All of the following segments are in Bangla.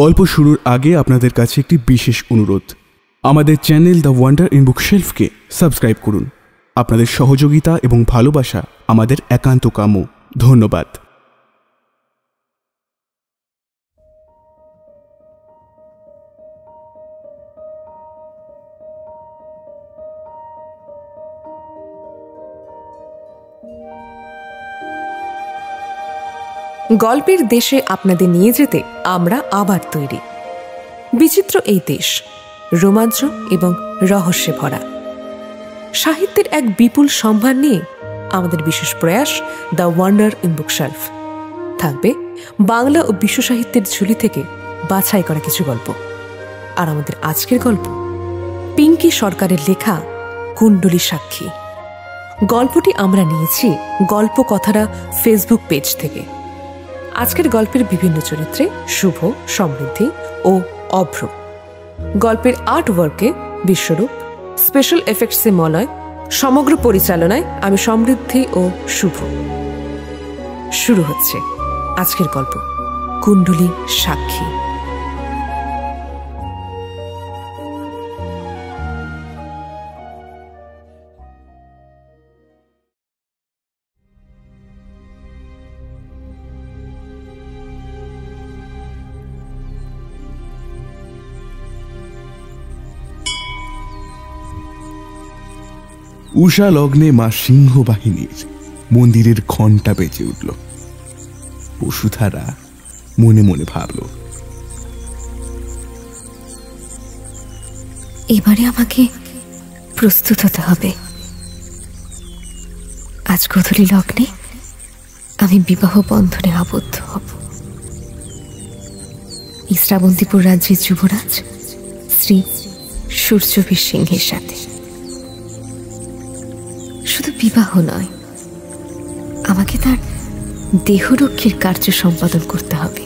গল্প শুরুর আগে আপনাদের কাছে একটি বিশেষ অনুরোধ। আমাদের চ্যানেল দ্য ওয়ান্ডার ইন বুকশেলফকে সাবস্ক্রাইব করুন। আপনাদের সহযোগিতা এবং ভালোবাসা আমাদের একান্ত কাম্য। ধন্যবাদ। গল্পের দেশে আপনাদের নিয়ে যেতে আমরা আবার তৈরি। বিচিত্র এই দেশ রোমাঞ্চ এবং রহস্যে ভরা। সাহিত্যের এক বিপুল সম্ভার নিয়ে আমাদের বিশেষ প্রয়াস দ্য ওয়ান্ডার ইন বুকশেলফ। থাকবে বাংলা ও বিশ্ব সাহিত্যের ঝুলি থেকে বাছাই করা কিছু গল্প। আর আমাদের আজকের গল্প পিঙ্কি সরকারের লেখা কুণ্ডলী সাক্ষী। গল্পটি আমরা নিয়েছি গল্প কথারা ফেসবুক পেজ থেকে। আজকের গল্পের বিভিন্ন চরিত্রে শুভ, সমৃদ্ধি ও অভ্র। গল্পের আর্টওয়ার্কে বিশ্বরূপ, স্পেশাল এফেক্টসে মলয়, সমগ্র পরিচালনায় আমি সমৃদ্ধি ও শুভ। শুরু হচ্ছে আজকের গল্প কুণ্ডলী সাক্ষী। উষা লগ্নে মা সিংহ বাহিনীর মন্দিরের ঘণ্টা বেজে উঠল। বসুধারা মনে মনে ভাবল, এবারে আমাকে প্রস্তুত হতে হবে। আজ গোধূলি লগ্নে আমি বিবাহ বন্ধনে আবদ্ধ হব। এই শ্রাবন্তীপুর রাজ্যের যুবরাজ শ্রী সূর্যবীর সিংহের সাথে। শুধু বিবাহ নয়, আমাকে তার দেহরক্ষীর কার্য সম্পাদন করতে হবে।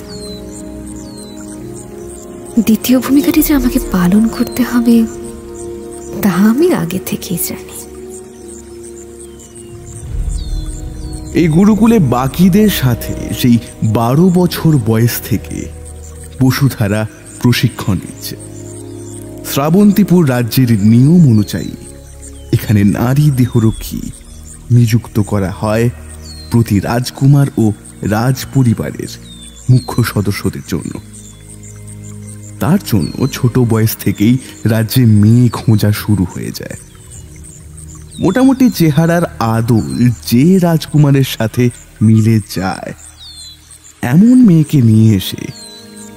দ্বিতীয় ভূমিকাটি যে আমাকে পালন করতে হবে তা আমি আগে থেকেই জানি। এই গুরুকুলে বাকিদের সাথে সেই 12 বছর বয়স থেকে বসুধারা প্রশিক্ষণ নিচ্ছে। শ্রাবন্তীপুর রাজ্যের নিয়ম অনুযায়ী এখানে নারী দেহরক্ষী নিযুক্ত করা হয় প্রতি রাজকুমার ও রাজ পরিবারের মুখ্য সদস্যদের জন্য। তার জন্য ছোট বয়স থেকেই রাজ্যে মেয়ে খোঁজা শুরু হয়ে যায়। মোটামুটি চেহারার আদল যে রাজকুমারের সাথে মিলে যায় এমন মেয়েকে নিয়ে এসে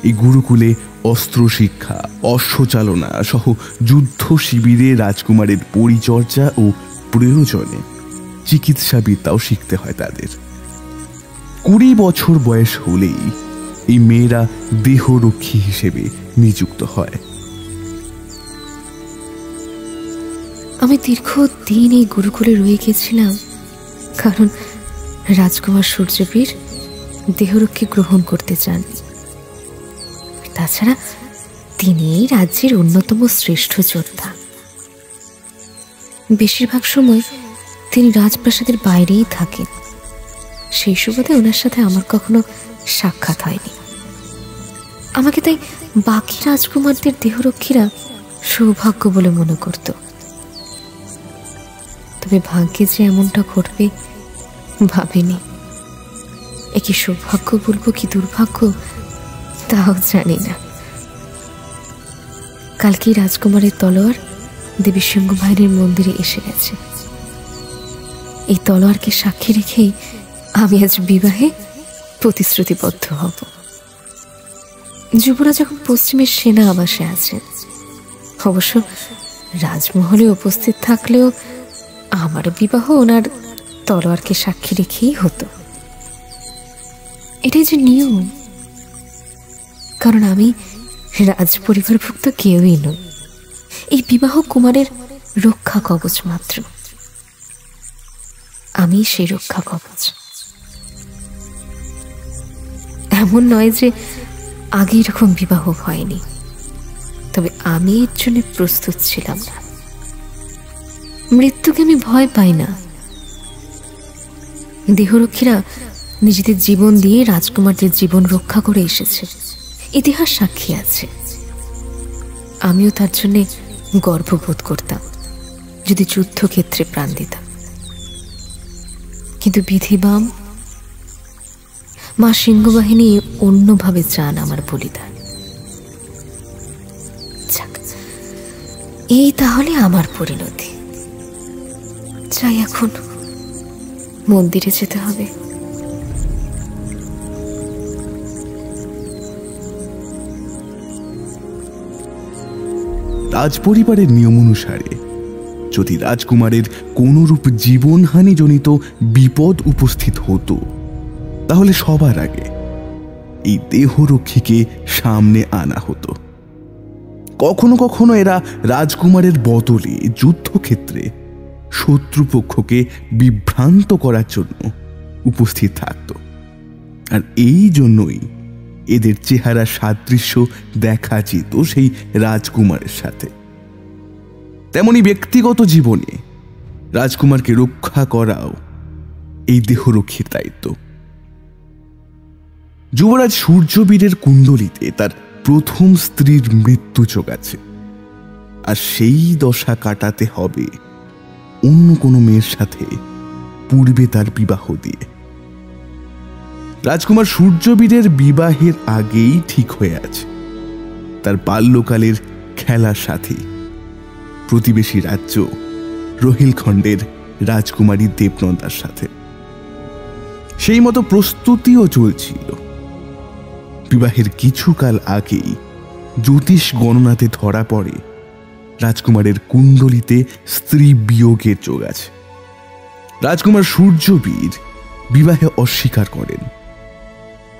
এই গুরুকুলে অস্ত্র শিক্ষা, অশ্বচালনা সহ যুদ্ধ শিবিরে রাজকুমারের পরিচর্যা ও প্রয়োজনে চিকিৎসাবিদ্যাও শিখতে হয় তাদের। 20 বছর বয়স হলেই এই মেয়েরা দেহরক্ষী হিসেবে নিযুক্ত হয়। আমি দীর্ঘদিন এই গুরুকুলে রয়ে গেছিলাম, কারণ রাজকুমার সূর্যবীর দেহরক্ষী গ্রহণ করতে চান। তাছাড়া তিনি এই রাজ্যের অন্যতম শ্রেষ্ঠ যোদ্ধা। বেশিরভাগ সময় তিনি রাজপ্রাসাদের বাইরেই থাকেন। সেই সুবাদে ওনার সাথে আমার কখনো সাক্ষাৎ হয়নি। আমাকে তাই বাকি রাজকুমারদের দেহরক্ষীরা সৌভাগ্য বলে মনে করত। তবে ভাগ্যে যে এমনটা ঘটবে ভাবিনি। একে সৌভাগ্য বলবো কি দুর্ভাগ্য তাও জানি না। কালকেই রাজকুমারের তলোয়ার দেবী সিংহ বাহিনীর মন্দিরে এসে গেছে। এই তলোয়ারকে সাক্ষী রেখেই আমি আজ বিবাহে প্রতিশ্রুতিবদ্ধ হব। যুবরাজ এখন পশ্চিমের সেনা আবাসে আছেন। অবশ্য রাজমহলে উপস্থিত থাকলেও আমার বিবাহ ওনার তলোয়ারকে সাক্ষী রেখেই হতো। এটাই যে নিয়ম, কারণ আমি রাজ পরিবারভুক্ত কেউই নই। এই বিবাহ কুমারের রক্ষা কবচ মাত্র। আমি সেই রক্ষা কবচ। এমন নয় যে আগে এরকম বিবাহ হয়নি, তবে আমি এর জন্য প্রস্তুত ছিলাম না। মৃত্যুকে আমি ভয় পাই না। দেহরক্ষীরা নিজেদের জীবন দিয়ে রাজকুমারদের জীবন রক্ষা করে এসেছে। ইতিহাস সাক্ষী আছে। আমিও তার জন্যে গর্ববোধ করতাম যদি যুদ্ধক্ষেত্রে প্রাণ দিতাম। কিন্তু বিধিবাম মা সিংহবাহিনী অন্যভাবে চান আমার বলিদান। এই তাহলে আমার পরিণতি। চাই এখন মন্দিরে যেতে হবে। রাজপরিবারের নিয়ম অনুসারে যদি রাজকুমারের কোনরূপ জীবনহানিজনিত বিপদ উপস্থিত হতো, তাহলে সবার আগে এই দেহরক্ষীকে সামনে আনা হতো। কখনো কখনো এরা রাজকুমারের বদলে যুদ্ধক্ষেত্রে শত্রুপক্ষকে বিভ্রান্ত করার জন্য উপস্থিত থাকত। আর এই জন্যই এদের চেহারা সাদৃশ্য দেখা যেত সেই রাজকুমারের সাথে। তেমনি ব্যক্তিগত জীবনে রাজকুমারকে রক্ষা করাও এই দেহরক্ষীর দায়িত্ব। যুবরাজ সূর্যবীরের কুণ্ডলিতে তার প্রথম স্ত্রীর মৃত্যু যোগ আছে, আর সেই দশা কাটাতে হবে অন্য কোনো মেয়ের সাথে পূর্বে তার বিবাহ দিয়ে। রাজকুমার সূর্যবীরের বিবাহের আগেই ঠিক হয়ে আছে তার বাল্যকালের খেলার সাথে প্রতিবেশী রাজ্য রোহিলখণ্ডের রাজকুমারী দেবনন্দার সাথে। সেই মতো প্রস্তুতিও চলছিল। বিবাহের কিছুকাল আগেই জ্যোতিষ গণনাতে ধরা পড়ে রাজকুমারের কুণ্ডলিতে স্ত্রী বিয়োগের যোগ আছে। রাজকুমার সূর্যবীর বিবাহে অস্বীকার করেন,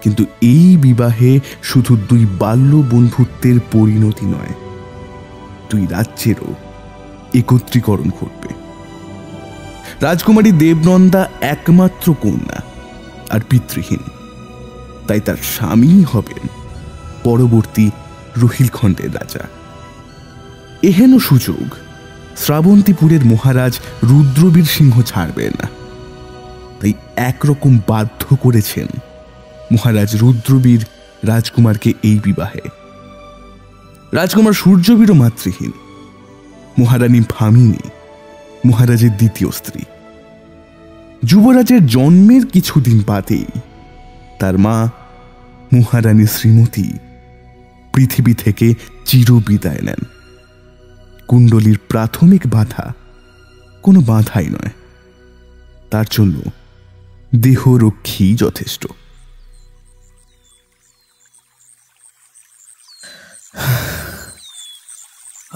কিন্তু এই বিবাহে শুধু দুই বাল্য বন্ধুত্বের পরিণতি নয়, দুই রাজ্যেরও একত্রীকরণ ঘটবে। রাজকুমারী দেবনন্দা একমাত্র কন্যা আর পিতৃহীন, তাই তার স্বামী হবেন পরবর্তী রোহিলখণ্ডের রাজা। এহেন সুযোগ শ্রাবন্তীপুরের মহারাজ রুদ্রবীর সিংহ ছাড়বেন না, তাই একরকম বাধ্য করেছেন মহারাজ রুদ্রবীর রাজকুমারকে এই বিবাহে। রাজকুমার সূর্যবীরও মাতৃহীন। মহারানী ভামিনী মহারাজের দ্বিতীয় স্ত্রী। যুবরাজের জন্মের কিছুদিন বাদেই তার মা মহারানী শ্রীমতী পৃথিবী থেকে চিরবিদায় নেন। কুণ্ডলীর প্রাথমিক বাধা কোনো বাধাই নয়, তার জন্য দেহরক্ষী যথেষ্ট।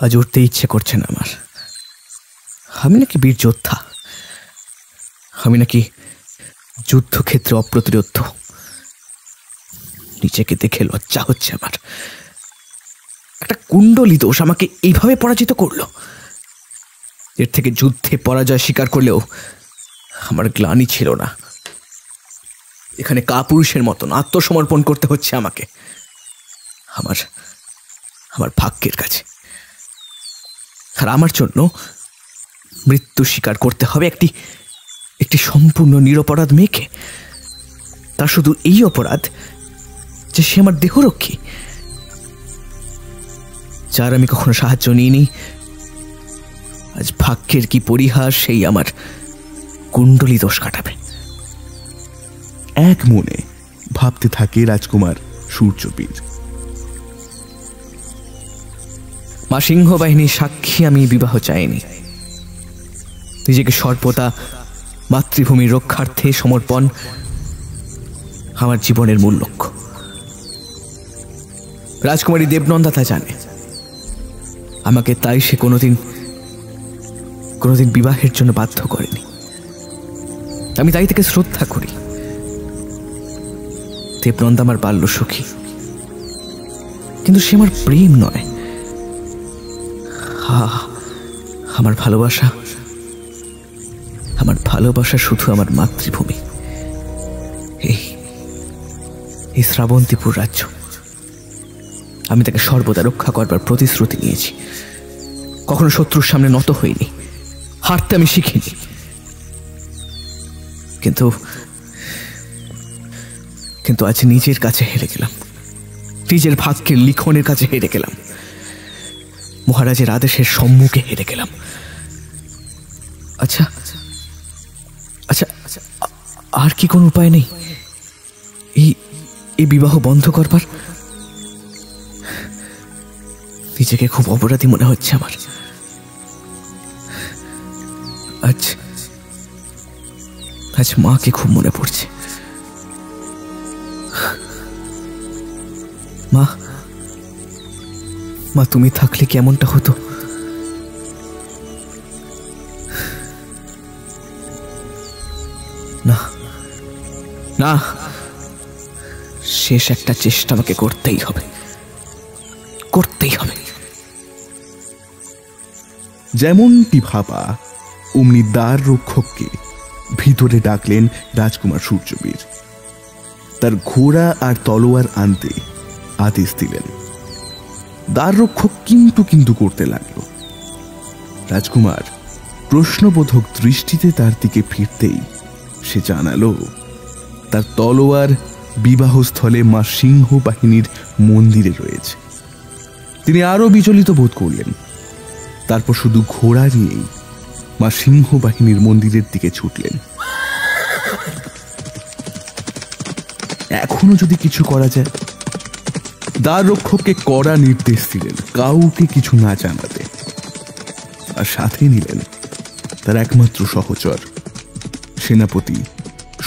আজ উঠতে ইচ্ছে করছে না আমার। আমি নাকি বীর যোদ্ধা, আমি নাকি যুদ্ধক্ষেত্রে অপ্রতিরোধ্য। নিজেকে দেখে লজ্জা হচ্ছে আমার। একটা কুণ্ডলী দোষ আমাকে এইভাবে পরাজিত করলো। এর থেকে যুদ্ধে পরাজয় স্বীকার করলেও আমার গ্লানি ছিল না। এখানে কাপুরুষের মতন আত্মসমর্পণ করতে হচ্ছে আমাকে আমার আমার ভাগ্যের কাছে। আর আমার জন্য মৃত্যু স্বীকার করতে হবে একটি সম্পূর্ণ নিরপরাধ মেয়েকে। তার শুধু এই অপরাধ যে সে আমার দেহরক্ষী, যার আমি কখনো সাহায্য নিইনি। আজ ভাগ্যের কি পরিহাস, সেই আমার কুণ্ডলী দোষ কাটাবে। এক মনে ভাবতে থাকে রাজকুমার সূর্যবীর। মা সিংহবাহিনীর সাক্ষী আমি বিবাহ চাইনি। নিজেকে সর্বদা মাতৃভূমির রক্ষার্থে সমর্পণ আমার জীবনের মূল লক্ষ্য। রাজকুমারী দেবনন্দা তা জানে। আমাকে তাই সে কোনোদিন বিবাহের জন্য বাধ্য করেনি। আমি তাই থেকে শ্রদ্ধা করি। দেবনন্দা আমার বাল্য সখী, কিন্তু সে আমার প্রেম নয়। আমার ভালোবাসা শুধু আমার মাতৃভূমি, এই শ্রাবন্তীপুর রাজ্য। আমি তাকে সর্বদা রক্ষা করবার প্রতিশ্রুতি নিয়েছি। কখনো শত্রুর সামনে নত হইনি, হারতে আমি শিখিনি। কিন্তু আজ নিজের কাছে হেরে গেলাম, নিজের ভাগ্যের লিখনের কাছে হেরে গেলাম, মহারাজের আদেশের সম্মুখে হেরে গেলাম। আচ্ছা আচ্ছা আর কি কোনো উপায় নেই এই বিবাহ বন্ধ করবার? নিজেকে খুব অপরাধী মনে হচ্ছে আমার। আজ মাকে খুব মনে পড়ছে। মা তুমি থাকলে কেমনটা হতো? না না, শেষ একটা চেষ্টা আমাকে করতেই হবে। যেমনটি ভাবা অমনি দ্বার রক্ষককে ভিতরে ডাকলেন রাজকুমার সূর্যবীর। তার ঘোড়া আর তলোয়ার আনতে আদেশ দিলেন। দ্বার রক্ষক কিন্তু করতে লাগলো। রাজকুমার প্রশ্নবোধক দৃষ্টিতে তার দিকে ফিরতেই সে জানালো তার তলোয়ার বিবাহস্থলে মা সিংহ বাহিনীর মন্দিরে রয়েছে। তিনি আরো বিচলিত বোধ করলেন। তারপর শুধু ঘোড়া নিয়েই মা সিংহ বাহিনীর মন্দিরের দিকে ছুটলেন। এখনো যদি কিছু করা যায়। দ্বার রক্ষককে কড়া নির্দেশ দিলেন কাউকে কিছু না জানাতে, আর সাথে নিলেন তার একমাত্র সহচর সেনাপতি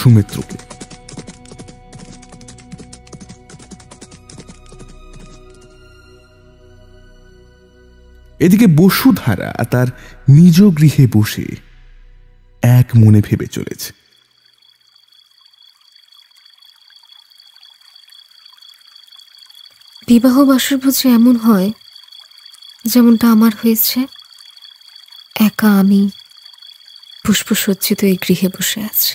সুমিত্রকে। এদিকে বসুধারা তার নিজ গৃহে বসে এক মনে ভেবে চলেছে। বিবাহ বাসর বুঝে এমন হয় যেমনটা আমার হয়েছে। একা আমি পুষ্পসজ্জিত এই গৃহে বসে আছি।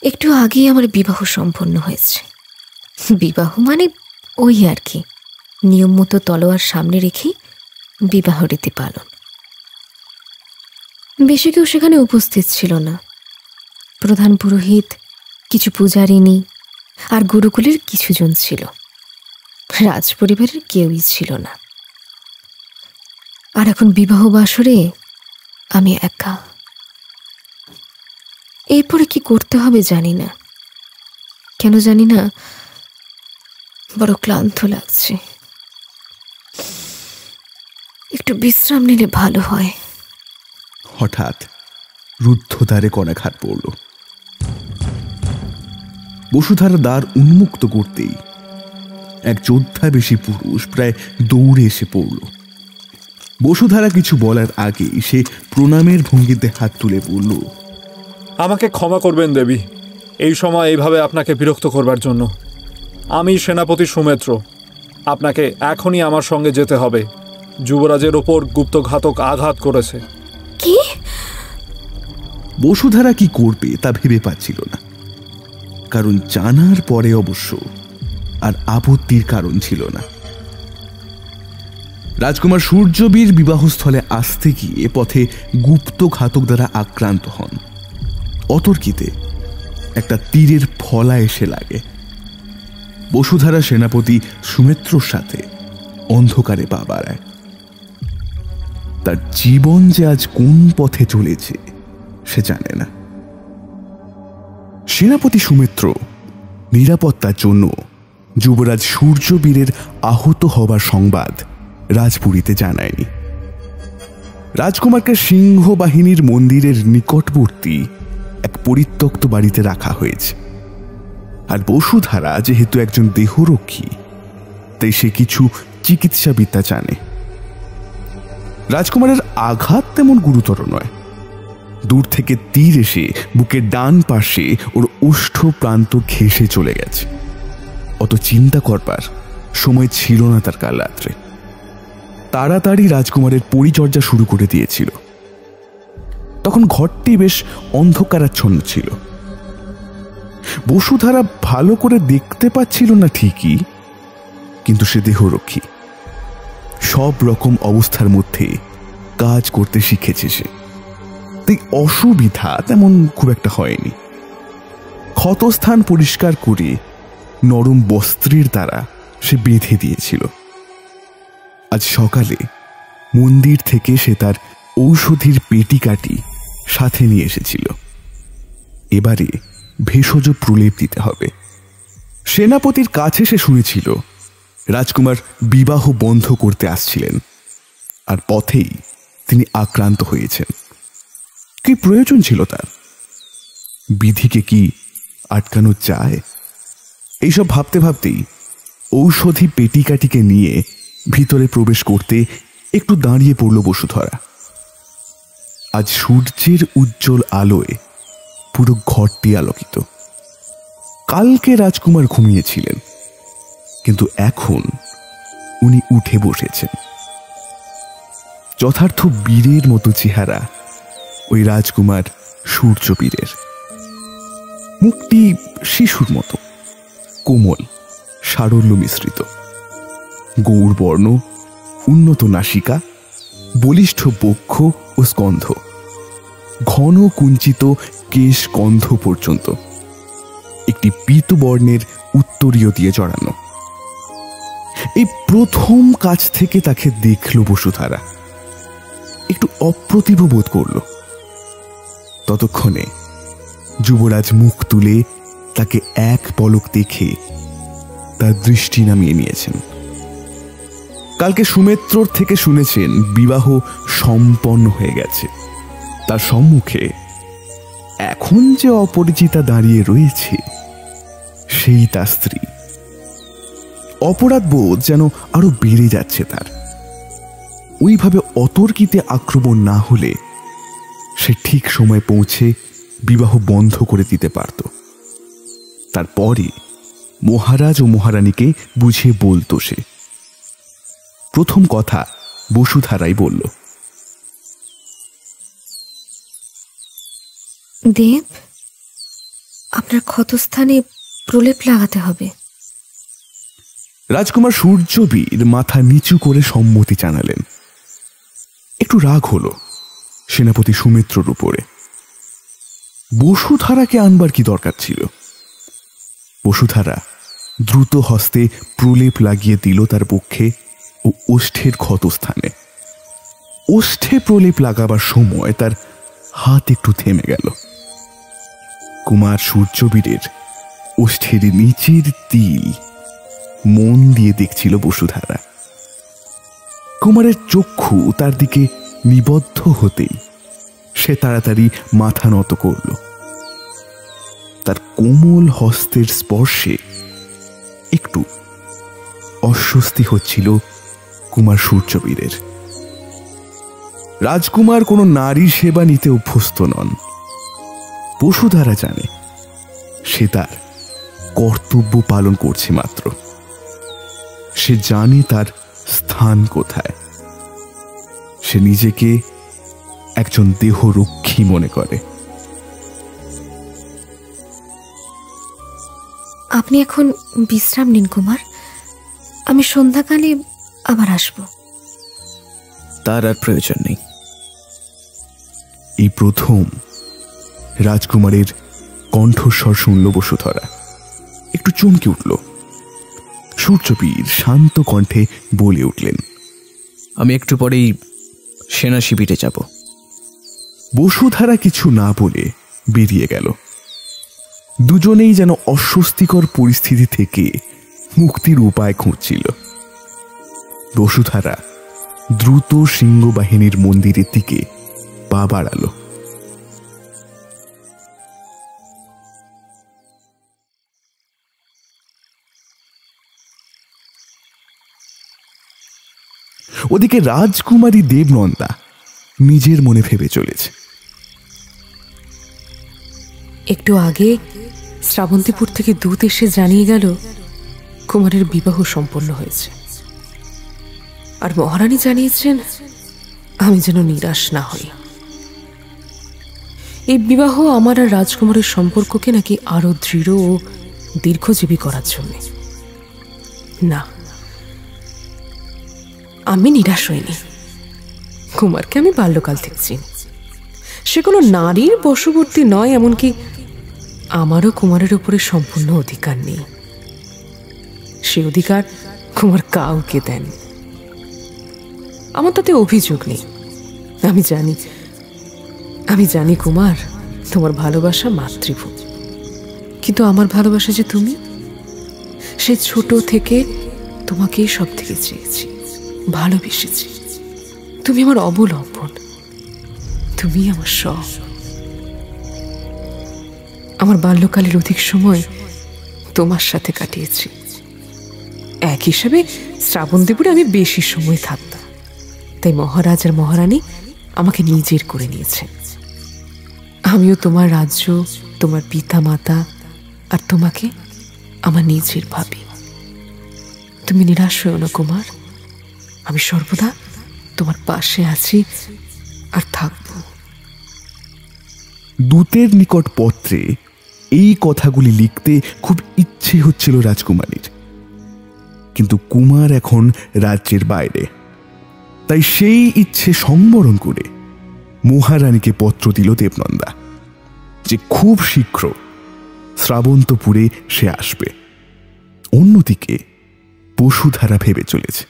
একটু আগেই আমার বিবাহ সম্পন্ন হয়েছে। বিবাহ মানে ওই আর কি, নিয়ম মতো তলোয়ার সামনে রেখেই বিবাহ রীতি পালন। বেশি কেউ সেখানে উপস্থিত ছিল না। প্রধান পুরোহিত, কিছু পূজারিনী আর গুরুকুলের কিছুজন ছিল। রাজ পরিবারের কেউই ছিল না। আর এখন বিবাহ বাসরে আমি একা। এরপরে কি করতে হবে জানি না। কেন জানি না, বড় ক্লান্ত লাগছে। একটু বিশ্রাম নিলে ভালো হয়। হঠাৎ রুদ্ধদ্বারে কণাঘাত পড়ল। বসুধারা দ্বার উন্মুক্ত করতেই এক যোদ্ধাবেশী পুরুষ প্রায় দৌড়ে এসে পড়ল। বসুধারা কিছু বলার আগেই সে প্রণামের ভঙ্গিতে হাত তুলে বলল, আমাকে ক্ষমা করবেন দেবী, এই সময় এইভাবে আপনাকে বিরক্ত করবার জন্য। আমি সেনাপতি সুমিত্র। আপনাকে এখনই আমার সঙ্গে যেতে হবে। যুবরাজের ওপর গুপ্তঘাতক আঘাত করেছে। কি? বসুধারা কি করবে তা ভেবে পাচ্ছিল না, কারণ জানার পরে অবশ্য আর আপত্তির কারণ ছিল না। রাজকুমার সূর্যবীর বিবাহস্থলে আসতে গিয়ে পথে গুপ্ত ঘাতক দ্বারা আক্রান্ত হন। অতর্কিতে একটা তীরের ফলা এসে লাগে। বসুধারা সেনাপতি সুমিত্রর সাথে অন্ধকারে পা বাড়ায়। তার জীবন যে আজ কোন পথে চলেছে সে জানে না। সেনাপতি সুমিত্র নিরাপত্তার জন্য যুবরাজ সূর্যবীরের আহত হবার সংবাদ রাজপুরীতে জানায়নি। রাজকুমারকে সিংহ বাহিনীর মন্দিরের নিকটবর্তী এক পরিত্যক্ত বাড়িতে রাখা হয়েছে। আর বসুধারা যেহেতু একজন দেহরক্ষী, তাই সে কিছু চিকিৎসাবিদ্যা জানে। রাজকুমারের আঘাত তেমন গুরুতর নয়। দূর থেকে তীর এসে বুকের ডান পাশে ওর ওষ্ঠ প্রান্ত ঘেঁষে চলে গেছে। অত চিন্তা করবার সময় ছিল না তার কাল রাত্রে। তাড়াতাড়ি রাজকুমারের পরিচর্যা শুরু করে দিয়েছিল। তখন ঘরটি বেশ অন্ধকারাচ্ছন্ন ছিল। বসুধারা ভালো করে দেখতে পাচ্ছিল না ঠিকই, কিন্তু সে দেহরক্ষী। সব রকম অবস্থার মধ্যে কাজ করতে শিখেছে সে, তাই অসুবিধা তেমন খুব একটা হয়নি। ক্ষতস্থান পরিষ্কার করে নরম বস্ত্রের দ্বারা সে বেঁধে দিয়েছিল। আজ সকালে মন্দির থেকে সে তার ঔষধির পেটিকাটি সাথে নিয়ে এসেছিল। এবারে ভেষজ প্রলেপ দিতে হবে। সেনাপতির কাছে সে শুনেছিল রাজকুমার বিবাহ বন্ধ করতে আসছিলেন, আর পথেই তিনি আক্রান্ত হয়েছেন। কি প্রয়োজন ছিল তার? বিধিকে কি আটকানো যায়? এইসব ভাবতে ভাবতেই ঔষধি পেটিকাটিকে নিয়ে ভিতরে প্রবেশ করতে একটু দাঁড়িয়ে পড়ল বসুধরা। আজ সূর্যের উজ্জ্বল আলোয় পুরো ঘরটি আলোকিত। কালকে রাজকুমার ঘুমিয়েছিলেন, কিন্তু এখন উনি উঠে বসেছেন। যথার্থ বীরের মতো চেহারা ওই রাজকুমার সূর্যবীরের। মুখটি শিশুর মতো কোমল, সারল্য মিশ্রিত। গৌরবর্ণ, উন্নত নাসিকা, বলিষ্ঠ বক্ষ ও স্কন্ধ, ঘন কুঞ্চিত কেশ কন্ধ পর্যন্ত একটি পীতবর্ণের উত্তরীয় দিয়ে জড়ানো। এই প্রথম কাছ থেকে তাকে দেখল বসুধারা। একটু অপ্রতিভ বোধ করল। ততক্ষণে যুবরাজ মুখ তুলে তাকে এক পলক দেখে তার দৃষ্টি নামিয়ে নিয়েছেন। কালকে সুমিত্রর থেকে শুনেছেন বিবাহ সম্পন্ন হয়ে গেছে। তার সম্মুখে এখন যে অপরিচিতা দাঁড়িয়ে রয়েছে সেই তার স্ত্রী। অপরাধ বোধ যেন আরো বেড়ে যাচ্ছে তার। ওইভাবে অতর্কিতে আক্রমণ না হলে সে ঠিক সময় পৌঁছে বিবাহ বন্ধ করে দিতে পারত। তারপরে মহারাজ ও মহারানীকে বুঝিয়ে বলতো সে। প্রথম কথা বসুধারাই বলল, দেব, আপনার ক্ষতস্থানে প্রলেপ লাগাতে হবে। রাজকুমার সূর্যবীর মাথা নিচু করে সম্মতি জানালেন। একটু রাগ হলো সেনাপতি সুমিত্রর উপরে। বসুধারাকে আনবার কি দরকার ছিল? বসুধারা দ্রুত হস্তে প্রলেপ লাগিয়ে দিল তার বক্ষে ও ওষ্ঠের ক্ষতস্থানে। ওষ্ঠে প্রলেপ লাগাবার সময় তার হাত একটু থেমে গেল। কুমার সূর্যবীরের ওষ্ঠের নিচের তিল মন দিয়ে দেখছিল বসুধারা। কুমারের চক্ষু তার দিকে নিবদ্ধ হতেই সে তাড়াতাড়ি মাথা নত করল। তার কোমল হস্তের স্পর্শে একটু অস্বস্তি হচ্ছিল কুমার সূর্যবীরের। রাজকুমার কোনো নারীর সেবা নিতে অভ্যস্ত নন। বসুধারা জানে সে তার কর্তব্য পালন করছে মাত্র। সে জানে তার স্থান কোথায়। সে নিজেকে একজন দেহরক্ষী মনে করে। আপনি এখন বিশ্রাম নিন কুমার, আমি সন্ধ্যাকালে আবার আসব। তার আর প্রয়োজন নেই। এই প্রথম রাজকুমারের কণ্ঠস্বর শুনল বসুধরা। একটু চমকে উঠল। সূর্যবীর শান্ত কণ্ঠে বলে উঠলেন, আমি একটু পরেই সেনা শিবিরে যাব। বসুধারা কিছু না বলে বেরিয়ে গেল। দুজনেই যেন অস্বস্তিকর পরিস্থিতি থেকে মুক্তির উপায় খুঁজছিল। বসুধারা দ্রুত সিংহবাহিনীর মন্দিরের দিকে পা বাড়াল। ওদিকে রাজকুমারী দেবনন্দা নিজের মনে ভেবে চলেছে। একটু আগে শ্রাবন্তীপুর থেকে দূত এসে জানিয়ে গেল কুমারের বিবাহ সম্পন্ন হয়েছে। আর মহারানী জানিয়েছেন আমি যেন নিরাশ না হই। এই বিবাহ আমার আর রাজকুমারের সম্পর্ককে নাকি আরো দৃঢ় ও দীর্ঘজীবী করার জন্য। না, আমি নিরাশ হইনি। কুমারকে আমি বাল্যকাল থেকে চিনি। সে কোনো নারীর বশবর্তী নয়, এমনকি আমারও কুমারের উপরে সম্পূর্ণ অধিকার নেই। সে অধিকার কুমার কাউকে দেন। আমার তাতে অভিযোগ নেই। আমি জানি কুমার, তোমার ভালোবাসা মাতৃভূম, কিন্তু আমার ভালোবাসা যে তুমি, সে ছোট থেকে তোমাকেই সব থেকে চেয়েছি, ভালোবেসেছি। তুমি আমার অবলম্বন, তুমি আমার সব। আমার বাল্যকালের অধিক সময় তোমার সাথে কাটিয়েছি। এক হিসাবে শ্রাবণদেবরে আমি বেশি সময় থাকতাম, তাই মহারাজ আর মহারানী আমাকে নিজের করে নিয়েছেন। আমিও তোমার রাজ্য, তোমার পিতা মাতা আর তোমাকে আমার নিজের ভাবি। তুমি নিরাশ হও না কুমার, আমি সর্বদা তোমার পাশে আছি আর থাকব। দূতের নিকট পত্রে এই কথাগুলি লিখতে খুব ইচ্ছে হচ্ছিল রাজকুমারীর, কিন্তু কুমার এখন রাজ্যের বাইরে। তাই সেই ইচ্ছে সম্বরণ করে মহারানীকে পত্র দিল দেবনন্দা যে খুব শীঘ্র শ্রাবন্তপুরে সে আসবে। অন্যদিকে বসুধারা ভেবে চলেছে।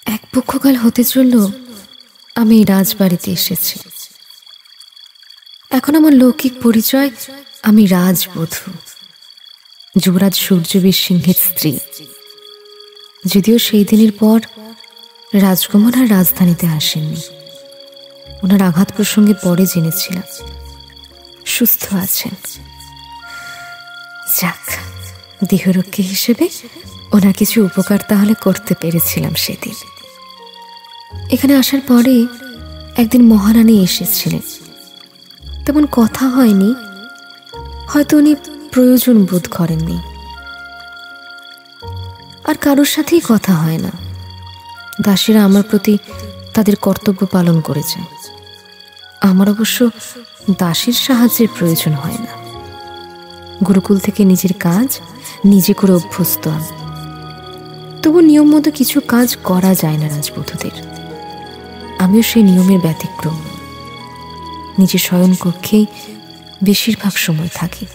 এক পক্ষকাল হতে চলল আমি এই রাজবাড়িতে এসেছি। এখন আমার লৌকিক পরিচয়, আমি রাজবধূ, যুবরাজ সূর্যবীর সিংহের স্ত্রী। যদিও সেই দিনের পর রাজকুমার আর রাজধানীতে আসেননি। ওনার আঘাত প্রসঙ্গে পরে জেনেছিলাম সুস্থ আছেন। যাক, দেহরক্ষী হিসেবে ওনার কিছু উপকার তাহলে করতে পেরেছিলাম সেদিন। এখানে আসার পরে একদিন মহারানী এসেছিলেন। তেমন কথা হয়নি, হয়তো উনি প্রয়োজন বোধ করেননি। আর কারোর সাথেই কথা হয় না। দাসীরা আমার প্রতি তাদের কর্তব্য পালন করেছে। আমার অবশ্য দাসীর সাহায্যের প্রয়োজন হয় না। গুরুকুল থেকে নিজের কাজ নিজে করে অভ্যস্ত আমি। তবু নিয়ম মতো কিছু কাজ করা যায় না রাজবধূদের। আমিও সেই নিয়মের ব্যতিক্রম। নিজের শয়ন কক্ষেই বেশিরভাগ সময় থাকি।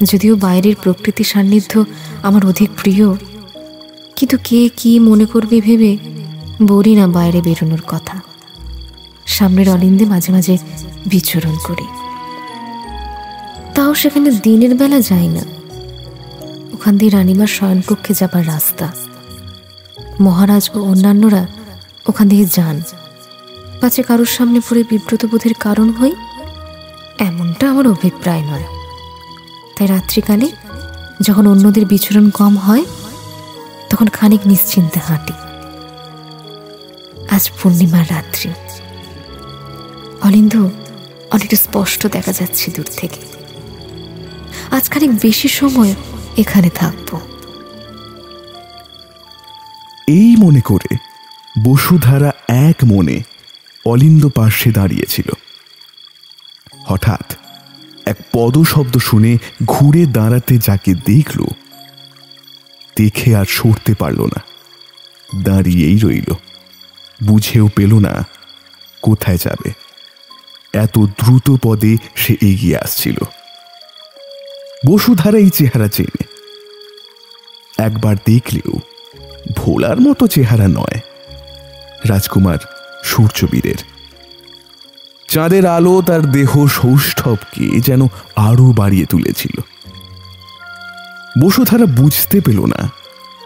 যদিও বাইরের প্রকৃতি সান্নিধ্য আমার অধিক প্রিয়, কিন্তু কে কি মনে করবে ভেবে বলি না বাইরে বেরোনোর কথা। সামনের অলিন্দে মাঝে মাঝে বিচরণ করি, তাও সেখানে দিনের বেলা যাই না। ওখান দিয়ে রানীমার শয়নকক্ষে যাবার রাস্তা। মহারাজ ও অন্যান্যরা ওখান দিয়ে যান, পাছে কারোর সামনে পড়ে বিব্রত বোধের কারণ হই, এমনটা আমার অভিপ্রায় নয়। তাই রাত্রিকালে যখন অন্যদের বিচরণ কম হয়, তখন খানিক নিশ্চিন্তে হাঁটি। আজ পূর্ণিমার রাত্রি, অলিন্দ অনেকটা স্পষ্ট দেখা যাচ্ছে দূর থেকে। আজ খানিক বেশি সময় এখানে থাকব। এই মনে করে বসুধারা এক মনে অলিন্দ পার্শ্বে দাঁড়িয়েছিল। হঠাৎ এক পদশব্দ শুনে ঘুরে দাঁড়াতে যাকে দেখল, দেখে আর সরতে পারল না, দাঁড়িয়েই রইল। বুঝেও পেল না কোথায় যাবে, এত দ্রুত পদে সে এগিয়ে আসছিল। বসুধারা এই চেহারা চেনে, একবার দেখলেও ভোলার মতো চেহারা নয়, রাজকুমার সূর্যবীরের। চাঁদের আলো তার দেহ সৌষ্ঠবকে যেন আরো বাড়িয়ে তুলেছিল। বসুধারা বুঝতে পেল না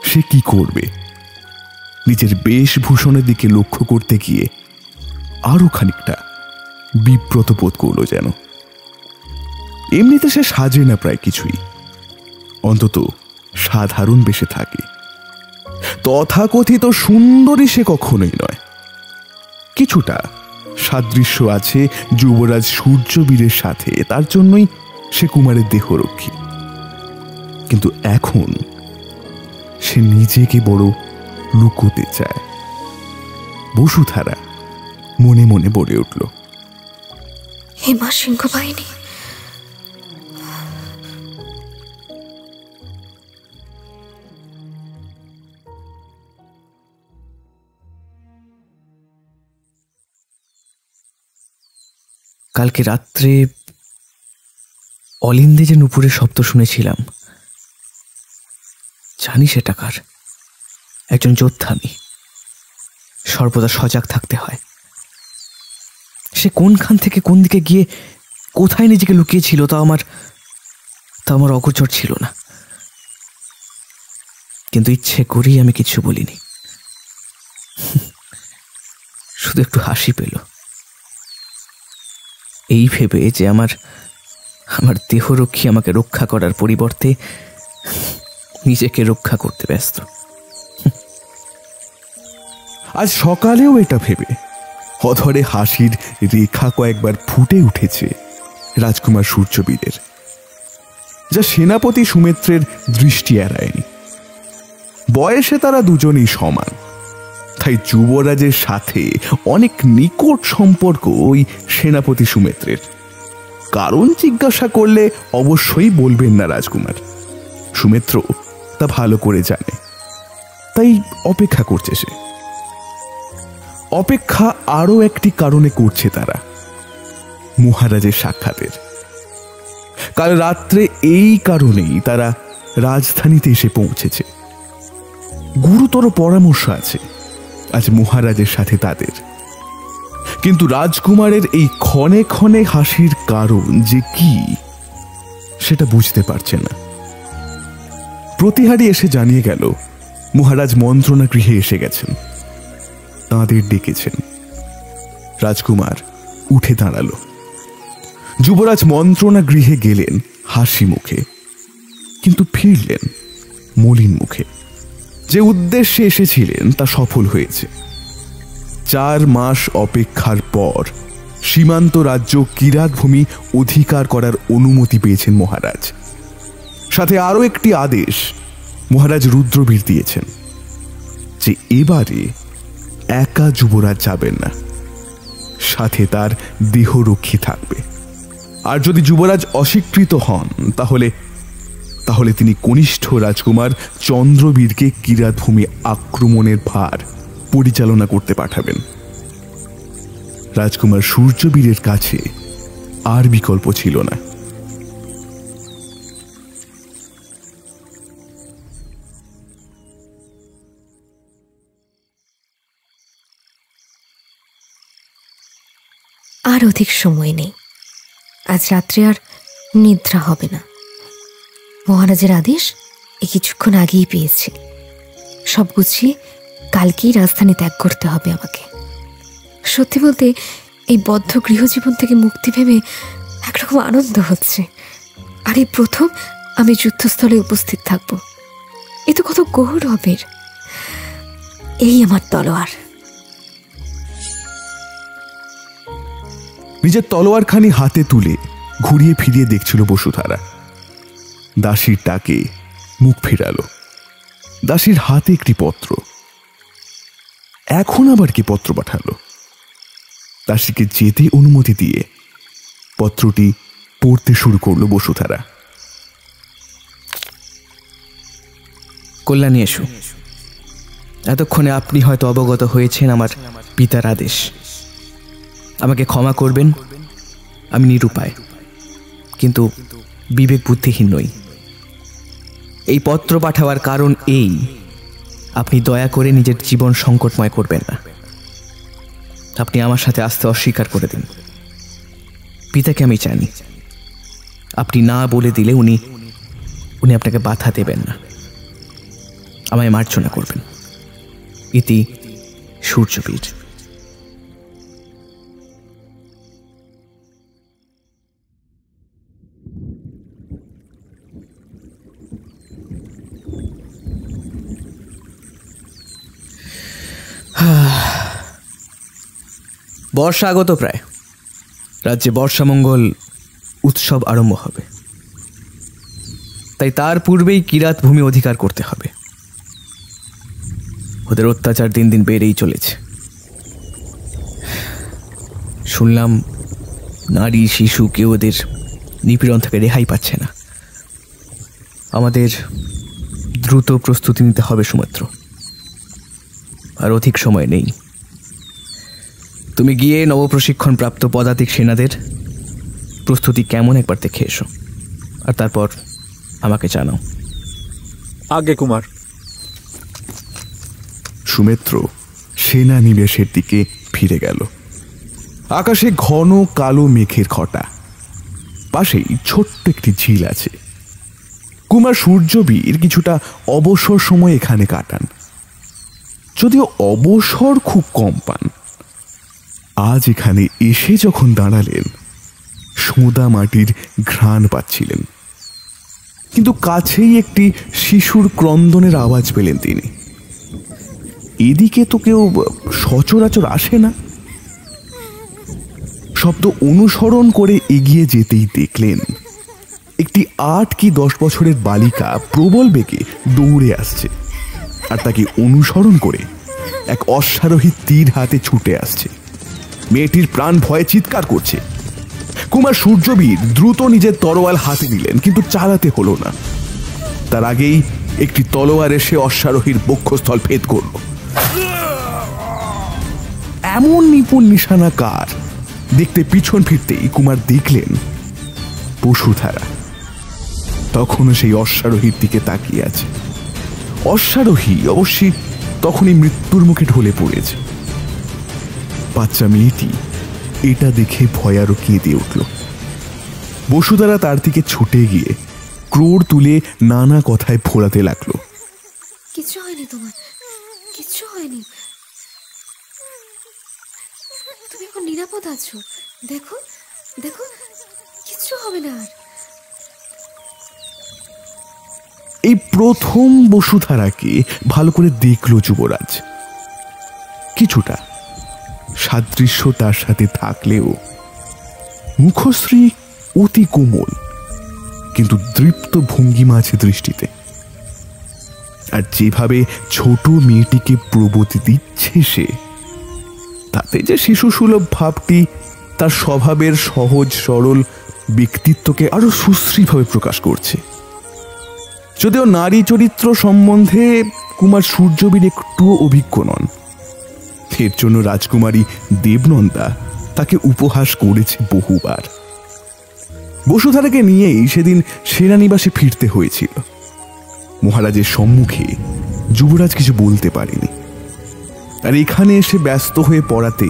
সে কি করবে। নিজের বেশভূষণের দিকে লক্ষ্য করতে গিয়ে আরো খানিকটা বিব্রত বোধ করল যেন। এমনিতে সে সাজে না প্রায় কিছুই, অন্তত সাধারণ বেশে থাকে। তথাকথিত সুন্দরী সে কখনোই নয়। কিছুটা সাদৃশ্য আছে যুবরাজ সূর্যবীরের সাথে, তার জন্যই সে কুমারের দেহরক্ষী। কিন্তু এখন সে নিজেকে বড় লুকোতে চায়। বসুধারা মনে মনে বলে উঠল, হে মা সিংহ বাহিনী, কালকে রাত্রে অলিন্দে যে নুপুরের শব্দ শুনেছিলাম, জানি সেটা কার। একজন যোদ্ধা আমি, সর্বদা সজাগ থাকতে হয়। সে কোনখান থেকে কোন দিকে গিয়ে কোথায় নিজেকে লুকিয়েছিল তা আমার অগোচর ছিল না। কিন্তু ইচ্ছে করেই আমি কিছু বলিনি, শুধু একটু হাসি পেল, এই ভেবে যে আমার দেহরক্ষী আমাকে রক্ষা করার পরিবর্তে নিজেকে রক্ষা করতে ব্যস্ত। আজ সকালেও এটা ভেবে অধরে হাসির রেখা কয়েকবার ফুটে উঠেছে রাজকুমার সূর্যবীরের, যা সেনাপতি সুমিত্রের দৃষ্টি এড়ায়নি। বয়সে তারা দুজনেই সমান, তাই যুবরাজের সাথে অনেক নিকট সম্পর্ক ওই সেনাপতি সুমিত্রের। কারণ জিজ্ঞাসা করলে অবশ্যই বলবেন না রাজকুমার। সুমিত্র তা ভালো করে জানে, তাই অপেক্ষা করছে সে। অপেক্ষা আরো একটি কারণে করছে তারা, মহারাজের সাক্ষাতের। কাল রাত্রে এই কারণেই তারা রাজধানীতে এসে পৌঁছেছে। গুরুতর পরামর্শ আছে আজ মহারাজের সাথে তাদের। কিন্তু রাজকুমারের এই ক্ষণে ক্ষণে হাসির কারণ যে কি সেটা বুঝতে পারছে না। প্রতিহারী এসে জানিয়ে গেল মহারাজ মন্ত্রণা গৃহে এসে গেছেন, তাঁদের ডেকেছেন। রাজকুমার উঠে দাঁড়ালো। যুবরাজ মন্ত্রণা গৃহে গেলেন হাসি মুখে, কিন্তু ফিরলেন মলিন মুখে। যে উদ্দেশ্যে এসেছিলেন তা সফল হয়েছে। 4 মাস অপেক্ষার পর সীমান্ত রাজ্য কিরাতভূমি অধিকার করার অনুমতি পেয়েছেন মহারাজ। সাথে আরো একটি আদেশ মহারাজ রুদ্রবীর দিয়েছেন যে এবারে একা যুবরাজ যাবেন না, সাথে তার দেহরক্ষী থাকবে। আর যদি যুবরাজ অস্বীকৃত হন তাহলে তিনি কনিষ্ঠ রাজকুমার চন্দ্রবীরকে কিরাতভূমি আক্রমণের ভার পরিচালনা করতে পাঠাবেন। রাজকুমার সূর্যবীরের কাছে আর বিকল্প ছিল না। আর অধিক সময় নেই, আজ রাত্রে আর নিদ্রা হবে না। মহারাজের আদেশ এই কিছুক্ষণ আগেই পেয়েছি। সব গুছিয়ে কালকেই রাজধানী ত্যাগ করতে হবে আমাকে। সত্যি বলতে এই বদ্ধ গৃহজীবন থেকে মুক্তি ভেবে একরকম আনন্দ হচ্ছে। আর এই প্রথম আমি যুদ্ধস্থলে উপস্থিত থাকব, এ তো কত গৌরবের। এই আমার তলোয়ার। নিজের তলোয়ারখানি হাতে তুলে ঘুরিয়ে ফিরিয়ে দেখছিল বসুধারা। দাসীর ডাকে মুখ ফেরালো। দাসীর হাতে একটি পত্র। এখন আবার কি পত্র পাঠালো? দাসীকে যেতে অনুমতি দিয়ে পত্রটি পড়তে শুরু করলো বসুধারা। কল্যাণী এসো। এতক্ষণে আপনি হয়তো অবগত হয়েছেন আমার পিতার আদেশ। আমাকে ক্ষমা করবেন, আমি নিরুপায়, কিন্তু বিবেক বুদ্ধিহীন নই। এই পত্র পাঠাবার কারণ এই, আপনি দয়া করে নিজের জীবন সংকটময় করবেন না। আপনি আমার সাথে আসতে অস্বীকার করে দিন। পিতাকে আমি জানি, আপনি না বলে দিলে উনি আপনাকে বাধা দেবেন না, আমায় মার্জনা করবেন। ইতি সূর্যবীর। বর্ষা আগত প্রায়। রাজ্যে বর্ষামঙ্গল উৎসব আরম্ভ হবে, তাই তার পূর্বেই কিরাতভূমি অধিকার করতে হবে। ওদের অত্যাচার দিন দিন বেড়েই চলেছে। শুনলাম নারী শিশু কেউ ওদের নিপীড়ন থেকে রেহাই পাচ্ছে না। আমাদের দ্রুত প্রস্তুতি নিতে হবে সুমিত্র, আর অধিক সময় নেই। তুমি গিয়ে নবপ্রশিক্ষণ প্রাপ্ত পদাতিক সেনাদের প্রস্তুতি কেমন একবার দেখে এসো। আর তারপর আমাকে জানাও। আজ্ঞে কুমার। সুমিত্র সেনানিবাসের দিকে ফিরে গেল। আকাশে ঘন কালো মেঘের ঘটা, পাশেই ছোট্ট একটি ঝিল আছে। কুমার সূর্যবীর কিছুটা অবসর সময় এখানে কাটান, যদিও অবসর খুব কম পান। আজ এখানে এসে যখন দাঁড়ালেন, সোঁদা মাটির ঘ্রাণ পাচ্ছিলেন, কিন্তু কাছেই একটি শিশুর ক্রন্দনের আওয়াজ পেলেন তিনি। এদিকে তো কেউ সচরাচর আসে না। শব্দ অনুসরণ করে এগিয়ে যেতেই দেখলেন একটি 8 কি 10 বছরের বালিকা প্রবল বেগে দৌড়ে আসছে, আর তাকে অনুসরণ করে এক অশ্বারোহী তীর হাতে ছুটে আসছে। মেয়েটির প্রাণ ভয়ে চিৎকার করছে। কুমার সূর্যবীর দ্রুত নিজের তরোয়াল হাতে নিলেন, কিন্তু চালাতে হলো না। তার আগেই একটি তলোয়ার এসে অশ্বারোহীর বক্ষস্থল ভেদ করল। এমন নিপুণ নিশানা কার দেখতে পিছন ফিরতেই কুমার দেখলেন বসুধারা তখনও সেই অশ্বারোহীর দিকে তাকিয়ে আছে। অশ্বারোহী অবশ্যই তখনই মৃত্যুর মুখে ঢলে পড়েছে। বাচ্চা মেয়েটি এটা দেখে ভয় আরো কেঁদে উঠল। বসুধারা তার দিকে ছুটে গিয়ে ক্রোড় তুলে নানা কথায় ফোড়াতে লাগলো। কিছু হয়নি তোমার, কিছু হয়নি, তুমি এখন নিরাপদ আছো। দেখো দেখো, কিছু হবে না আর। এই প্রথম বসুধারাকে ভালো করে দেখল যুবরাজ। কিছুটা সাদৃশ্য তার সাথে থাকলেও মুখশ্রী অতি কোমল, কিন্তু দৃপ্ত ভঙ্গিমা আছে দৃষ্টিতে। আর যেভাবে ছোট মেয়েটিকে প্রবোধ দিচ্ছে সে, তাতে যে শিশুসুলভ ভাবটি তার স্বভাবের সহজ সরল ব্যক্তিত্বকে আরো সুশ্রীভাবে প্রকাশ করছে। যদিও নারী চরিত্র সম্বন্ধে কুমার সূর্যবীর একটুও অভিজ্ঞ নন, এর জন্য রাজকুমারী দেবনন্দা তাকে উপহাস করেছে বহুবার। বসুধারাকে নিয়েই সেদিন সেনানিবাসে ফিরতে হয়েছিল। মহারাজের সম্মুখে যুবরাজ কিছু বলতে পারেনি, আর এখানে এসে ব্যস্ত হয়ে পড়াতে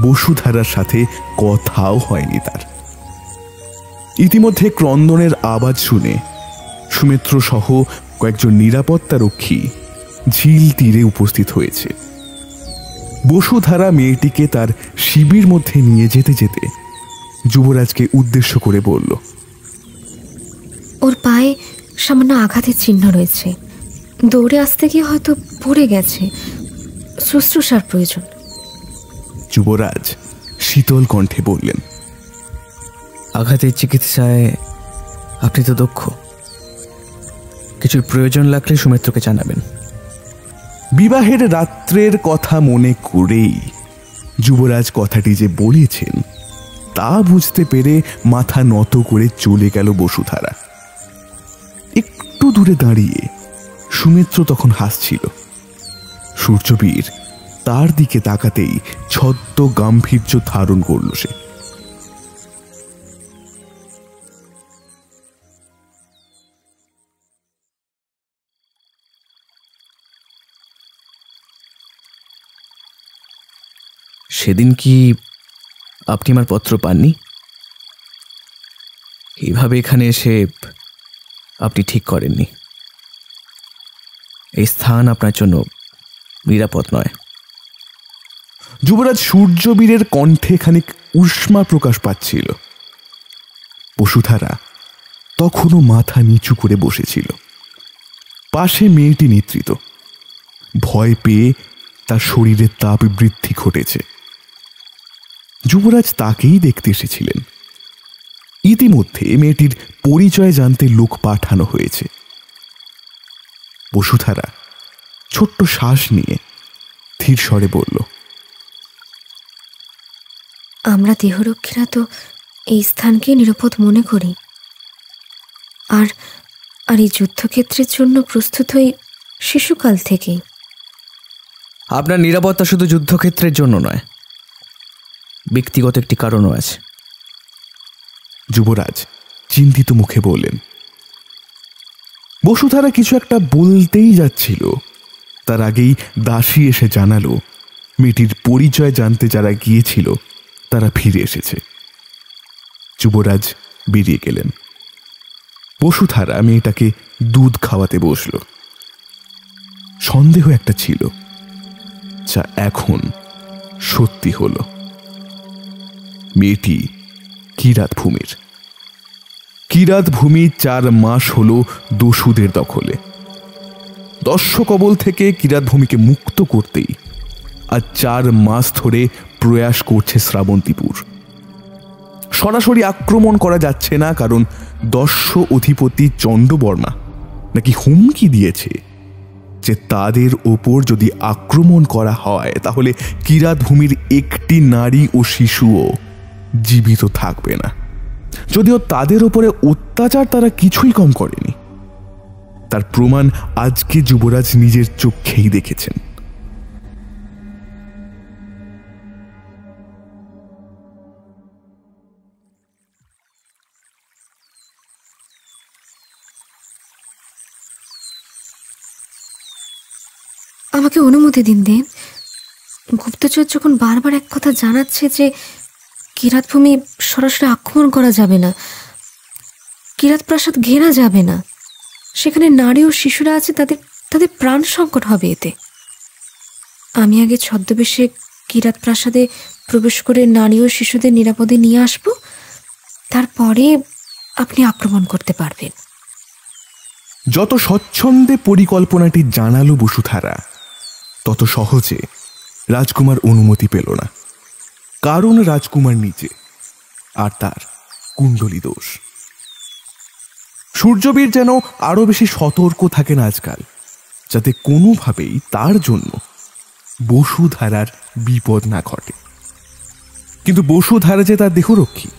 বসুধারার সাথে কথাও হয়নি তার। ইতিমধ্যে ক্রন্দনের আওয়াজ শুনে সুমিত্র সহ কয়েকজন নিরাপত্তা রক্ষী ঝিল তীরে উপস্থিত হয়েছে। বসুধারা মেয়েটিকে তার শিবির মধ্যে নিয়ে যেতে যেতে যুবরাজকে উদ্দেশ্য করে বলল, ওর পায়ে সামান্য আঘাতের চিহ্ন রয়েছে, দৌড়ে আসতে গিয়ে হয়তো পড়ে গেছে, শুশ্রূষার প্রয়োজন। যুবরাজ শীতল কণ্ঠে বললেন, আঘাতের চিকিৎসায় আপনি তো দক্ষ, কিছুর প্রয়োজন লাগলে সুমিত্রকে জানাবেন। বিবাহের রাত্রের কথা মনে করেই যুবরাজ কথাটি যে বলেছেন তা বুঝতে পেরে মাথা নত করে চলে গেল বসুধারা। একটু দূরে দাঁড়িয়ে সুমিত্র তখন হাসছিল। সূর্যবীর তার দিকে তাকাতেই ছদ্ম গাম্ভীর্য ধারণ করল সে। সেদিন কি আপনি আমার পত্র পাননি? এইভাবে এখানে এসে আপনি ঠিক করেননি। এই স্থান আপনার জন্য নিরাপদ নয়। যুবরাজ সূর্যবীরের কণ্ঠে খানিক উষ্মা প্রকাশ পাচ্ছিল। বসুধারা তখনও মাথা নিচু করে বসেছিল। পাশে মেয়েটি নিদ্রিত। ভয় পেয়ে তার শরীরে তাপ বৃদ্ধি ঘটেছে। যুবরাজ তাকেই দেখতে এসেছিলেন। ইতিমধ্যে মেয়েটির পরিচয় জানতে লোক পাঠানো হয়েছে। বসুধারা ছোট্ট শ্বাস নিয়ে ধীর স্বরে বলল, আমরা দেহরক্ষীরা তো এই স্থানকে নিরাপদ মনে করি, আর আর এই যুদ্ধক্ষেত্রের জন্য প্রস্তুত হই শিশুকাল থেকেই। আপনার নিরাপত্তা শুধু যুদ্ধক্ষেত্রের জন্য নয়, ব্যক্তিগত একটি কারণও আছে। যুবরাজ চিন্তিত মুখে বললেন। বসুধারা কিছু একটা বলতেই যাচ্ছিল, তার আগেই দাসী এসে জানালো মেয়েটির পরিচয় জানতে যারা গিয়েছিল তারা ফিরে এসেছে। যুবরাজ বেরিয়ে গেলেন। বসুধারা মেয়েটাকে দুধ খাওয়াতে বসল। সন্দেহ একটা ছিল, যা এখন সত্যি হলো। মেয়েটি কিরাত ভূমির। কিরাত ভূমি 4 মাস হলো দস্যুদের দখলে। দস্যু কবল থেকে কিরাত ভূমিকে মুক্ত করতেই আজ 4 মাস ধরে প্রয়াস করছে শ্রাবন্তীপুর। সরাসরি আক্রমণ করা যাচ্ছে না, কারণ দস্যু অধিপতি চণ্ডবর্মা নাকি হুমকি দিয়েছে যে তাদের ওপর যদি আক্রমণ করা হয় তাহলে কিরাত ভূমির একটি নারী ও শিশুও জীবিত থাকবে না। যদিও তাদের ওপরে অত্যাচার তারা কিছুই কম করেনি, তার প্রমাণ আজকে যুবরাজ নিজের চোখেই দেখেছেন। আমাকে অনুমতি দিন দেন। গুপ্তচর যখন বারবার এক কথা জানাচ্ছে যে কিরাত ভূমি সরাসরি আক্রমণ করা যাবে না, কিরাত প্রাসাদ ঘেরা যাবে না, সেখানে নারী ও শিশুরা আছে, তাদের প্রাণ সংকট হবে এতে। আমি আগে ছদ্মবেশে কিরাত প্রাসাদে প্রবেশ করে নারী ও শিশুদের নিরাপদে নিয়ে আসব, তারপরে আপনি আক্রমণ করতে পারবেন। যত স্বচ্ছন্দে পরিকল্পনাটি জানালো বসুধারা, তত সহজে রাজকুমার অনুমতি পেল না। কারণ রাজকুমার নিজে আর তার কুণ্ডলী দোষ। সূর্যবীর যেন আরো বেশি সতর্ক থাকেন আজকাল, যাতে কোনোভাবেই তার জন্য বসুধারার বিপদ না ঘটে। কিন্তু বসুধারা যে তার দেহরক্ষী,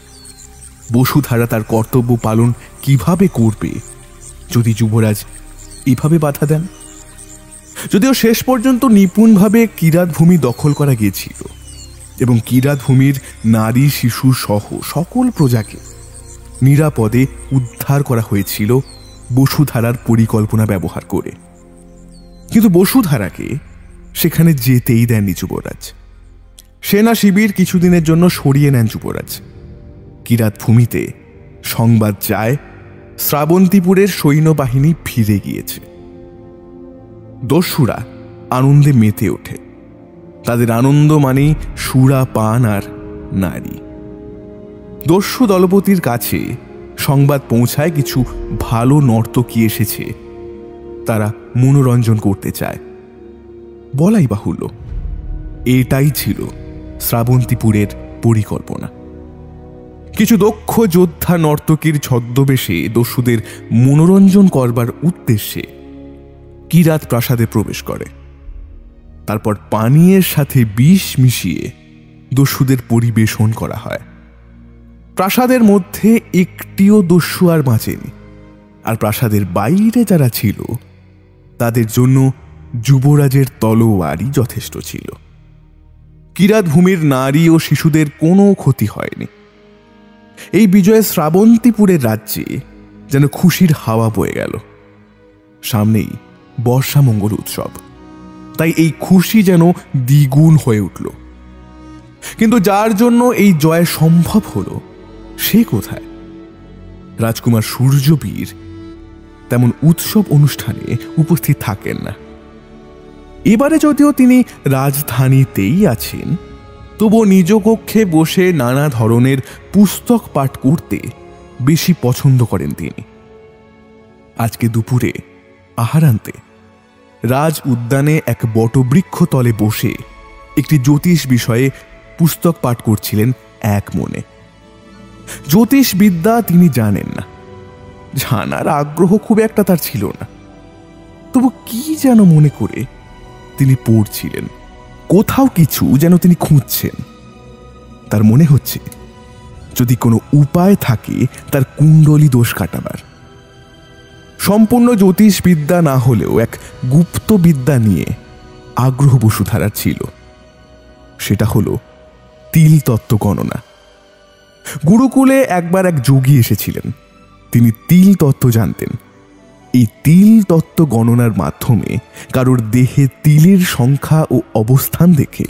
বসুধারা তার কর্তব্য পালন কিভাবে করবে যদি যুবরাজ এভাবে বাধা দেন? যদিও শেষ পর্যন্ত নিপুণভাবে কিরাত ভূমি দখল করা গিয়েছিল এবং কিরাত ভূমির নারী শিশু সহ সকল প্রজাকে নিরাপদে উদ্ধার করা হয়েছিল বসুধারার পরিকল্পনা ব্যবহার করে, কিন্তু বসুধারাকে সেখানে যেতেই দেননি যুবরাজ। সেনা শিবির কিছুদিনের জন্য সরিয়ে নেন যুবরাজ। কিরাত ভূমিতে সংবাদ যায় শ্রাবন্তীপুরের সৈন্যবাহিনী ফিরে গিয়েছে। দস্যুরা আনন্দে মেতে ওঠে। তাদের আনন্দ মানেই সুরা পান আর নারী। দস্যু দলপতির কাছে সংবাদ পৌঁছায় কিছু ভালো নর্তকী এসেছে, তারা মনোরঞ্জন করতে চায়। বলাই বাহুল্য, এটাই ছিল শ্রাবন্তীপুরের পরিকল্পনা। কিছু দক্ষ যোদ্ধা নর্তকীর ছদ্মবেশে দস্যুদের মনোরঞ্জন করবার উদ্দেশ্যে কিরাত প্রাসাদে প্রবেশ করে। তারপর পানীয়ের সাথে বিষ মিশিয়ে দস্যুদের পরিবেশন করা হয়। প্রাসাদের মধ্যে একটিও দস্যু আর বাঁচেনি, আর প্রাসাদের বাইরে যারা ছিল তাদের জন্য যুবরাজের তলোয়ারই যথেষ্ট ছিল। কিরাত ভূমির নারী ও শিশুদের কোনো ক্ষতি হয়নি। এই বিজয়ে শ্রাবন্তীপুরের রাজ্যে যেন খুশির হাওয়া বয়ে গেল। সামনেই বর্ষামঙ্গল উৎসব, তাই এই খুশি যেন দ্বিগুণ হয়ে উঠল। কিন্তু যার জন্য এই জয় সম্ভব হলো সে কোথায়? রাজকুমার সূর্যবীর তেমন উৎসব অনুষ্ঠানে উপস্থিত থাকেন না। এবারে যদিও তিনি রাজধানীতেই আছেন, তবুও নিজ কক্ষে বসে নানা ধরনের পুস্তক পাঠ করতে বেশি পছন্দ করেন তিনি। আজকে দুপুরে আহারান্তে রাজ উদ্যানে এক বটবৃক্ষ তলে বসে একটি জ্যোতিষ বিষয়ে পুস্তক পাঠ করছিলেন এক মনে। জ্যোতিষ বিদ্যা তিনি জানেন না, জানার আগ্রহ খুব একটা তার ছিল না, তবু কি যেন মনে করে তিনি পড়ছিলেন। কোথাও কিছু যেন তিনি খুঁজছেন। তার মনে হচ্ছে যদি কোনো উপায় থাকে তার কুণ্ডলী দোষ কাটাবার। সম্পূর্ণ জ্যোতিষ বিদ্যা না হলেও এক গুপ্ত বিদ্যা নিয়ে আগ্রহ বসুধারার ছিল। সেটা হলো তিল তত্ত্ব গণনা। গুরুকুলে একবার এক যোগী এসেছিলেন তিনি তিল তত্ত্ব জানতেন। এই তিল তত্ত্ব গণনার মাধ্যমে কারোর দেহে তিলের সংখ্যা ও অবস্থান দেখে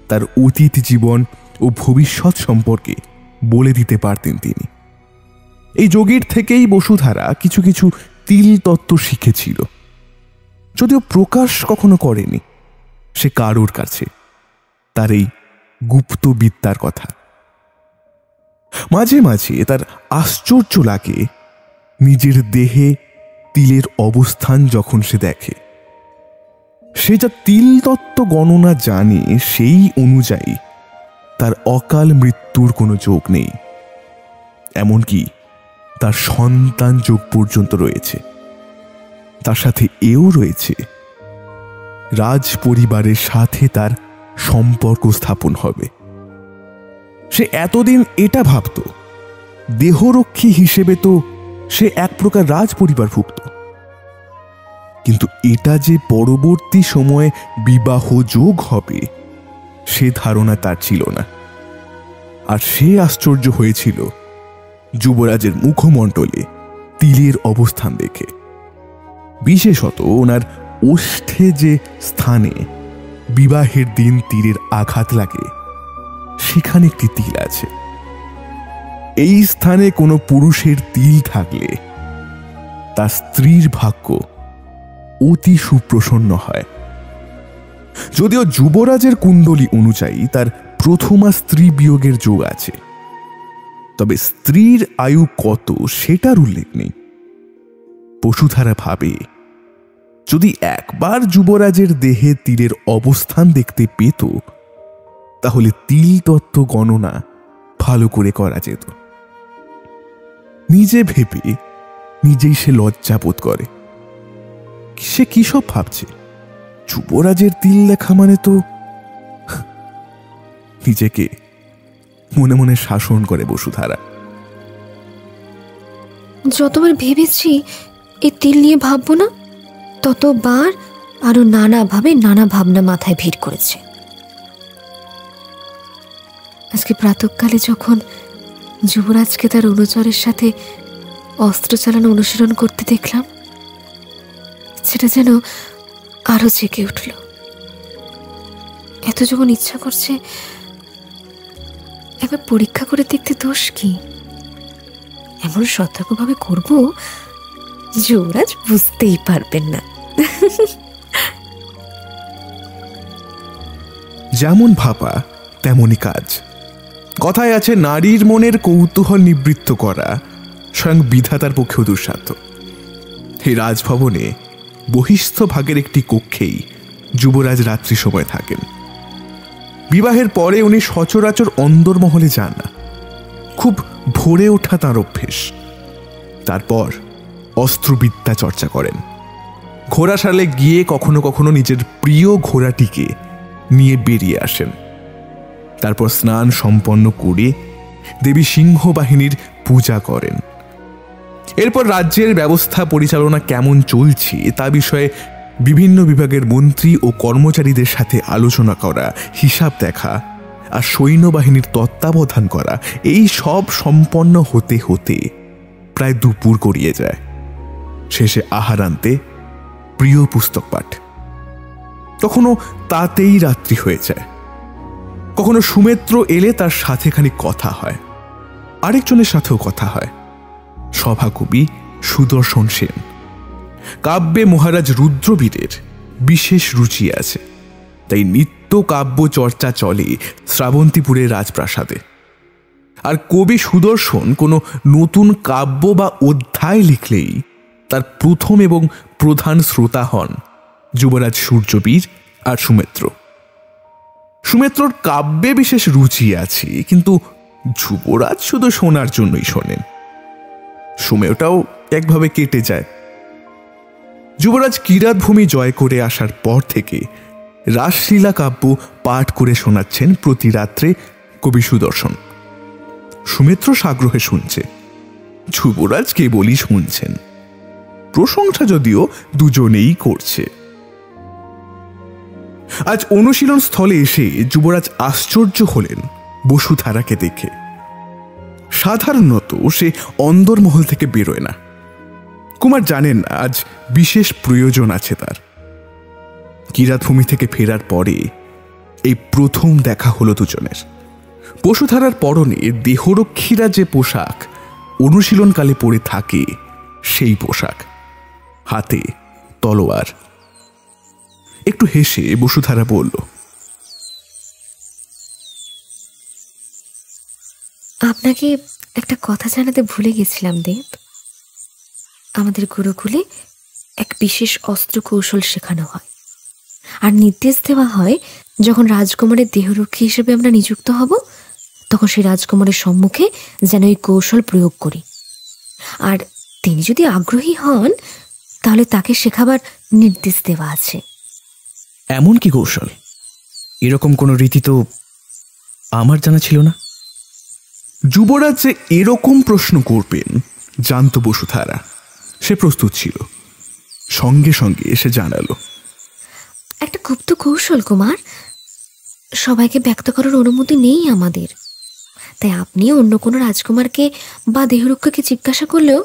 তার অতীত জীবন ও ভবিষ্যৎ সম্পর্কে বলে দিতে পারতেন তিনি। এই যোগীর থেকেই বসুধারা কিছু কিছু তিল তত্ত্ব শিখেছিল, যদিও প্রকাশ কখনো করেনি সে কারোর কাছে তার এই গুপ্ত বিদ্যার কথা। মাঝে মাঝে তার আশ্চর্য লাগে নিজের দেহে তিলের অবস্থান যখন সে দেখে। সে যা তিল তত্ত্ব গণনা জানে সেই অনুযায়ী তার অকাল মৃত্যুর কোনো যোগ নেই, এমনকি তার সন্তান যোগ পর্যন্ত রয়েছে। তার সাথে এও রয়েছে রাজ পরিবারের সাথে তার সম্পর্ক স্থাপন হবে। সে এতদিন এটা ভাবত দেহরক্ষী হিসেবে তো সে এক প্রকার রাজ পরিবারভুক্ত, কিন্তু এটা যে পরবর্তী সময়ে বিবাহ যোগ হবে সে ধারণা তার ছিল না। আর সে আশ্চর্য হয়েছিল যুবরাজের মুখমণ্ডলে তিলের অবস্থান দেখে, বিশেষত ওনার ওষ্ঠে যে স্থানে বিবাহের দিন তীরের আঘাত লাগে সেখানে একটি তিল আছে। এই স্থানে কোনো পুরুষের তিল থাকলে তার স্ত্রীর ভাগ্য অতি সুপ্রসন্ন হয়। যদিও যুবরাজের কুণ্ডলী অনুযায়ী তার প্রথমা স্ত্রী বিয়োগের যোগ আছে, তবে স্ত্রীর আয়ু কত সেটার উল্লেখ নেই। বসুধারা ভাবে যদি একবার যুবরাজের দেহে তীরের অবস্থান দেখতে পেত তাহলে তিল তত্ত্ব গণনা ভালো করে করা যেত। নিজে ভেবে নিজেই সে লজ্জা বোধ করে। সে কি সব ভাবছে? যুবরাজের তিল লেখা মানে তো। নিজেকে মনে মনে শাসন করে বসুধারা। যতবার ভেবেছি এই তিল নিয়ে ভাববো না, ততবার আরো নানাভাবে নানা ভাবনা মাথায় ভিড় করেছে। আজকে প্রাতঃকালে যখন যুবরাজকে তার অনুচরের সাথে অস্ত্র চালানো অনুশীলন করতে দেখলাম, সেটা যেন আরো জেগে উঠল। এত যখন ইচ্ছা করছে একবার পরীক্ষা করে দেখতে দোষ কি? এমন সতর্কভাবে করব যুবরাজ বুঝতেই পারবেন না। যেমন ভাবা তেমনই কাজ। কথায় আছে নারীর মনের কৌতূহল নিবৃত্ত করা স্বয়ং বিধাতার পক্ষেও দুঃসাধ্য। এই রাজভবনে বহিস্থ ভাগের একটি কক্ষেই যুবরাজ রাত্রি সময় থাকেন। বিবাহের পরে উনি সচরাচর অন্দরমহলে যান না, খুব ভোরে ওঠা তাঁর অভ্যেস। তারপর অস্ত্রবিদ্যা চর্চা করেন। ঘোড়াশালে গিয়ে কখনো কখনো নিজের প্রিয় ঘোড়াটিকে নিয়ে বেরিয়ে আসেন। তারপর স্নান সম্পন্ন করে দেবী সিংহ বাহিনীর পূজা করেন। এরপর রাজ্যের ব্যবস্থা পরিচালনা কেমন চলছে তা বিষয়ে বিভিন্ন বিভাগের মন্ত্রী ও কর্মচারীদের সাথে আলোচনা করা, হিসাব দেখা আর সৈন্যবাহিনীর তত্ত্বাবধান করা, এই সব সম্পন্ন হতে হতে প্রায় দুপুর গড়িয়ে যায়। শেষে আহারান্তে প্রিয় পুস্তক পাঠ। কখনো তাতেই রাত্রি হয়ে যায়। কখনো সুমিত্র এলে তার সাথে খানিক কথা হয়, আরেকজনের সাথেও কথা হয়, সভাকবি সুদর্শন সেন। কাব্যে মহারাজ রুদ্রবীরের বিশেষ রুচি আছে, তাই নিত্য কাব্য চর্চা চলে শ্রাবন্তীপুরের রাজপ্রাসাদে। আর কবি সুদর্শন কোনো নতুন কাব্য বা অধ্যায় লিখলেই তার প্রথম এবং প্রধান শ্রোতা হন যুবরাজ সূর্যবীর আর সুমিত্র। সুমিত্রর কাব্যে বিশেষ রুচি আছে, কিন্তু যুবরাজ শুধু শোনার জন্যই শোনেন। সময়টাও একভাবে কেটে যায়। যুবরাজ কিরাতভূমি জয় করে আসার পর থেকে রাসলীলা কাব্য পাঠ করে শোনাচ্ছেন প্রতি রাত্রে কবি সুদর্শন। সুমিত্র সাগ্রহে শুনছে, যুবরাজ কেবলই শুনছেন। প্রশংসা যদিও দুজনেই করছে। আজ অনুশীলন স্থলে এসে যুবরাজ আশ্চর্য হলেন বসুধারাকে দেখে। সাধারণত সে অন্দরমহল থেকে বেরোয় না। কুমার জানেন না আজ বিশেষ প্রয়োজন আছে তার। কিরাতভূমি থেকে ফেরার পরে এই প্রথম দেখা হলো দুজনের। বসুধারার পরনে দেহরক্ষীরা যে পোশাক অনুশীলনকালে পরে থাকে সেই পোশাক, হাতে তলোয়ার। একটু হেসে বসুধারা বলল, আপনাকে একটা কথা জানাতে ভুলে গেছিলাম দেব। আমাদের গুরুকুলে এক বিশেষ অস্ত্র কৌশল শেখানো হয়, আর নির্দেশ দেওয়া হয় যখন রাজকুমারের দেহরক্ষী হিসেবে আমরা নিযুক্ত হব তখন সেই রাজকুমারের সম্মুখে যেন এই কৌশল প্রয়োগ করি। আর তিনি যদি আগ্রহী হন তাহলে তাকে শেখাবার নির্দেশ দেওয়া আছে। এমন কি কৌশল? এরকম কোনো রীতি তো আমার জানা ছিল না। যুবরাজ যে এরকম প্রশ্ন করবেন জানত বসুধারা। সে প্রস্তুত ছিল। সঙ্গে সঙ্গে সে জানালো, একটা গুপ্ত কৌশল কুমার, সবাইকে ব্যক্ত করার অনুমতি নেই আমাদের। তাই আপনি অন্য কোনো রাজকুমারকে বা দেহরক্ষীকে জিজ্ঞাসা করলেও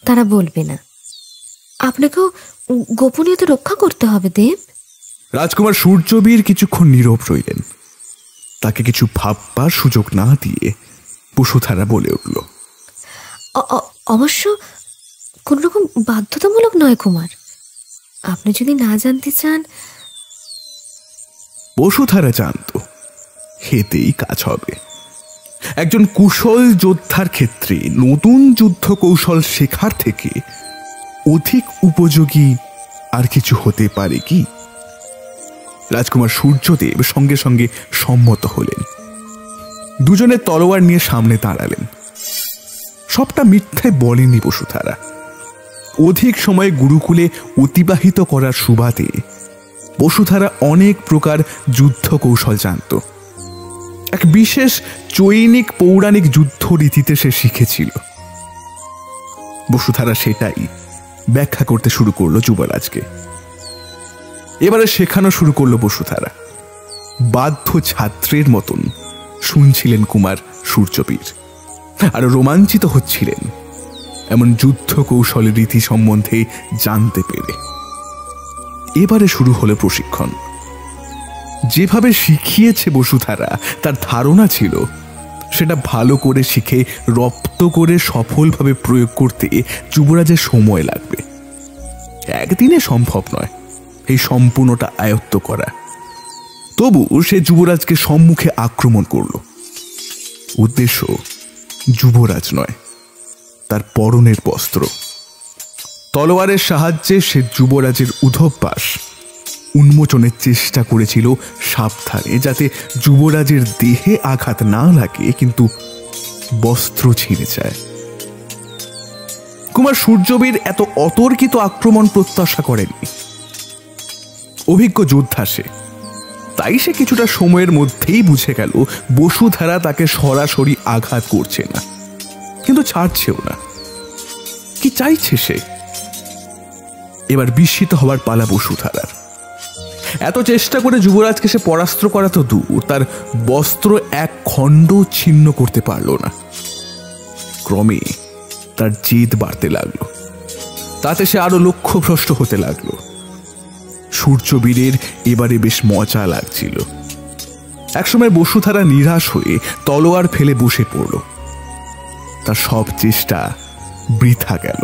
তারা বলবে না। আপনাকেও গোপনীয়তা রক্ষা করতে হবে দেব। রাজকুমার সূর্যবীর কিছুক্ষণ নীরব রইলেন। তাকে কিছু ভাববার সুযোগ না দিয়ে বসুধারা বলে উঠল, অবশ্য কোন রকম বাধ্যতামূলক নয় কুমার, আপনি যদি না জানতে চান। বসুধারা জানত হেতেই কাজ হবে। একজন কুশল যোদ্ধার ক্ষেত্রে নতুন যুদ্ধ কৌশল শেখার থেকে অধিক উপযোগী আর কিছু হতে পারে কি? রাজকুমার সূর্যদেব সঙ্গে সঙ্গে সম্মত হলেন। দুজনে তলোয়ার নিয়ে সামনে দাঁড়ালেন। সবটা মিথ্যায় বলেনি বসুধারা। অধিক সময় গুরুকুলে অতিবাহিত করার সুবাদে বসুধারা অনেক প্রকার যুদ্ধ কৌশল জানত। এক বিশেষ চৈনিক পৌরাণিক যুদ্ধ রীতিতে সে শিখেছিল। বসুধারা সেটাই ব্যাখ্যা করতে শুরু করলো যুবরাজকে। এবারে শেখানো শুরু করলো বসুধারা। বাধ্য ছাত্রের মতন শুনছিলেন কুমার সূর্যবীর, আর রোমাঞ্চিত হচ্ছিলেন এমন যুদ্ধ কৌশলের রীতি সম্বন্ধে জানতে পেরে। এবারে শুরু হলো প্রশিক্ষণ। যেভাবে শিখিয়েছে বসুধারা, তার ধারণা ছিল সেটা ভালো করে শিখে রপ্ত করে সফলভাবে প্রয়োগ করতে যুবরাজের সময় লাগবে। একদিনে সম্ভব নয় এই সম্পূর্ণটা আয়ত্ত করা। তবু সে যুবরাজকে সম্মুখে আক্রমণ করল। উদ্দেশ্য যুবরাজ নয়, তার পরনের বস্ত্র। তলোয়ারের সাহায্যে সে যুবরাজের উদ্ধব্বাস উন্মোচনের চেষ্টা করেছিল সাবধানে, যাতে যুবরাজের দেহে আঘাত না লাগে কিন্তু বস্ত্র ছিঁড়ে যায়। কুমার সূর্যবীর এত অতর্কিত আক্রমণ প্রত্যাশা করেননি। অভিজ্ঞ যোদ্ধা সে, তাই সে কিছুটা সময়ের মধ্যেই বুঝে গেল বসুধারা তাকে সরাসরি আঘাত করছে না, কিন্তু ছাড়ছেও না। কি চাইছে সে? এবার বিস্মিত হবার পালা বসুধারার। এত চেষ্টা করে যুবরাজকে সে পরাস্ত করা তো দূর, তার বস্ত্র এক খণ্ড ছিন্ন করতে পারল না। ক্রমে তার জেদ বাড়তে লাগলো। তাতে সে আরো লক্ষ্যভ্রষ্ট হতে লাগলো। সূর্যবীরের এবারে বেশ মজা লাগছিল। একসময় বসুধারা নিরাশ হয়ে তলোয়ার ফেলে বসে পড়ল। তার সব চেষ্টা বৃথা গেল।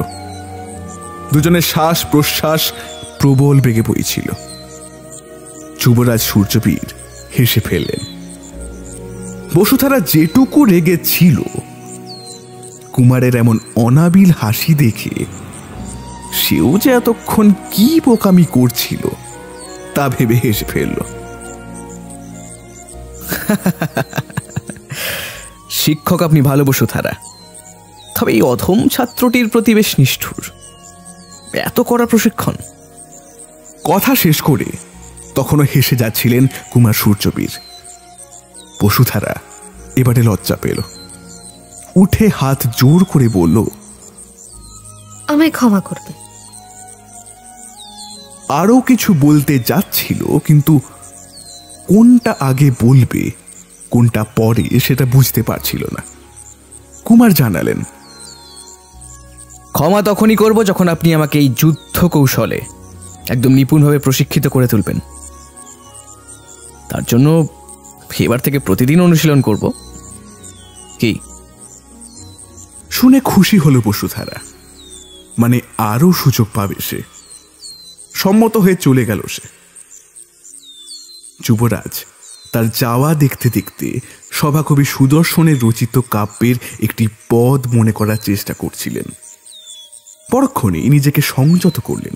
দুজনের শ্বাস প্রশ্বাস প্রবল বেগে বইছিল। যুবরাজ সূর্যবীর হেসে ফেললেন। বসুধারা যেটুকু রেগে ছিল, কুমারের এমন অনাবিল হাসি দেখে সেও যে এতক্ষণ কি বোকামি করছিল তা ভেবে হেসে ফেলল। শিক্ষক আপনি ভালো বসুধারা, তবে এই অধম ছাত্রটির প্রতি বেশ নিষ্ঠুর। এত কড়া প্রশিক্ষণ। কথা শেষ করে তখনও হেসে যাচ্ছিলেন কুমার সূর্যবীর। বসুধারা এবারে লজ্জা পেল। উঠে হাত জোর করে বলল, আমায় ক্ষমা করবে। আরো কিছু বলতে যাচ্ছিল, কিন্তু কোনটা আগে বলবে কোনটা পরে সেটা বুঝতে পারছিল না। কুমার জানালেন, ক্ষমা তখনই করব যখন আপনি আমাকে এই যুদ্ধ কৌশলে একদম নিপুণভাবে প্রশিক্ষিত করে তুলবেন। তার জন্য এবার থেকে প্রতিদিন অনুশীলন করব। কি? শুনে খুশি হলো বসুধারা। মানে আরো সুযোগ পাবে সে। সম্মত হয়ে চলে গেল সে। যুবরাজ তার যাওয়া দেখতে দেখতে সভাকবি সুদর্শনের রচিত কাব্যের একটি পদ মনে করার চেষ্টা করছিলেন। পরক্ষণে নিজেকে সংযত করলেন।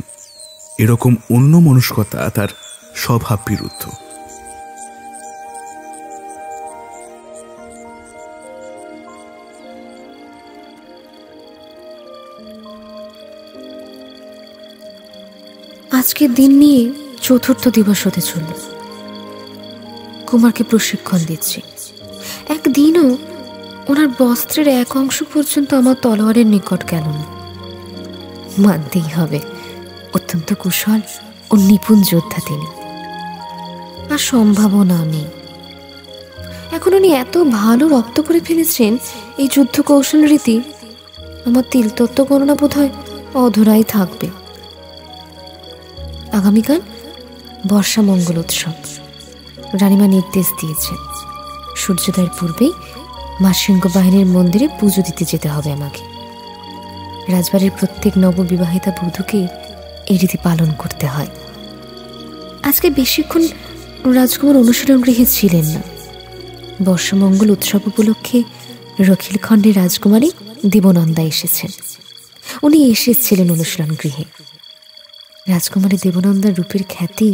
এরকম অন্যমনস্কতা তার স্বভাব বিরুদ্ধ। আজকের দিন নিয়ে ৪র্থ দিবস হতে চলল। কুমারকে প্রশিক্ষণ দিচ্ছি। একদিনও ওনার বস্ত্রের এক অংশ পর্যন্ত আমার তলোয়ারের নিকট গেল না। মানতেই হবে, অত্যন্ত কুশল ও নিপুণ যোদ্ধা তিনি। আর সম্ভাবনা নেই। এখন উনি এত ভালো রপ্ত করে ফেলেছেন এই যুদ্ধ কৌশল রীতি, আমার তিলতত্ত্ব গণনা বোধ হয় অধরাই থাকবে। আগামীকাল বর্ষা মঙ্গল উৎসব। রানীমা নির্দেশ দিয়েছেন সূর্যোদয়ের পূর্বেই মা সিংহ বাহিনীর মন্দিরে পুজো দিতে যেতে হবে আমাকে। রাজবাড়ির প্রত্যেক নববিবাহিতা বধূকে এই রীতি পালন করতে হয়। আজকে বেশিক্ষণ রাজকুমার অনুশীলন গৃহে ছিলেন না। বর্ষমঙ্গল উৎসব উপলক্ষে রখিলখণ্ডের রাজকুমারী দেবনন্দা এসেছেন। উনি এসেছিলেন অনুশীলন গৃহে। রাজকুমারী দেবনন্দার রূপের খ্যাতি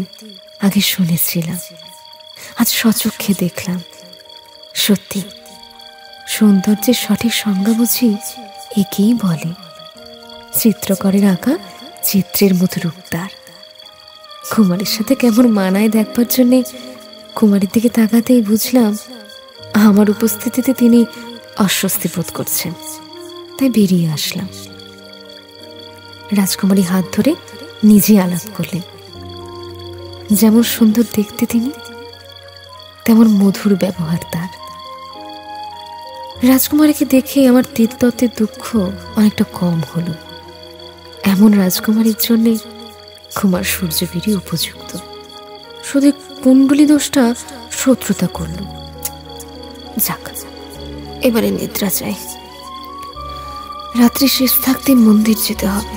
আগে শুনেছিলাম, আজ স্বচক্ষে দেখলাম। সত্যি সৌন্দর্যের সঠিক সংজ্ঞা বুঝি একেই বলে। চিত্রকরের আঁকা চিত্রের মতো রূপ তার। কুমারীর সাথে কেমন মানায় দেখবার জন্যে কুমারীর দিকে তাকাতেই বুঝলাম আমার উপস্থিতিতে তিনি অস্বস্তি বোধ করছেন। তাই বেরিয়ে আসলাম। রাজকুমারী হাত ধরে নিজে আলাপ করলেন। যেমন সুন্দর দেখতে তিনি, তেমন মধুর ব্যবহার তার। রাজকুমারীকে দেখে আমার তিলতত্ত্বের দুঃখ অনেকটা কম হলো। এমন রাজকুমারীর জন্যে কুমার সূর্যবীরই উপযুক্ত। শুধু কুণ্ডলী দোষটা শত্রুতা করল। যাক, এবারে নিদ্রা চাই। রাত্রি শেষ থাকতে মন্দির যেতে হবে।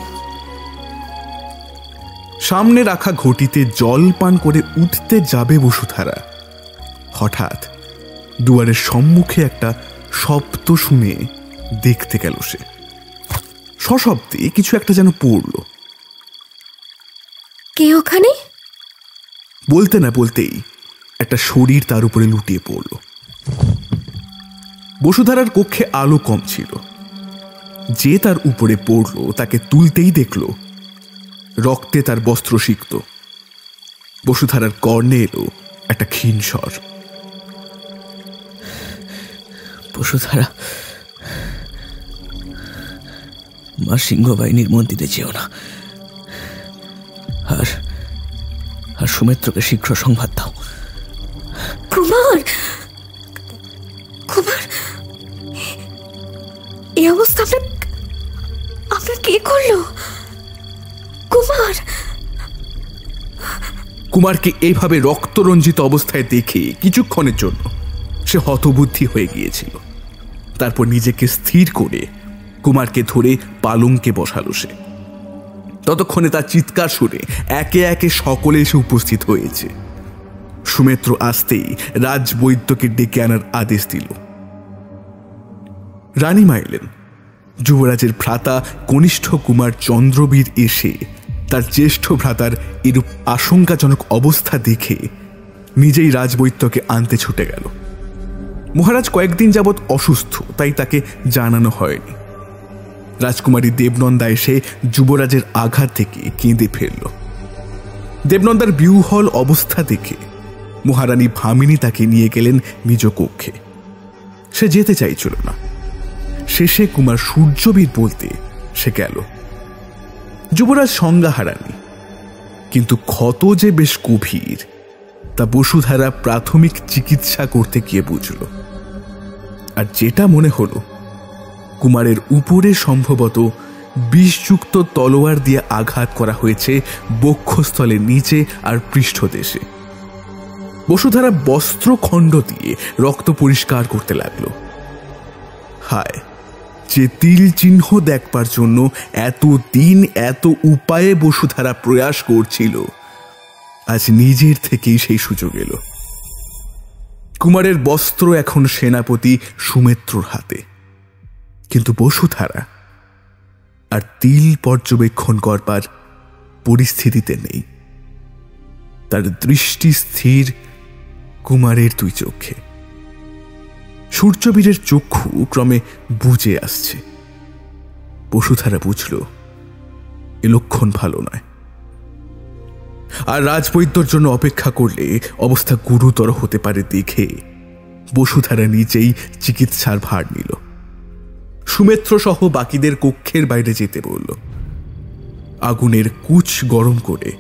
সামনে রাখা ঘটিতে জল পান করে উঠতে যাবে বসুধারা, হঠাৎ দুয়ারের সম্মুখে একটা শব্দ শুনে দেখতে গেল সে। সশব্দে কিছু একটা যেন পড়ল। কে ওখানে? বলতে না বলতেই একটা শরীর তার উপরে লুটিয়ে পড়ল। বসুধারার কক্ষে আলো কম ছিল। যে তার উপরে পড়ল তাকে তুলতেই দেখল রক্তে তার বস্ত্র সিক্ত। বসুধারার কর্ণে এলো একটা ক্ষীণ স্বর। বসুধারা, মা সিংহ বাহিনীর মন্দিরে যেও না। আর সুমিত্রকে শীঘ্র সংবাদ দাও। কুমার, কুমার, এই অবস্থা আপনার কে করলো? কুমার! কুমারকে এইভাবে রক্তরঞ্জিত অবস্থায় দেখে কিছুক্ষণের জন্য সে হতবুদ্ধি হয়ে গিয়েছিল। তারপর নিজেকে স্থির করে কুমারকে ধরে পালঙ্কে বসালো সে। ততক্ষণে তার চিৎকার শুনে একে একে সকলে এসে উপস্থিত হয়েছে। সুমিত্র আসতেই রাজবৈদ্যকে ডেকে আনার আদেশ দিল। রানীমা এলেন। যুবরাজের ভ্রাতা কনিষ্ঠ কুমার চন্দ্রবীর এসে তার জ্যেষ্ঠ ভ্রাতার এরূপ আশঙ্কাজনক অবস্থা দেখে নিজেই রাজবৈদ্যকে আনতে ছুটে গেল। মহারাজ কয়েকদিন যাবৎ অসুস্থ, তাই তাকে জানানো হয়নি। রাজকুমারী দেবনন্দা এসে যুবরাজের আঘাত থেকে কেঁদে ফেলল। দেবনন্দার বিহ্বল অবস্থা দেখে মহারানী ভামিনী তাকে নিয়ে গেলেন নিজ কক্ষে। সে যেতে চাইছিল না। শেষে কুমার সূর্যবীর বলতে সে গেল। যুবরাজ সংজ্ঞা হারানি, কিন্তু ক্ষত যে বেশ গভীর তা বসুধারা প্রাথমিক চিকিৎসা করতে গিয়ে বুঝল। আর যেটা মনে হলো কুমারের উপরে সম্ভবত বিষযুক্ত তলোয়ার দিয়ে আঘাত করা হয়েছে বক্ষস্থলের নিচে আর পৃষ্ঠদেশে। বসুধারা বস্ত্রখণ্ড দিয়ে রক্ত পরিষ্কার করতে লাগলো। হায়, যে তিল চিহ্ন দেখবার জন্য এত দিন এত উপায়ে বসুধারা প্রয়াস করছিল, আজ নিজের থেকেই সেই সুযোগ এলো। কুমারের বস্ত্র এখন সেনাপতি সুমিত্রর হাতে, কিন্তু বসুধারা আর তিল পর্যবেক্ষণ করবার পরিস্থিতিতে নেই। তার দৃষ্টি স্থির কুমারের দুই চোখে। সূর্যবীরের চক্ষু ক্রমে বুজে আসছে। বসুধারা বুঝল এ লক্ষণ ভালো নয়, আর রাজবৈদ্যর জন্য অপেক্ষা করলে অবস্থা গুরুতর হতে পারে দেখে বসুধারা নিজেই চিকিৎসার ভার নিল। সুমিত্র সহ বাকিদের কক্ষের বাইরে যেতে বলল। আগুনের কুচ গরম করে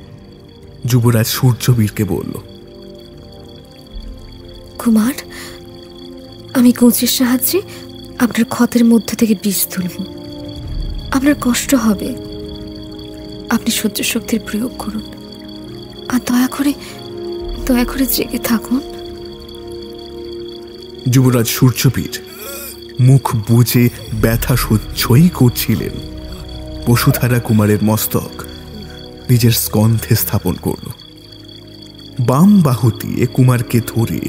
যুবরাজ সূর্যবীরকে বলল, কুমার, আমি কুচের সাহায্যে আপনার ক্ষতের মধ্য থেকে বিষ তুলব। আপনার কষ্ট হবে, আপনি সহ্য শক্তির প্রয়োগ করুন, আর দয়া করে জেগে থাকুন। যুবরাজ সূর্যবীর মুখ বুজে ব্যথা সহ্যই করছিলেন। বসুধারা কুমারের মস্তক নিজের স্কন্ধে স্থাপন করল। বাম বাহু দিয়ে কুমারকে ধরে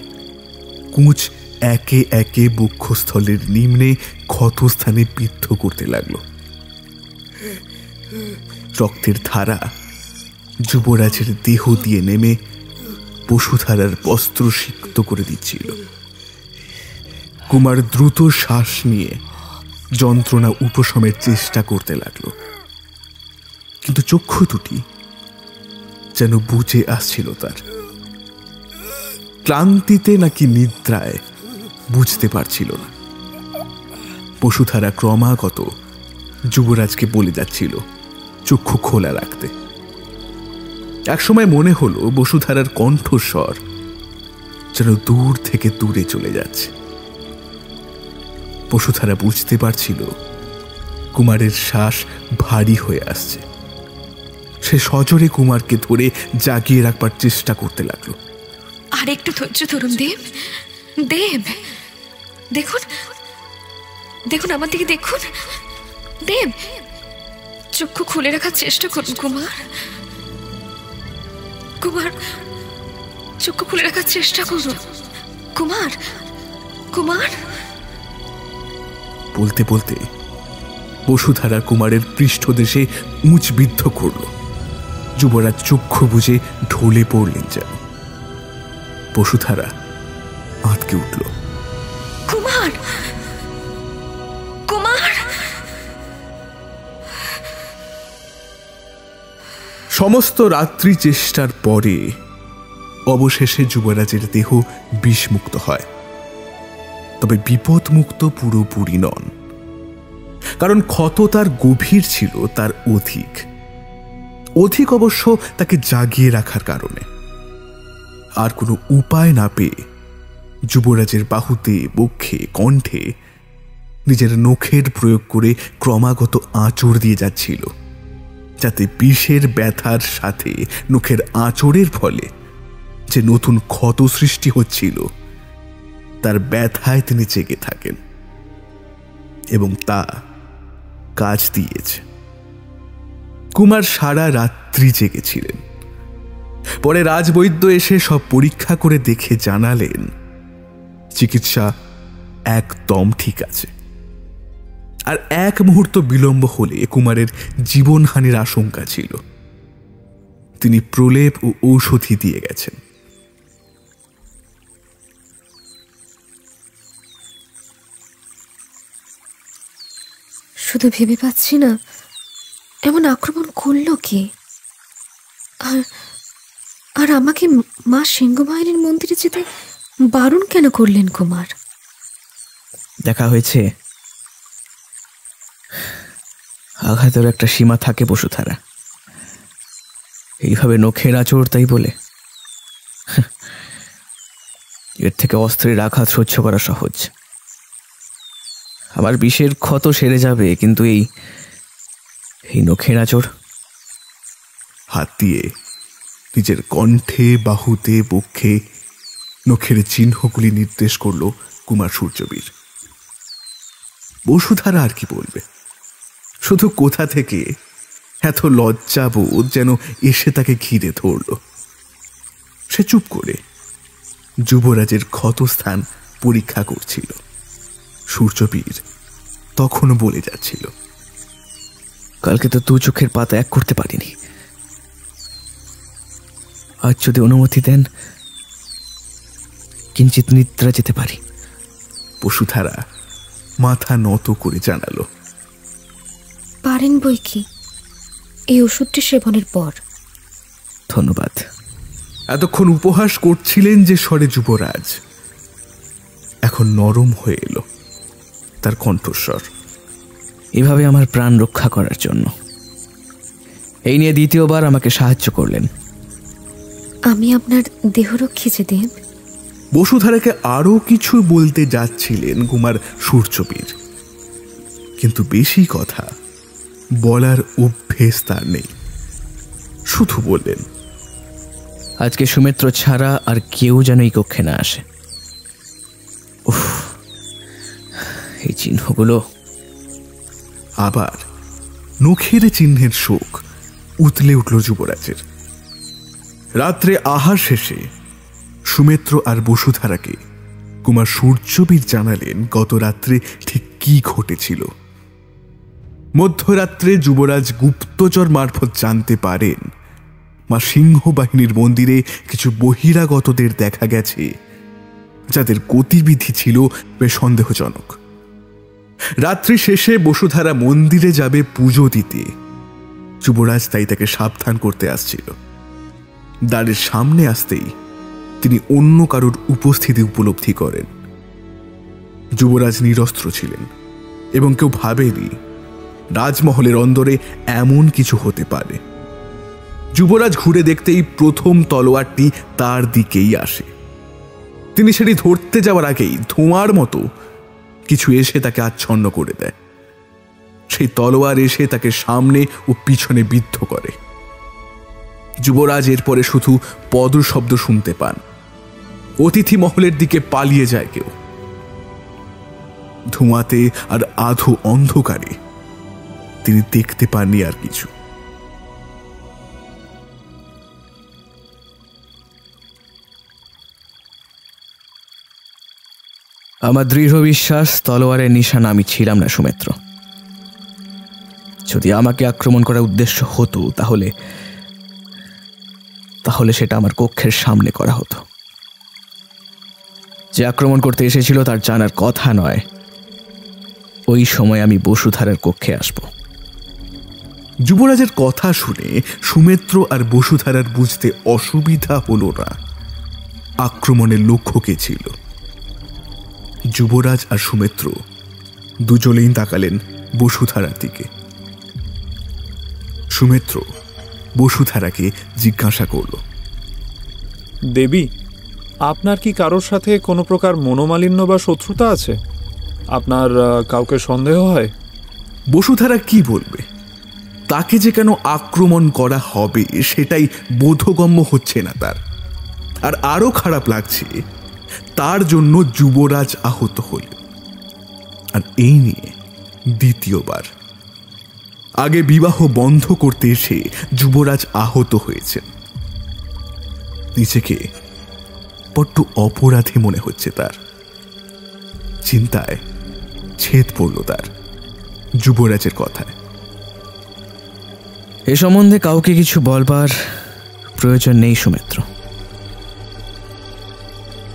কুচ একে একে বক্ষস্থলের নিম্নে ক্ষতস্থানে বিদ্ধ করতে লাগল। রক্তের ধারা যুবরাজের দেহ দিয়ে নেমে বসুধারার বস্ত্র সিক্ত করে দিচ্ছিল। কুমার দ্রুত শ্বাস নিয়ে যন্ত্রণা উপশমের চেষ্টা করতে লাগল, কিন্তু চক্ষু দুটি যেন বুঝে আসছিল তার। ক্লান্তিতে নাকি নিদ্রায় বুঝতে পারছিল না। বসুধারা ক্রমাগত যুবরাজকে বলে যাচ্ছিল চক্ষু খোলা রাখতে। একসময় মনে হলো বসুধারার কণ্ঠস্বর যেন দূর থেকে দূরে চলে যাচ্ছে। বসুধারা বুঝতে পারছিল কুমারের শ্বাস ভারী হয়ে আসছে। সে সজোরে কুমারকে ধরে জাগিয়ে রাখবার চেষ্টা করতে লাগলো। আর একটু ধৈর্য ধরুন দেব, দেব, দেখুন দেখুন আমার দিকে দেখুন। দেব, চক্ষু খুলে রাখার চেষ্টা করুন। কুমার, কুমার, চক্ষু খুলে রাখার চেষ্টা করুন। কুমার, কুমার। বলতে বলতে বসুধারা কুমারের পৃষ্ঠদেশে উঁচবিদ্ধ করল। যুবরাজ চক্ষু বুঝে ঢলে পড়লেন যেন। বসুধারা আঁতকে উঠল। কুমার, কুমার। সমস্ত রাত্রি চেষ্টার পরে অবশেষে যুবরাজের দেহ বিষমুক্ত হয়। তবে বিপদমুক্ত পুরোপুরি নন, কারণ ক্ষত তার গভীর ছিল, তার অধিক অবশ্য তাকে জাগিয়ে রাখার কারণে। আর কোনো উপায় না পেয়ে যুবরাজের বাহুতে, বক্ষে, কণ্ঠে নিজের নখের প্রয়োগ করে ক্রমাগত আঁচড় দিয়ে যাচ্ছিল, যাতে বিষের ব্যথার সাথে নখের আঁচড়ের ফলে যে নতুন ক্ষত সৃষ্টি হচ্ছিল তার ব্যথায় তিনি জেগে থাকেন, এবং তা কাজ দিয়েছে। কুমার সারা রাত্রি জেগেছিলেন। পরে রাজবৈদ্য এসে সব পরীক্ষা করে দেখে জানালেন চিকিৎসা একদম ঠিক আছে, আর এক মুহূর্ত বিলম্ব হলে কুমারের জীবনহানির আশঙ্কা ছিল। তিনি প্রলেপ ও ঔষধি দিয়ে গেছেন। শুধু ভেবে পাচ্ছি না এমন আক্রমণ করলো কে, আর আমাকে মা সিংহবাহিনীর মন্দিরে যেতে বারণ কেন করলেন কুমার? দেখা হয়েছে, আঘাতের একটা সীমা থাকে বসুধারা। এইভাবে নখের আঁচড় তাই বলে? এর থেকে অস্ত্রের আঘাত সহ্য করা সহজ। আমার বিষের ক্ষত সেরে যাবে, কিন্তু এই নখের আঁচড়। হাত দিয়ে নিজের কণ্ঠে, বাহুতে, বক্ষে নখের চিহ্নগুলি নির্দেশ করল কুমার সূর্যবীর। বসুধারা আর কি বলবে, শুধু কোথা থেকে এত লজ্জাবোধ যেন এসে তাকে ঘিরে ধরল। সে চুপ করে যুবরাজের ক্ষতস্থান পরীক্ষা করছিল। সূর্যবীর তখনও বলে যাচ্ছিল, কালকে তো দু চোখের পাতা এক করতে পারিনি, আজ যদি অনুমতি দেন কিঞ্চিত নিদ্রা যেতে পারি। বসুধারা মাথা নত করে জানালো, পারেন বই কি, এই ওষুধটি সেবনের পর। ধন্যবাদ। এতক্ষণ উপহাস করছিলেন যে স্বরে যুবরাজ, এখন নরম হয়ে এলো তার কণ্ঠস্বর। এভাবে আমার প্রাণ রক্ষা করার জন্য এই নিয়ে দ্বিতীয়বার আমাকে সাহায্য করলেন। আমি আপনার দেহরক্ষী যে দেব। বসুধারাকে আরো কিছু বলতে যাচ্ছিলেন কুমার সূর্যবীর, কিন্তু বেশি কথা বলার অভ্যেস তার নেই। শুধু বললেন, আজকে সুমিত্র ছাড়া আর কেউ যেন এই কক্ষে না আসে। উফ, এই চিহ্নগুলো। আবার নখের চিহ্নের শোক উতলে উঠল যুবরাজের। রাত্রে আহার শেষে সুমিত্র আর বসুধারাকে কুমার সূর্যবীর জানালেন গত রাত্রে ঠিক কি ঘটেছিল। মধ্যরাত্রে যুবরাজ গুপ্তচর মারফত জানতে পারেন মা সিংহ বাহিনীর মন্দিরে কিছু বহিরাগতদের দেখা গেছে, যাদের গতিবিধি ছিল বেশ সন্দেহজনক। রাত্রি শেষে বসুধারা মন্দিরে যাবে পুজো দিতে। যুবরাজ তাই তাকে সাবধান করতে আসছিল। দ্বারের সামনে আসতেই তিনি অন্য কারোর উপস্থিতি উপলব্ধি করেন। যুবরাজ নিরস্ত্র ছিলেন এবং কেউ ভাবেনি রাজমহলের অন্দরে এমন কিছু হতে পারে। যুবরাজ ঘুরে দেখতেই প্রথম তলোয়ারটি তার দিকেই আসে। তিনি সেটি ধরতে যাওয়ার আগেই ধোঁয়ার মতো কিছু এসে তাকে আচ্ছন্ন করে দেয়। সেই তলোয়ার এসে তাকে সামনে ও পিছনে বিদ্ধ করে। যুবরাজ এরপরে শুধু পদশব্দ শুনতে পান। অতিথি মহলের দিকে পালিয়ে যায় কেউ। ধোঁয়াতে আর আধো অন্ধকারে তিনি দেখতে পাননি আর কিছু। আমার দৃঢ় বিশ্বাস তলোয়ারের নিশানা আমি ছিলাম না সুমিত্র। যদি আমাকে আক্রমণ করার উদ্দেশ্য হতো তাহলে সেটা আমার কক্ষের সামনে করা হতো। যে আক্রমণ করতে এসেছিল তার জানার কথা নয় ওই সময় আমি বসুধারার কক্ষে আসব। যুবরাজের কথা শুনে সুমিত্র আর বসুধারার বুঝতে অসুবিধা হলো না আক্রমণের লক্ষ্য কে ছিল। যুবরাজ আর সুমিত্র দুজনেই তাকালেন বসুধারার দিকে। সুমিত্র বসুধারাকে জিজ্ঞাসা করল, দেবী, আপনার কি কারোর সাথে কোনো প্রকার মনোমালিন্য বা শত্রুতা আছে? আপনার কাউকে সন্দেহ হয়? বসুধারা কি বলবে? তাকে যে কেন আক্রমণ করা হবে সেটাই বোধগম্য হচ্ছে না তার। আর আরো খারাপ লাগছে তার জন্য যুবরাজ আহত হল, আর এই নিয়ে দ্বিতীয়বার। আগে বিবাহ বন্ধ করতে এসে যুবরাজ আহত হয়েছেন। নিজেকে বড্ড অপরাধী মনে হচ্ছে তার। চিন্তায় ছেদ পড়ল তার যুবরাজের কথায়। এ সম্বন্ধে কাউকে কিছু বলবার প্রয়োজন নেই সুমিত্র।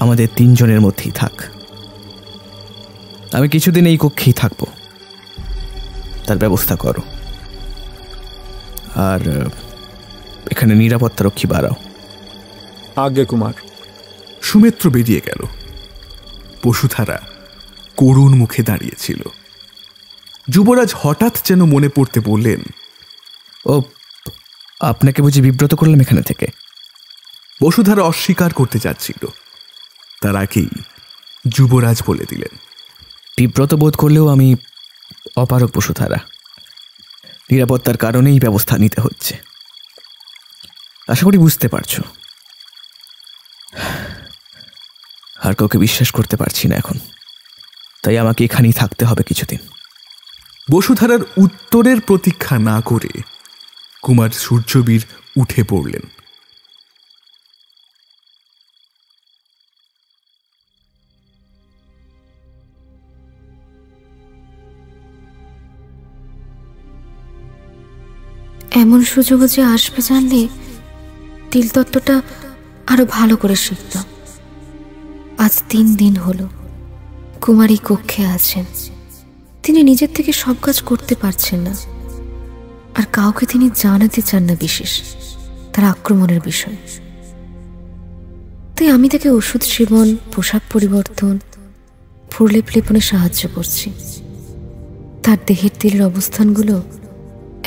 আমাদের তিনজনের মধ্যেই থাক। আমি কিছুদিন এই কক্ষেই থাকব, তার ব্যবস্থা করো। আর এখানে নিরাপত্তা রক্ষী বাড়াও। আজ্ঞে কুমার। সুমিত্র বেরিয়ে গেল। বসুধারা করুণ মুখে দাঁড়িয়েছিল। যুবরাজ হঠাৎ যেন মনে পড়তে বললেন, ও, আপনাকে বুঝি বিব্রত করলাম এখানে থেকে? বসুধারা অস্বীকার করতে যাচ্ছিল, তার আগেই যুবরাজ বলে দিলেন, বিব্রত বোধ করলেও আমি অপারগ বসুধারা। নিরাপত্তার কারণেই ব্যবস্থা নিতে হচ্ছে। আশা করি বুঝতে পারছো। আর কাউকে বিশ্বাস করতে পারছি না এখন, তাই আমাকে এখানেই থাকতে হবে কিছুদিন। বসুধারার উত্তরের প্রতীক্ষা না করে কুমার সূর্যবীর উঠে পড়লেন। এমন সুযোগও যে আসবে জানলে তিলতত্ত্বটা আরো ভালো করে শিখতাম। আজ 3 দিন হলো কুমার এই কক্ষে আছেন। তিনি নিজের থেকে সব কাজ করতে পারছেন না, আর কাউকে তিনি জানাতে চান না বিশেষ তার আক্রমণের বিষয়। তাই আমি তাকে ওষুধ সেবন, পোশাক পরিবর্তন, প্রলেপ লেপনে সাহায্য করছি। তার দেহের তিলের অবস্থানগুলো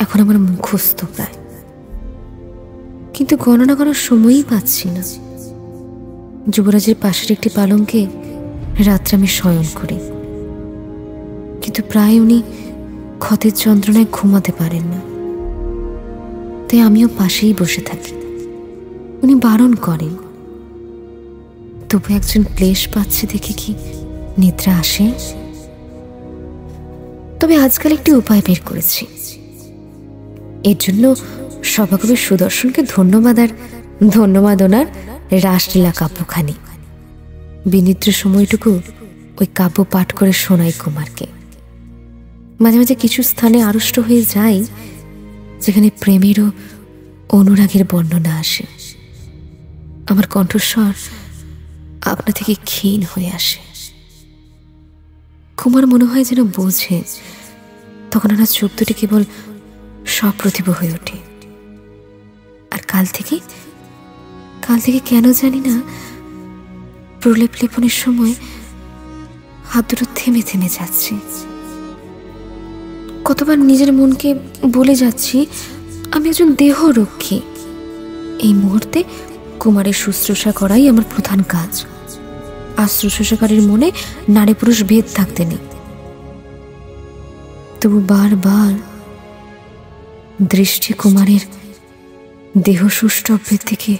এখন আমার মুখস্থ প্রায়, কিন্তু গণনা করার সময়ই পাচ্ছি না। যুবরাজের পাশের একটি পালঙ্কে রাত্রে আমি শয়ন করি, কিন্তু প্রায় উনি ক্ষতের যন্ত্রণায় ঘুমাতে পারেন না। তাই আমিও পাশেই বসে থাকি। উনি বারণ করেন, তবু একজন ক্লেশ পাচ্ছে দেখে কি নিদ্রা আসে? তবে আজকাল একটি উপায় বের করেছি। এর জন্য সভাকবি সুদর্শনকে ধন্যবাদ, আর ধন্যবাদ ওনার রাসলীলা কাব্যখানি। বিনিদ্র সময়টুকু ওই কাব্য পাঠ করে শোনাই কুমারকে। মাঝে মাঝে কিছু স্থানে আড়ষ্ট হয়ে যাই যেখানে প্রেমেরও অনুরাগের বর্ণনা আসে। আমার কণ্ঠস্বর আপনা থেকে ক্ষীণ হয়ে আসে। কুমার মনে হয় যেন বোঝে, তখন আমার চোখ দুটি কেবল সপ্রতিভ হয়ে ওঠে। আর কাল থেকে কেন জানি না প্রলেপ লেপনের সময় হাত দুটো থেমে থেমে যাচ্ছে। কতবার নিজের মনকে বলে যাচ্ছি আমি একজন দেহরক্ষী। এই মুহূর্তে কুমারের শুশ্রূষা করাই আমার প্রধান কাজ। আর শুশ্রূষাকারীর মনে নারী পুরুষ ভেদ থাকতে নেই। তবু বারবার দৃষ্টি কুমারের দেহ সুষ্টভ্যের থেকে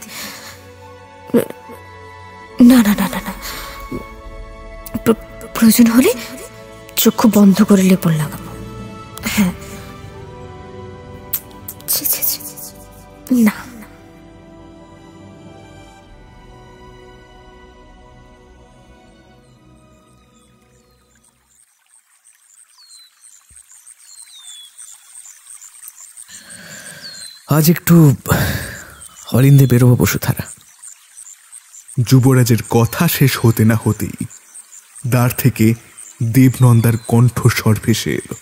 না না না না না, প্রয়োজন হলে চক্ষু বন্ধ করে লেপন লাগাবো। হ্যাঁ, না আজ একটু অলিন্দে বেরোবো বসুধারা। যুবরাজের কথা শেষ হতে না হতেই দ্বার থেকে দেবনন্দার কণ্ঠস্বর ভেসে এলো।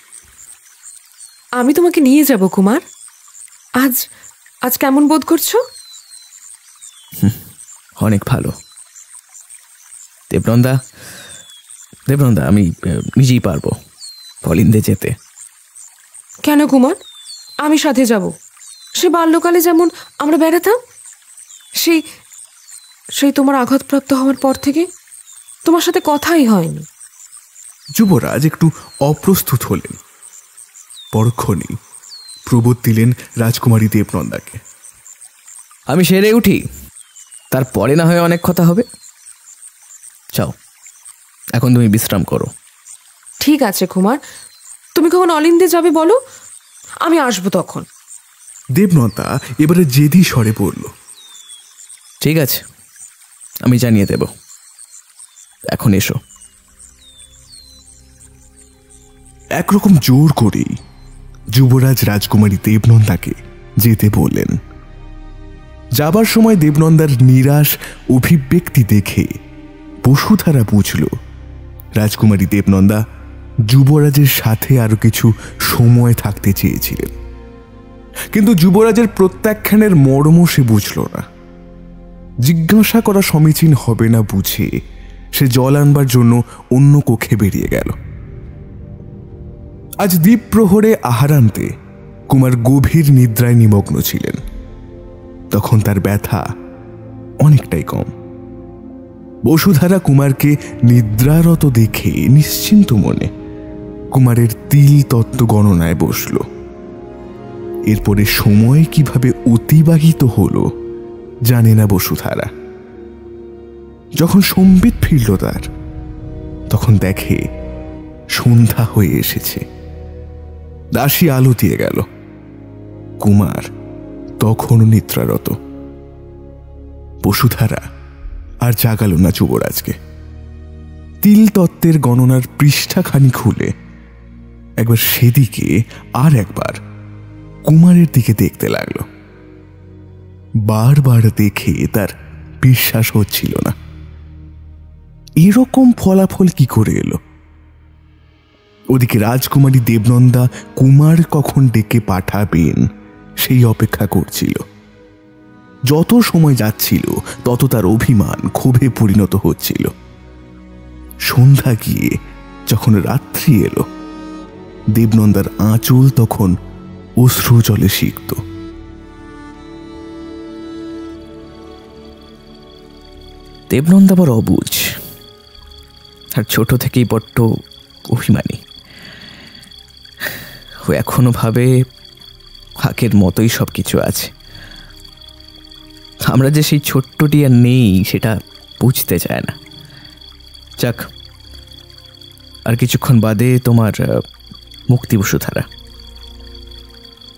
আমি তোমাকে নিয়ে যাব কুমার। আজ আজ কেমন বোধ করছো? অনেক ভালো দেবনন্দা। আমি নিজেই পারবো অলিন্দে যেতে। কেন কুমার? আমি সাথে যাব। সে বাল্যকালে যেমন আমরা বেড়াতাম, সেই তোমার আঘাতপ্রাপ্ত হওয়ার পর থেকে তোমার সাথে কথাই হয়নি। যুবরাজ একটু অপ্রস্তুত হলেন। পরক্ষণেই প্রবোধ দিলেন রাজকুমারী দেবনন্দাকে। আমি সেরে উঠি, তারপরে না হয় অনেক কথা হবে। যাও, এখন তুমি বিশ্রাম করো। ঠিক আছে কুমার, তুমি কখন অলিন্দে যাবে বলো, আমি আসবো তখন। দেবনন্দা এবারে জেদি স্বরে পড়ল। ঠিক আছে, আমি জানিয়ে দেব। এখন এসো। একরকম জোর করেই যুবরাজ রাজকুমারী দেবনন্দাকে যেতে বললেন। যাবার সময় দেবনন্দার নিরাশ অভিব্যক্তি দেখে বসুধারা বুঝল রাজকুমারী দেবনন্দা যুবরাজের সাথে আরো কিছু সময় থাকতে চেয়েছিলেন, কিন্তু যুবরাজের প্রত্যাখ্যানের মর্ম সে বুঝল না। জিজ্ঞাসা করা সমীচীন হবে না বুঝে সে জল আনবার জন্য অন্য কক্ষে বেরিয়ে গেল। আজ দ্বীপ প্রহরে আহারান্তে কুমার গভীর নিদ্রায় নিমগ্ন ছিলেন। তখন তার ব্যথা অনেকটাই কম। বসুধারা কুমারকে নিদ্রারত দেখে নিশ্চিন্ত মনে কুমারের তিল তত্ত্ব গণনায় বসল। এরপরে সময় কিভাবে অতিবাহিত হলো জানে না বসুধারা। যখন সম্বিত ফিরল তার, তখন দেখে সন্ধ্যা হয়ে এসেছে। দাসী আলো দিয়ে গেল। কুমার তখনও নিদ্রারত। বসুধারা আর জাগাল না যুবরাজকে। তিল তত্ত্বের গণনার পৃষ্ঠাখানি খুলে একবার সেদিকে আর একবার কুমারের দিকে দেখতে লাগলো। বারবার দেখে তার বিশ্বাস হচ্ছিল না। এরকম ফলাফল কি করে এলো? ওদিকে রাজকুমারী দেবনন্দা কুমার কখন ডেকে পাঠাবেন সেই অপেক্ষা করছিল। যত সময় যাচ্ছিল তত তার অভিমান ক্ষোভে পরিণত হচ্ছিল। সন্ধ্যা গিয়ে যখন রাত্রি এলো, দেবনন্দার আঁচল তখন অশ্রু জলে সিক্ত। দেবনন্দা বড় অবুঝ আর ছোট থেকেই বড্ড অভিমানী। ও এখনো ভাবে হাকের মতোই সব কিছু আছে। আমরা যে সেই ছোট্টটি আর নেই সেটা বুঝতে চায় না। যাক, আর কিছুক্ষণ বাদে তোমার মুক্তি বসুধারা।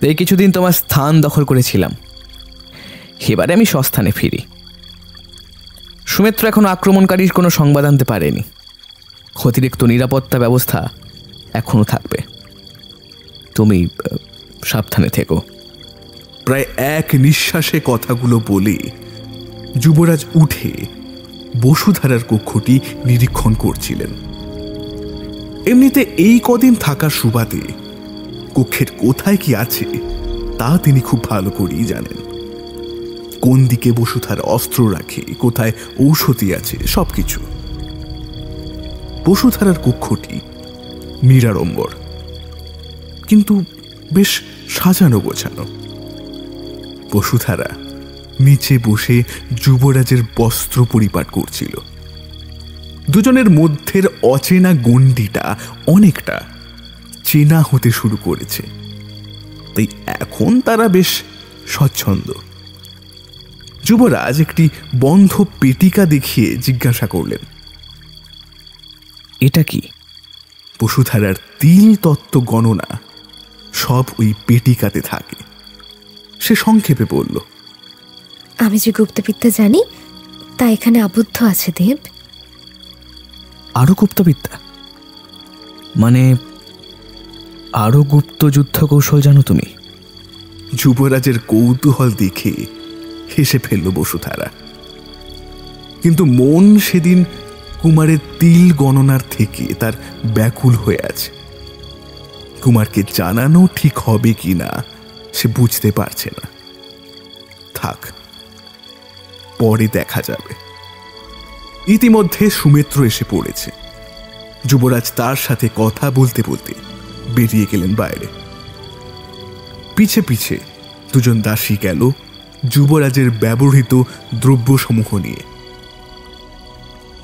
এই কিছুদিন তোমার স্থান দখল করেছিলাম, এবারে আমি স্বস্থানে ফিরি। সুমিত্র এখনো আক্রমণকারীর কোনো সংবাদ আনতে পারেনি। অতিরিক্ত নিরাপত্তা ব্যবস্থা এখনো থাকবে। তুমি সাবধানে থেকো। প্রায় এক নিঃশ্বাসে কথাগুলো বলে যুবরাজ উঠে বসুধারার কক্ষটি নিরীক্ষণ করছিলেন। এমনিতে এই কদিন থাকার সুবাদে কক্ষের কোথায় কি আছে তা তিনি খুব ভালো করেই জানেন। কোন দিকে বসুধারা অস্ত্র রাখে, কোথায় ঔষধি আছে, সবকিছু। বসুধারার কক্ষটি নিরাড়ম্বর, কিন্তু বেশ সাজানো গোছানো। বসুধারা নিচে বসে যুবরাজের বস্ত্র পরিপাট করছিল। দুজনের মধ্যের অচেনা গণ্ডিটা অনেকটা চেনা হতে শুরু করেছে, তাই এখন তারা বেশ স্বচ্ছন্দ। যুবরাজ একটি বন্ধ পেটিকা দেখিয়ে জিজ্ঞাসা করলেন, এটা কি? বসুধারার তিল তত্ত্ব গণনা সব ওই পেটিকাতে থাকে। সে সংক্ষেপে বলল, আমি যে গুপ্তবিদ্যা জানি তা এখানে আবদ্ধ আছে দেব। আরো গুপ্তবিদ্যা? মানে আরো গুপ্ত যুদ্ধ কৌশল জানো তুমি? যুবরাজের কৌতূহল দেখে হেসে ফেলল বসুধারা। কিন্তু মন সেদিন কুমারের তিল গণনার থেকে তার ব্যাকুল হয়ে আছে। কুমারকে জানানো ঠিক হবে কিনা সে বুঝতে পারছে না। থাক, পরে দেখা যাবে। ইতিমধ্যে সুমিত্র এসে পড়েছে। যুবরাজ তার সাথে কথা বলতে বলতে বেরিয়ে গেলেন বাইরে। পিছে পিছে দুজন দাসী গেল যুবরাজের ব্যবহৃত দ্রব্যসমূহ নিয়ে।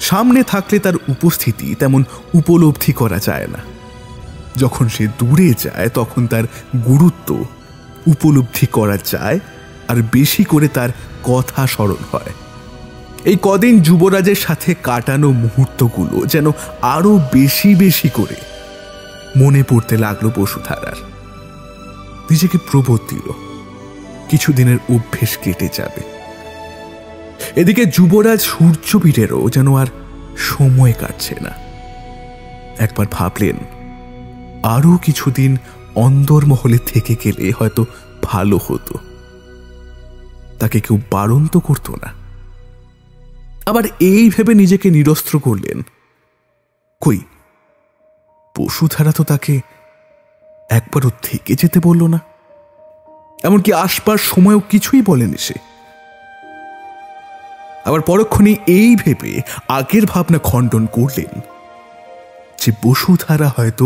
সামনে থাকলে তার উপস্থিতি তেমন উপলব্ধি করা যায় না। যখন সে দূরে যায় তখন তার গুরুত্ব উপলব্ধি করা যায়, আর বেশি করে তার কথা স্মরণ হয়। এই কদিন যুবরাজের সাথে কাটানো মুহূর্তগুলো যেন আরো বেশি বেশি করে মনে পড়তে লাগলো বসুধারার। নিজেকে প্রবোধ দিল কিছুদিনের অভ্যেস কেটে যাবে। এদিকে যুবরাজ সূর্যবীরেরও যেন আর সময় কাটছে না। একবার ভাবলেন আরো কিছুদিন অন্দরমহলে থেকে গেলে হয়তো ভালো হতো। তাকে কেউ বারণ তো করতো না। আবার এই ভেবে নিজেকে নিরস্ত্র করলেন, কই বসুধারা তো তাকে একবারও থেকে যেতে বলল না, এমনকি আসবার সময়ও কিছুই বলেনি সে। আবার পরক্ষণে এই ভেবে আগের ভাবনা খণ্ডন করলেন যে বসুধারা হয়তো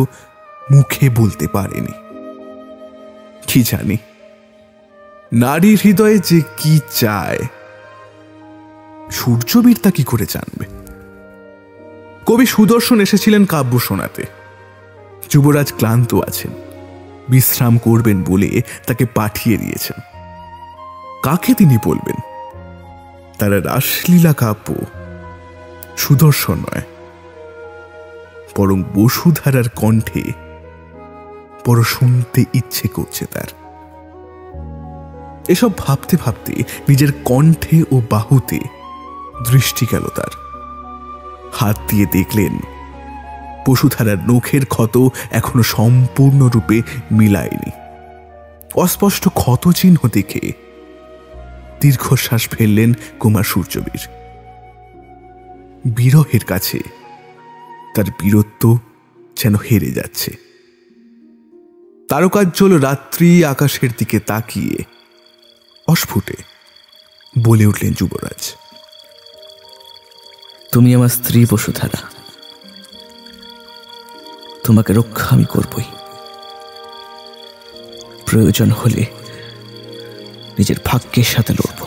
মুখে বলতে পারেনি। কি জানি নারীর হৃদয়ে যে কি চায় সূর্যবীর তা কি করে জানবে। কবি সুদর্শন এসেছিলেন কাব্য শোনাতে। যুবরাজ ক্লান্ত আছেন, বিশ্রাম করবেন বলে তাকে পাঠিয়ে দিয়েছেন। কাকে তিনি বলবেন? তার রাসলীলা কাব্য সুদর্শন নয়, বরং বসুধারার কণ্ঠে বড় শুনতে ইচ্ছে করছে তার। এসব ভাবতে ভাবতে নিজের কণ্ঠে ও বাহুতে দৃষ্টি গেল তার। হাত দিয়ে দেখলেন বসুধারার নখের ক্ষত এখনো সম্পূর্ণরূপে মিলায়নি। অস্পষ্ট ক্ষত চিহ্ন দেখে দীর্ঘশ্বাস ফেললেন কুমার সূর্যবীর। বিরহের কাছে তার বীরত্ব যেন হেরে যাচ্ছে। তারকাজ্জ্বল রাত্রি আকাশের দিকে তাকিয়ে অস্ফুটে বলে উঠলেন যুবরাজ, তুমি আমার স্ত্রী বসুধারা, তোমাকে রক্ষা আমি করবই। প্রয়োজন হলে নিজের ভাগ্যের সাথে লড়ব।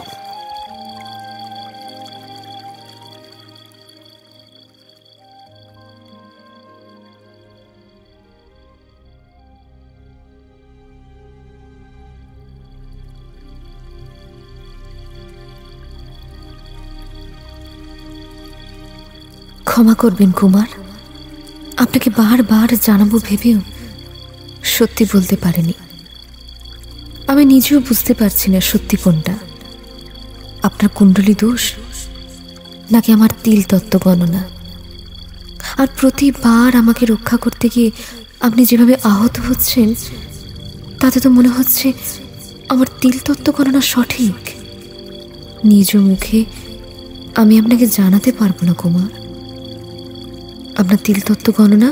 ক্ষমা করবেন কুমার, আপনাকে বারবার জানাবো ভেবেও সত্যি বলতে পারিনি। আমি নিজেও বুঝতে পারছি না সত্যি কোনটা, আপনার কুণ্ডলী দোষ নাকি আমার তিল তত্ত্ব গণনা। আর প্রতিবার আমাকে রক্ষা করতে গিয়ে আপনি যেভাবে আহত হচ্ছেন তাতে তো মনে হচ্ছে আমার তিল তত্ত্ব গণনা সঠিক। নিজ মুখে আমি আপনাকে জানাতে পারবো না কুমার। আপনার তিলতত্ত্ব গণনা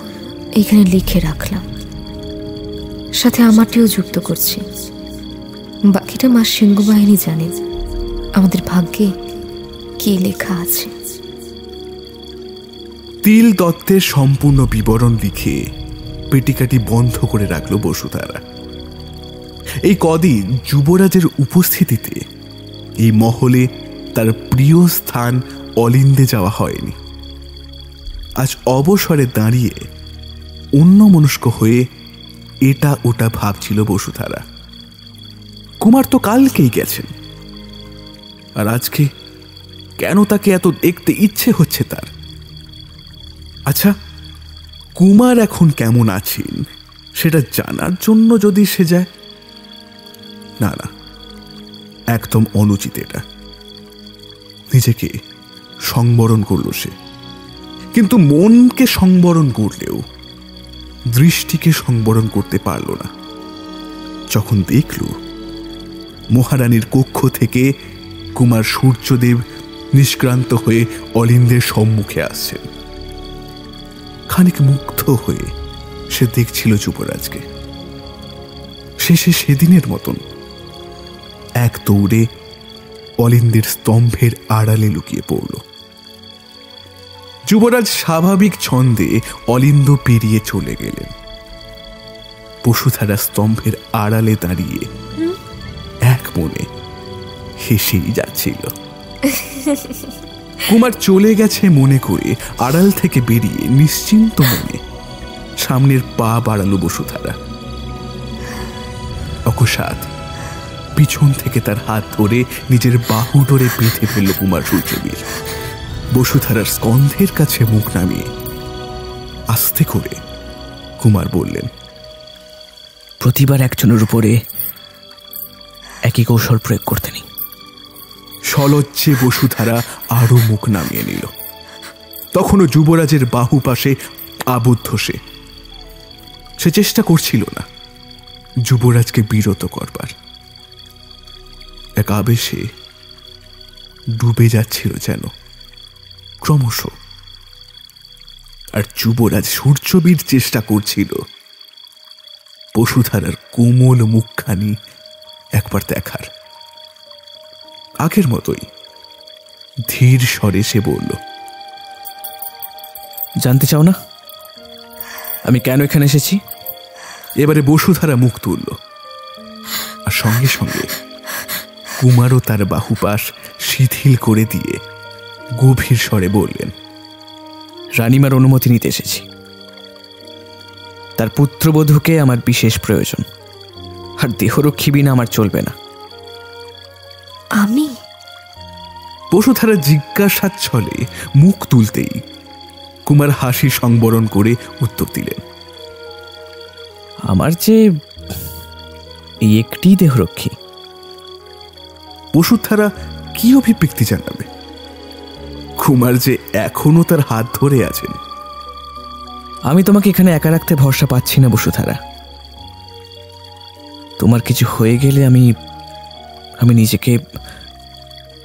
এইখানে লিখে রাখলাম, সাথে আমারটিও যুক্ত করছি। বাকিটা মা সিংহ বাহিনী জানেন আমাদের ভাগ্যে কি লেখা আছে। তিল তত্ত্বের সম্পূর্ণ বিবরণ লিখে পেটিকাটি বন্ধ করে রাখল বসুধারা। এই কদিন যুবরাজের উপস্থিতিতে এই মহলে তার প্রিয় স্থান অলিন্দে যাওয়া হয়নি। আজ অবসরে দাঁড়িয়ে অন্যমনস্ক হয়ে এটা ওটা ভাবছিল বসুধারা। কুমার তো কালকেই গেছেন, আর আজকে কেন তাকে এত দেখতে ইচ্ছে হচ্ছে তার? আচ্ছা, কুমার এখন কেমন আছেন সেটা জানার জন্য যদি সে যায়? না না, একদম অনুচিত এটা। নিজেকে সংবরণ করল সে, কিন্তু মনকে সংবরণ করলেও দৃষ্টিকে সংবরণ করতে পারল না। যখন দেখল মহারানীর কক্ষ থেকে কুমার সূর্যদেব নিষ্ক্রান্ত হয়ে অলিন্দের সম্মুখে আসছেন, খানিক মুগ্ধ হয়ে সে দেখছিল যুবরাজকে। শেষে সেদিনের মতন এক দৌড়ে অলিন্দের স্তম্ভের আড়ালে লুকিয়ে পড়ল। যুবরাজ স্বাভাবিক ছন্দে অলিন্দ পেরিয়ে চলে গেলেন। বসুধারা স্তম্ভের আড়ালে দাঁড়িয়ে এক মনে হেসেই যাচ্ছিল। কুমার চলে গেছে মনে করে আড়াল থেকে বেরিয়ে নিশ্চিন্ত মনে সামনের পা বাড়ালো বসুধারা। অকস্মাৎ পিছন থেকে তার হাত ধরে নিজের বাহু ধরে বেঁধে ফেলল কুমার সূর্যবীর। বসুধারার স্কন্ধের কাছে মুখ নামিয়ে আস্তে করে কুমার বললেন, প্রতিবার একজনের উপরে একই কৌশল প্রয়োগ করতে নেই। সলজ্জে বসুধারা আরো মুখ নামিয়ে নিল। তখনও যুবরাজের বাহু পাশে আবদ্ধ সে চেষ্টা করছিল না যুবরাজকে বিরত করবার। এক আবেশে ডুবে যাচ্ছিল যেন ক্রমশ। আর যুবরাজ সূর্যবীর চেষ্টা করছিল বসুধারার কোমল মুখখানি একবার দেখার। আগের মতোই ধীর স্বরে সে বলল, জানতে চাও না আমি কেন এখানে এসেছি? এবারে বসুধারা মুখ তুলল, আর সঙ্গে সঙ্গে কুমারও তার বাহুপাশ শিথিল করে দিয়ে গভীর স্বরে বললেন, রানীমার অনুমতি নিতে এসেছি। তার পুত্রবধূকে আমার বিশেষ প্রয়োজন, আর দেহরক্ষী বিনা আমার চলবে না। আমি? বসুধারা জিজ্ঞাসার ছলে মুখ তুলতেই কুমার হাসি সংবরণ করে উত্তর দিলেন, আমার যে এই একটি দেহরক্ষী। বসুধারা কি অভিব্যক্তি জানাবে? কুমার যে এখনো তার হাত ধরে আছেন। আমি তোমাকে এখানে একা রাখতে ভরসা পাচ্ছি না বসুধারা। তোমার কিছু হয়ে গেলে আমি নিজেকে।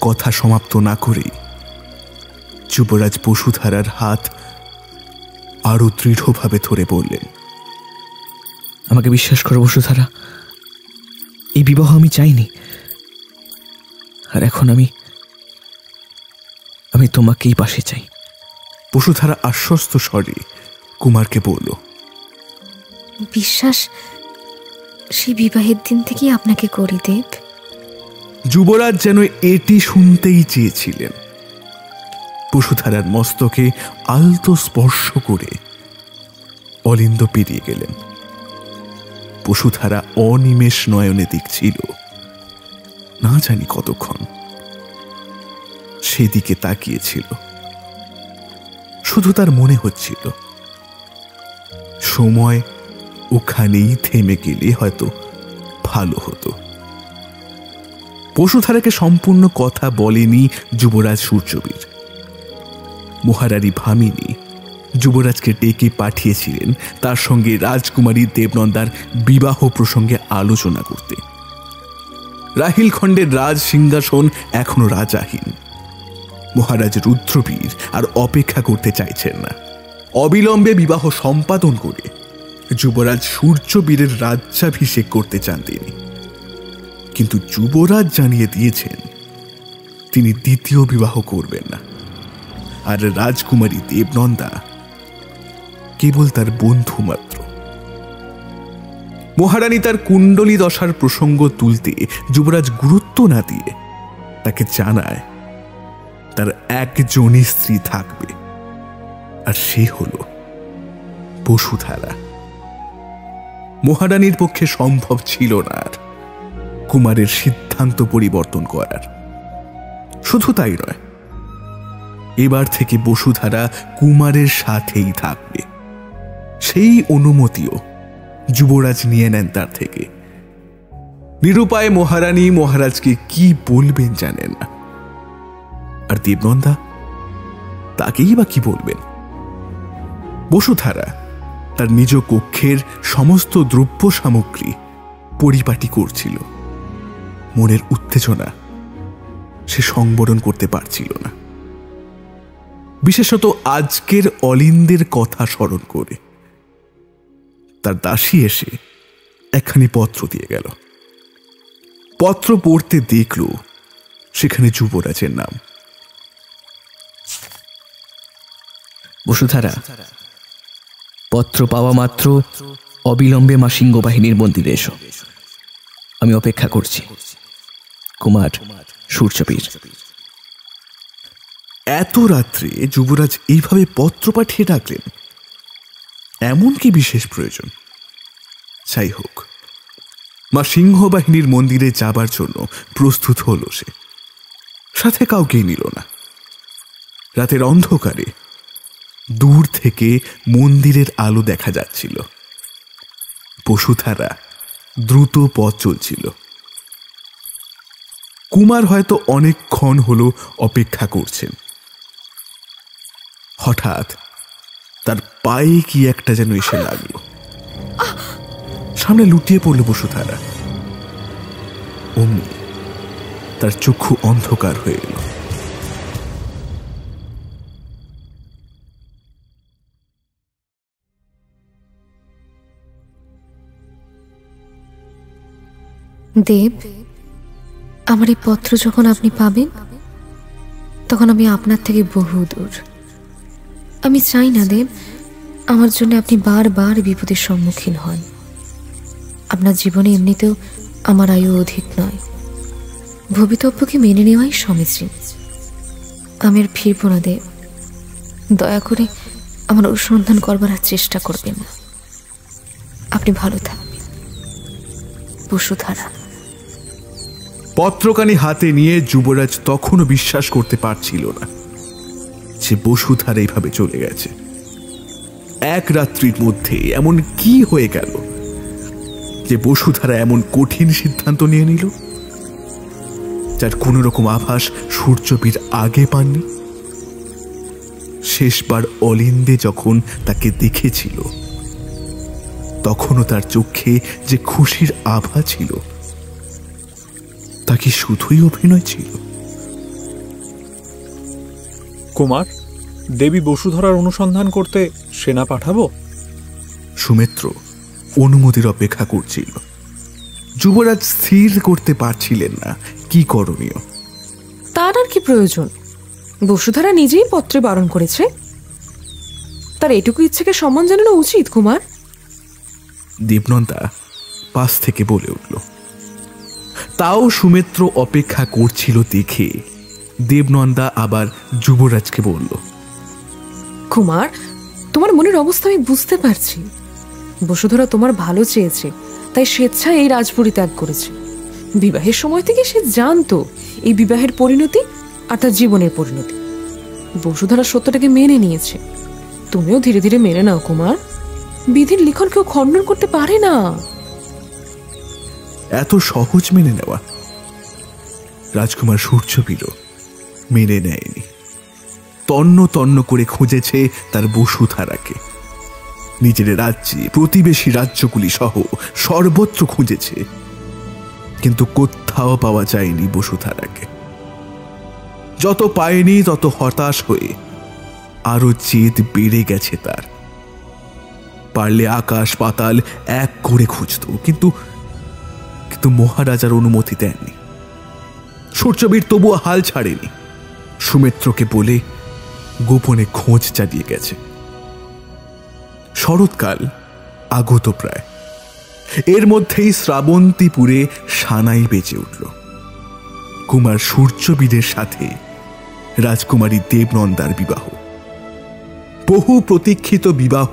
কথা সমাপ্ত না করেই যুবরাজ বসুধারার হাত আরো দৃঢ়ভাবে ধরে বললেন, আমাকে বিশ্বাস করো বসুধারা, এই বিবাহ আমি চাইনি, আর এখন আমি তোমাকেই পাশে চাই। বসুধারা আশ্বস্ত স্বরে কুমারকে বলল, বিশ্বাস সেই বিবাহের দিন থেকেই আপনাকে করি দেব। যুবরাজ যেন এটি শুনতেই চেয়েছিলেন। বসুধারার মস্তকে আলতো স্পর্শ করে অলিন্দ পেরিয়ে গেলেন। বসুধারা অনিমেষ নয়নে দেখছিল, না জানি কতক্ষণ সেদিকে তাকিয়েছিল। শুধু তার মনে হচ্ছিল সময় ওখানেই থেমে গেলে হয়তো ভালো হতো। বসুধারাকে সম্পূর্ণ কথা বলেনি যুবরাজ সূর্যবীর। মহারানী ভামিনী যুবরাজকে ডেকে পাঠিয়েছিলেন তার সঙ্গে রাজকুমারী দেবনন্দার বিবাহ প্রসঙ্গে আলোচনা করতে। রাহিলখণ্ডের রাজ সিংহাসন এখনো রাজাহীন। মহারাজ রুদ্রবীর আর অপেক্ষা করতে চাইছেন না। অবিলম্বে বিবাহ সম্পাদন করে যুবরাজ সূর্যবীরের রাজ্যাভিষেক করতে চান তিনি। কিন্তু যুবরাজ জানিয়ে দিয়েছেন তিনি দ্বিতীয় বিবাহ করবেন না, আর রাজকুমারী দেবনন্দা কেবল তার বন্ধু মাত্র। মহারানী তার কুণ্ডলী দশার প্রসঙ্গ তুলতে যুবরাজ গুরুত্ব না দিয়ে তাকে জানায় তার একজনই স্ত্রী থাকবে, আর সে হল বসুধারা। মহারানীর পক্ষে সম্ভব ছিল না আর কুমারের সিদ্ধান্ত পরিবর্তন করার। শুধু তাই নয়, এবার থেকে বসুধারা কুমারের সাথেই থাকবে। সেই অনুমতিও যুবরাজ নিয়ে নেন তার থেকে। নিরুপায় মহারানী মহারাজকে কি বলবেন জানেন না, আর দেবনন্দা তাকেই বা কি বলবেন। বসুধারা তার নিজ কক্ষের সমস্ত দ্রব্য সামগ্রী পরিপাটি করছিল। মনের উত্তেজনা সে সংবরণ করতে পারছিল না, বিশেষত আজকের অলিন্দের কথা স্মরণ করে। তার দাসী এসে একখানি পত্র দিয়ে গেল। পত্র পড়তে দেখল সেখানে যুবরাজের নাম। বসুধারা, পত্র পাওয়া মাত্র অবিলম্বে মা সিংহ বাহিনীর মন্দিরে এসো। আমি অপেক্ষা করছি। কুমার সূর্যবীর। এত রাত্রে যুবরাজ এইভাবে পত্র পাঠিয়ে ডাকলেন, এমন কি বিশেষ প্রয়োজন? যাই হোক, মা সিংহবাহিনীর মন্দিরে যাবার জন্য প্রস্তুত হলো সে। সাথে কাউকেই নিল না। রাতের অন্ধকারে দূর থেকে মন্দিরের আলো দেখা যাচ্ছিল। বসুধারা দ্রুত পথ চলছিল। কুমার হয়তো অনেকক্ষণ হলো অপেক্ষা করছেন। হঠাৎ তার পায়ে কি একটা যেন এসে লাগলো। সামনে লুটিয়ে পড়ল বসুধারা। অমনি তার চক্ষু অন্ধকার হয়ে এলো। দেব, আমার এই পত্র যখন আপনি পাবেন তখন আমি আপনার থেকে বহু দূর। আমি চাই না দেব আমার জন্য আপনি বারবার বিপদের সম্মুখীন হন। আপনার জীবনে এমনিতেও আমার আয়ু অধিক নয়। ভবিতব্যকে মেনে নেওয়াই সমীচীন। আমি আর ফিরব না দেব। দয়া করে আমার অনুসন্ধান করবার আর চেষ্টা করবেন না। আপনি ভালো থাকবেন। বসুধারা। পত্রখানি হাতে নিয়ে যুবরাজ তখনও বিশ্বাস করতে পারছিল না যে বসুধারা এইভাবে চলে গেছে। এক রাত্রির মধ্যে এমন কি হয়ে গেল যে বসুধারা এমন কঠিন সিদ্ধান্ত নিয়ে নিল, যার কোন রকম আভাস সূর্যবীর আগে পাননি। শেষবার অলিন্দে যখন তাকে দেখেছিল তখনও তার চোখে যে খুশির আভা ছিল তা কি শুধুই অভিনয় ছিল? কুমার, দেবী বসুধরার অনুসন্ধান করতে সেনা পাঠাবো? সুমিত্র অনুমতির অপেক্ষা করছিল। যুবরাজ স্থির করতে পারছিলেন না কি করণীয়। তার আর কি প্রয়োজন? বসুধারা নিজেই পত্রে বারণ করেছে। তার এটুকু ইচ্ছেকে সম্মান জানানো উচিত কুমার। দেবনন্দা পাশ থেকে বলে উঠল। তাও সুমিত্র অপেক্ষা করছিল দেখে দেবনন্দা আবার যুবরাজকে বলল, কুমার, তোমার মনের অবস্থা আমি বুঝতে পারছি। বসুধরা তোমার ভালো চেয়েছে, তাই স্বেচ্ছায় এই রাজপুরী ত্যাগ করেছে। বিবাহের সময় থেকে সে জানতো এই বিবাহের পরিণতি আর তার জীবনের পরিণতি। বসুধরা সত্যটাকে মেনে নিয়েছে। তুমিও ধীরে ধীরে মেনে নাও কুমার। বিধির লিখন কেউ খণ্ডন করতে পারে না। এত সহজ মেনে নেওয়া রাজকুমার সূর্যবীরও মেনে নেয়নি। তন্ন তন্ন করে খুঁজেছে তার বসুধারাকে। নিজের রাজ্যে, প্রতিবেশী রাজ্যগুলি সহ সর্বত্র খুঁজেছে, কিন্তু কোথাও পাওয়া যায়নি বসুধারাকে। যত পায়নি তত হতাশ হয়ে আরো জেদ বেড়ে গেছে তার। পারলে আকাশ পাতাল এক করে খুঁজত, কিন্তু মহারাজার অনুমতি দেননি। সূর্যবীর তবুও হাল ছাড়েনি। সুমিত্রকে বলে গোপনে খোঁজ চালিয়ে গেছে। শরৎকাল আগত প্রায়। এর মধ্যেই শ্রাবন্তীপুরে সানাই বেজে উঠল। কুমার সূর্যবীরের সাথে রাজকুমারী দেবনন্দার বিবাহ। বহু প্রতীক্ষিত বিবাহ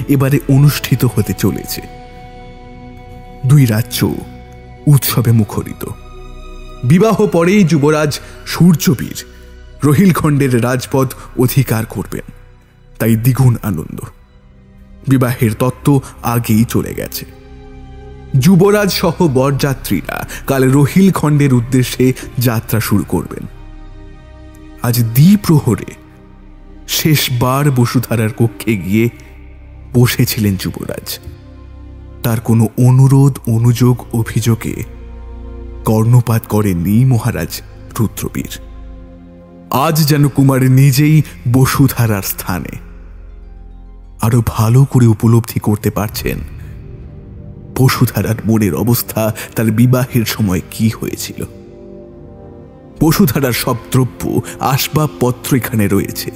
এবারে অনুষ্ঠিত হতে চলেছে। দুই রাজ্য উৎসবে মুখরিত। বিবাহ পরেই যুবরাজ সূর্যবীর রহিলখণ্ডের রাজপদ অধিকার করবেন, তাই দ্বিগুণ আনন্দ। বিবাহের তত্ত্ব আগেই চলে গেছে। যুবরাজ সহ বরযাত্রীরা কাল রহিলখণ্ডের উদ্দেশ্যে যাত্রা শুরু করবেন। আজ দ্বিপ্রহরে শেষবার বসুধারার কক্ষে গিয়ে বসেছিলেন যুবরাজ। তার কোনো অনুরোধ, অনুযোগ, অভিযোগে কর্ণপাত করেননি মহারাজ রুদ্রবীর। আজ যেন কুমার নিজেই বসুধারার স্থানে। আরো ভালো করে উপলব্ধি করতে পারছেন বসুধারার মনের অবস্থা তার বিবাহের সময় কি হয়েছিল। বসুধারার সব দ্রব্য, আসবাবপত্র এখানে রয়েছে,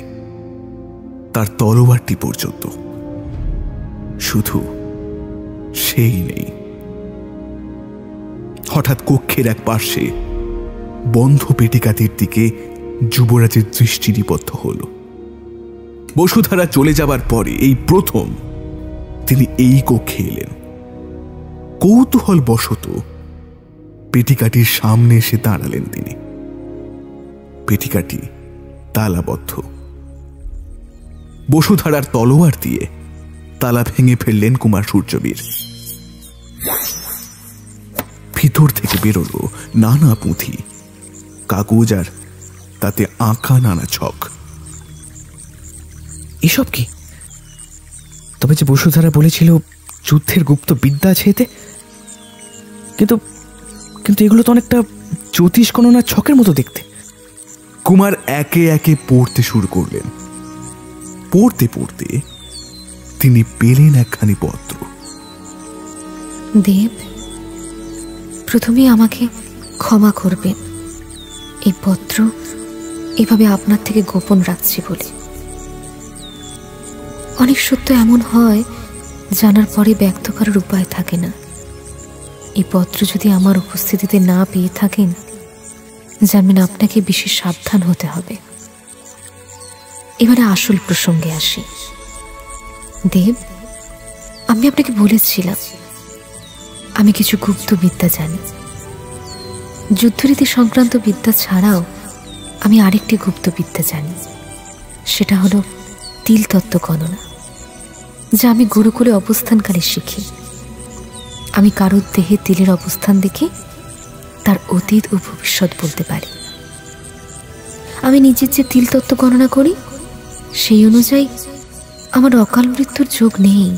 তার তলোয়ারটি পর্যন্ত। শুধু সেই নেই। হঠাৎ কক্ষের এক পার্শ্বে বন্ধ পেটিকাটির দিকে যুবরাজের দৃষ্টি নিবদ্ধ হল। বসুধারা চলে যাবার পরে এই প্রথম তিনি এই কক্ষে এলেন। কৌতূহল বশত পেটিকাটির সামনে এসে দাঁড়ালেন তিনি। পেটিকাটি তালাবদ্ধ। বসুধারার তলোয়ার দিয়ে তালা ভেঙে ফেললেন কুমার সূর্যবীর। ভিতর থেকে বেরোলো নানা পুঁথি, কাগজ, আর তাতে আঁকা নানা ছক। এসব কি? তবে যে বসুধারা বলেছিল যুদ্ধের গুপ্ত বিদ্যা আছে এতে, কিন্তু কিন্তু এগুলো তো অনেকটা জ্যোতিষ গণনার ছকের মতো দেখতে। কুমার একে একে পড়তে শুরু করলেন। পড়তে পড়তে তিনি পেলেন একখানি পত্র। দেব, প্রথমে আমাকে ক্ষমা করবেন। এই পত্র এভাবে আপনার থেকে গোপন রাখছি বলে। অনেক সত্য এমন হয় জানার পরে ব্যক্ত করার উপায় থাকে না। এই পত্র যদি আমার উপস্থিতিতে না পেয়ে থাকেন, জানবেন আপনাকে বিশেষ সাবধান হতে হবে। এবারে আসল প্রসঙ্গে আসি। দেব, আমি আপনাকে বলেছিলাম আমি কিছু গুপ্ত বিদ্যা জানি। যুদ্ধরীতি সংক্রান্ত বিদ্যা ছাড়াও আমি আরেকটি গুপ্ত বিদ্যা জানি, সেটা হলো তিল তত্ত্ব গণনা, যা আমি গুরুকুলে অবস্থানকালে শিখি। আমি কারোর দেহে তিলের অবস্থান দেখে তার অতীত ও ভবিষ্যৎ বলতে পারি। আমি নিজের যে তিল তত্ত্ব গণনা করি সেই অনুযায়ী আমার অকাল মৃত্যুর যোগ নেই,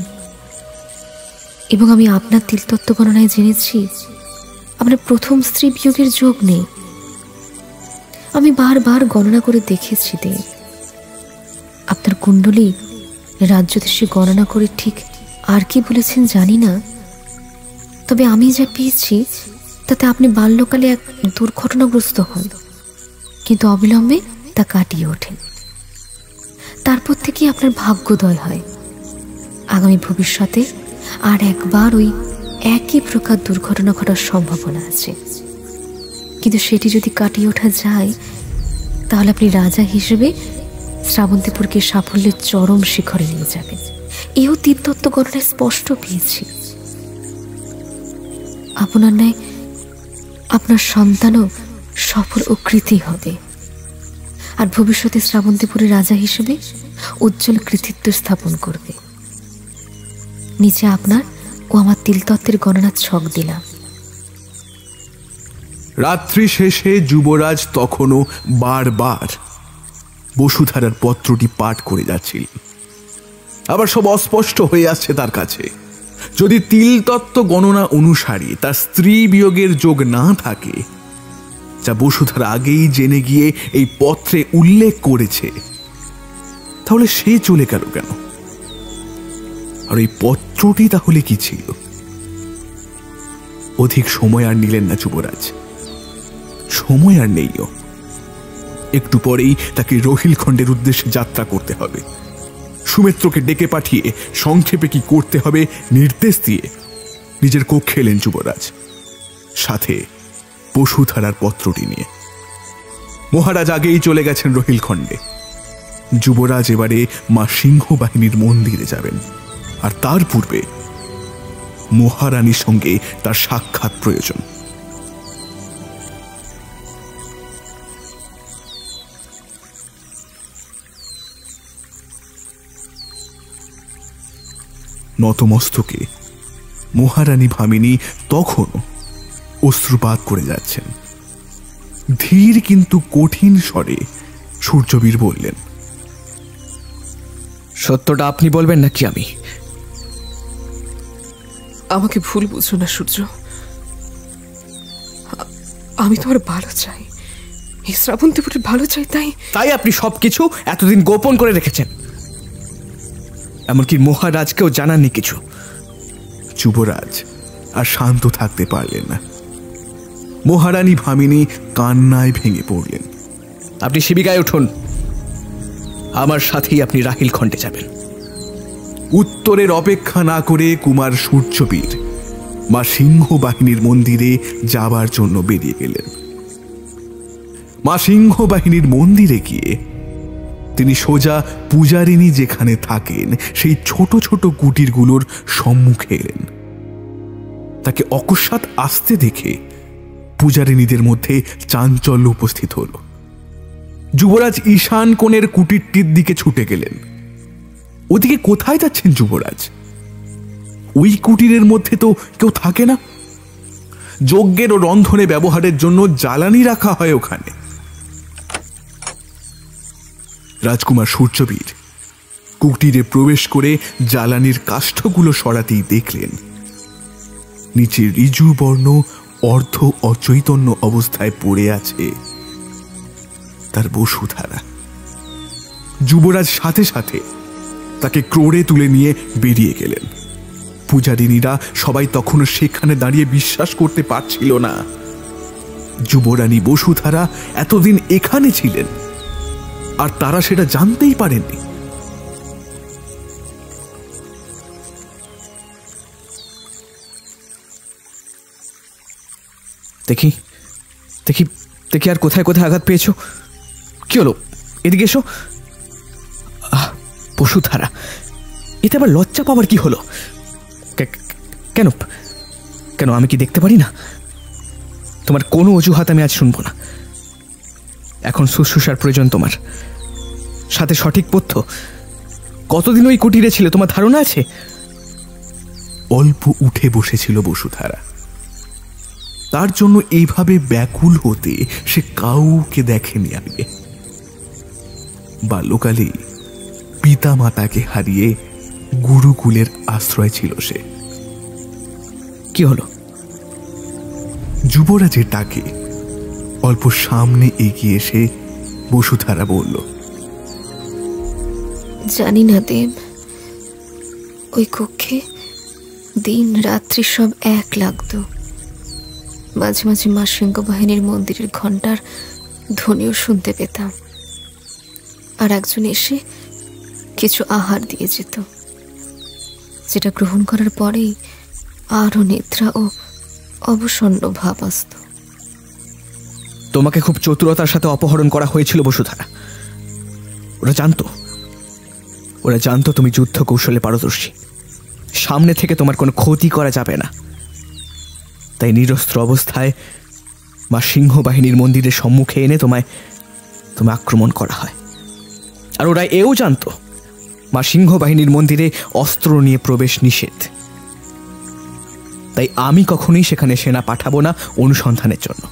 এবং আমি আপনার তিল তত্ত্ব গণনায় জেনেছি আপনার প্রথম স্ত্রী বিয়োগের যোগ নেই। আমি বারবার গণনা করে দেখেছি দেব, আপনার কুণ্ডলী রাজ্যদেশে গণনা করে ঠিক আর কি বলেছেন জানি না, তবে আমি যা পেয়েছি তাতে আপনি বাল্যকালে এক দুর্ঘটনাগ্রস্ত হন, কিন্তু অবিলম্বে তা কাটিয়ে ওঠেন। তারপর থেকে আপনার ভাগ্যোদয় হয়। আগামী ভবিষ্যতে আর একবার ওই একই প্রকার দুর্ঘটনা ঘটার সম্ভাবনা আছে, কিন্তু সেটি যদি কাটিয়ে ওঠা যায় তাহলে আপনি রাজা হিসেবে শ্রাবন্তীপুরকে সাফল্যের চরম শিখরে নিয়ে যাবেন। এও তিলতত্ত্ব গণনায় স্পষ্ট পেয়েছি। আপনার ন্যায় আপনার সন্তানও সফল ও কৃতী হবে, আর ভবিষ্যতে শ্রাবন্তীপুরের রাজা হিসেবে উজ্জ্বল কৃতিত্ব স্থাপন করবে। নিচে আপনার ও আমার তিলতত্ত্বের গণনার ছক দিলাম। রাত্রি শেষে যুবরাজ তখনও বারবার বসুধারার পত্রটি পাঠ করে যাচ্ছিল। আবার সব অস্পষ্ট হয়ে আসছে তার কাছে। যদি তিলতত্ত্ব গণনা অনুসারে তার স্ত্রী বিয়োগের যোগ না থাকে, যা বসুধারা আগেই জেনে গিয়ে এই পত্রে উল্লেখ করেছে, তাহলে সে চলে গেল কেন? আর এই পত্রটি তাহলে কি ছিল? অধিক সময় আর নিলেন না যুবরাজ। সময় আর নেইও। একটু পরেই তাকে রহিলখণ্ডের উদ্দেশ্যে যাত্রা করতে হবে। সুমিত্রকে ডেকে পাঠিয়ে সংক্ষেপে কি করতে হবে নির্দেশ দিয়ে নিজের কক্ষে এলেন যুবরাজ, সাথে বসুধারার পত্রটি নিয়ে। মহারাজ আগেই চলে গেছেন রহিলখণ্ডে। যুবরাজ এবারে মা সিংহ বাহিনীর মন্দিরে যাবেন, আর তার পূর্বে মহারানীর সঙ্গে তার সাক্ষাৎ প্রয়োজন। নতমস্তকে মহারানী ভামিনী তখনও অশ্রুপাত করে যাচ্ছেন। ধীর কিন্তু কঠিন স্বরে সূর্যবীর বললেন, সত্যটা আপনি বলবেন নাকি আমি? আমাকে ভুল বুঝো না সূর্য, আমি তোমার ভালো চাই, এই শ্রাবন্তীপুরের ভালো চাই। তাই আপনি সবকিছু এতদিন গোপন করে রেখেছেন, এমনকি মহারাজকেও জানাননি কিছু। যুবরাজ আর শান্ত থাকতে পারলেন না। মহারানী ভামিনী কান্নায় ভেঙে পড়লেন। আপনি শিবিকায় উঠুন, আমার সাথেই আপনি রাহিলখণ্ডে যাবেন। উত্তরের অপেক্ষা না করে কুমার সূর্যবীর মা সিংহ বাহিনীর মন্দিরে যাবার জন্য বেরিয়ে গেলেন। মা সিংহ বাহিনীর মন্দিরে গিয়ে তিনি সোজা পূজারিনী যেখানে থাকেন সেই ছোট ছোট কুটিরগুলোর সম্মুখে এলেন। তাকে অকস্মাৎ আসতে দেখে পূজারিনীদের মধ্যে চাঞ্চল্য উপস্থিত হল। যুবরাজ ঈশান কোণের কুটিরটির দিকে ছুটে গেলেন। ওদিকে কোথায় যাচ্ছেন যুবরাজ? ওই কুটিরের মধ্যে তো কেউ থাকে না। যজ্ঞের ও রন্ধনে ব্যবহারের জন্য জ্বালানি রাখা হয় ওখানে। রাজকুমার সূর্যবীর কুটিরে প্রবেশ করে জ্বালানির কাষ্ঠগুলো সরাতেই দেখলেন নিচে ঋজু বর্ণ অর্ধ অচৈতন্য অবস্থায় পড়ে আছে তার বসুধারা। যুবরাজ সাথে সাথে তাকে ক্রোড়ে তুলে নিয়ে বেরিয়ে গেলেন। পূজারিনীরা সবাই তখনও সেখানে দাঁড়িয়ে বিশ্বাস করতে পারছিল না যুবরানী বসুধারা এতদিন এখানে ছিলেন, আর তারা সেটা জানতেই পারেননি। দেখি দেখি দেখি আর কোথায় কোথায় আঘাত পেয়েছো? কি হলো? এদিকে এসো। বসুধারা, এতে আবার লজ্জা পাওয়ার কি হলো? কেন কেন আমি কি দেখতে পারি না? তোমার কোনো অজুহাত আমি আজ শুনবো না। এখন শুশ্রূষার প্রয়োজন তোমার, সাথে সঠিক পথ্য। কতদিন ওই কুটিরে ছিল তোমার ধারণা আছে? অল্প উঠে বসেছিল বসুধারা। তার জন্য এইভাবে ব্যাকুল হতে সে কাউকে দেখেনি আগে। বাল্যকালে পিতা মাতাকে হারিয়ে গুরুকুলের আশ্রয় ছিল সে। কি হলো? যুবরাজের ডাকে অল্প সামনে এগিয়ে এসে বসুধারা বলল, জানি না দেব, ওই কক্ষে দিন রাত্রি সব এক লাগতো। মাঝে মাঝে মা সিংহ বাহিনীর মন্দিরের ঘণ্টার ধ্বনিও শুনতে পেতাম। আর একজন এসে কিছু আহার দিয়ে যেত, যেটা গ্রহণ করার পরেই আরো নিদ্রা ও অবসন্ন ভাব আসত। তোমাকে খুব চতুরতার সাথে অপহরণ করা হয়েছিল বসুধারা। ওরা জানতো তুমি যুদ্ধ কৌশলে পারদর্শী, সামনে থেকে তোমার কোনো ক্ষতি করা যাবে না। তাই নিরস্ত্র অবস্থায় মা সিংহ বাহিনীর মন্দিরের সম্মুখে এনে তোমায় আক্রমণ করা হয়। আর ওরা এও জানতো মা সিংহ বাহিনীর মন্দিরে অস্ত্র নিয়ে প্রবেশ নিষেধ। তাই আমি কখনোই সেখানে সেনা পাঠাবো না অনুসন্ধানের জন্য।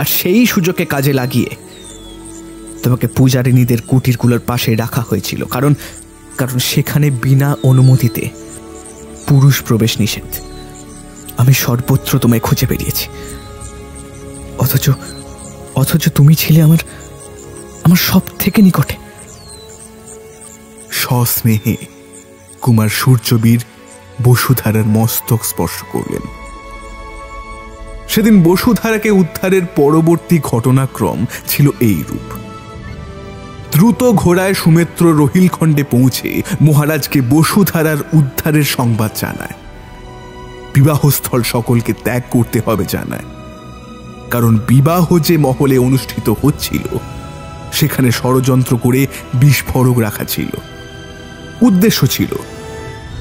আর সেই সুযোগকে কাজে লাগিয়ে তোমাকে পূজারিনীদের কুটিরগুলোর পাশে রাখা হয়েছিল, কারণ সেখানে বিনা অনুমতিতে পুরুষ প্রবেশ নিষেধ। আমি সর্বত্র তোমায় খুঁজে বেরিয়েছি, অথচ তুমি ছিলে আমার সব থেকে নিকটে। সস্নেহে কুমার সূর্যবীর বসুধারার মস্তক স্পর্শ করলেন। সেদিন বসুধারাকে উদ্ধারের পরবর্তী ঘটনাক্রম ছিল এই রূপ। দ্রুত ঘোড়ায় সুমিত্র রহিলখণ্ডে পৌঁছে মহারাজকে বসুধারার উদ্ধারের সংবাদ জানায়। বিবাহস্থল সকলকে ত্যাগ করতে হবে জানায়, কারণ বিবাহ যে মহলে অনুষ্ঠিত হচ্ছিল সেখানে ষড়যন্ত্র করে বিস্ফোরক রাখা ছিল। উদ্দেশ্য ছিল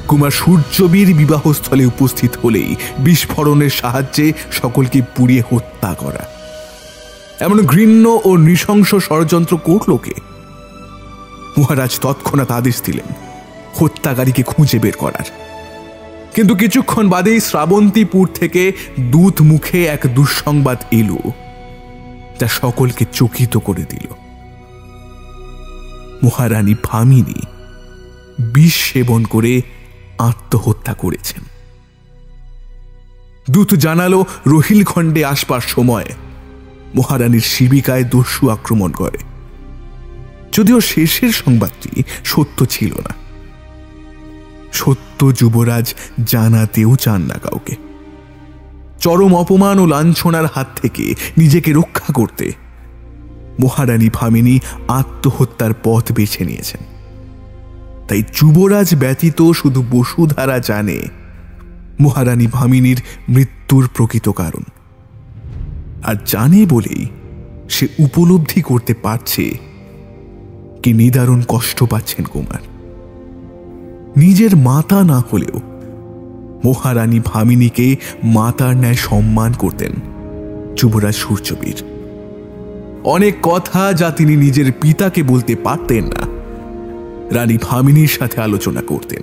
কুমার সূর্যবীর বিবাহস্থলে উপস্থিত হলেই বিস্ফোরণের সাহায্যে সকলকে পুড়িয়ে হত্যা করা। এমন ঘৃণ্য ও নৃশংস ষড়যন্ত্র করল কে? মহারাজ তৎক্ষণাৎ আদেশ দিলেন হত্যাকারীকে খুঁজে বের করার। কিন্তু কিছুক্ষণ বাদেই শ্রাবন্তীপুর থেকে দূত মুখে এক দুঃসংবাদ এলো, যা সকলকে চকিত করে দিল। মহারানী ভামিনী বিষ সেবন করে আত্মহত্যা করেছেন। দূত জানালো রহিলখণ্ডে আসবার সময় মহারানীর শিবিকায় দস্যু আক্রমণ করে। যদিও শেষের সংবাদটি সত্য ছিল না। সত্য যুবরাজ জানাতেও চান না কাউকে। চরম অপমান ও লাঞ্ছনার হাত থেকে নিজেকে রক্ষা করতে মহারানী ভামিনী আত্মহত্যার পথ বেছে নিয়েছেন। তাই যুবরাজ ব্যতীত শুধু বসুধারা জানে মহারানী ভামিনীর মৃত্যুর প্রকৃত কারণ। আর জানে বলেই সে উপলব্ধি করতে পারছে কি নিদারুণ কষ্ট পাচ্ছেন কুমার। নিজের মাতা না হলেও মহারানী ভামিনীকে মাতার ন্যায় সম্মান করতেন যুবরাজ সূর্যবীর। অনেক কথা যা তিনি নিজের পিতাকে বলতে পারতেন না, রানী ভামিনীর সাথে আলোচনা করতেন।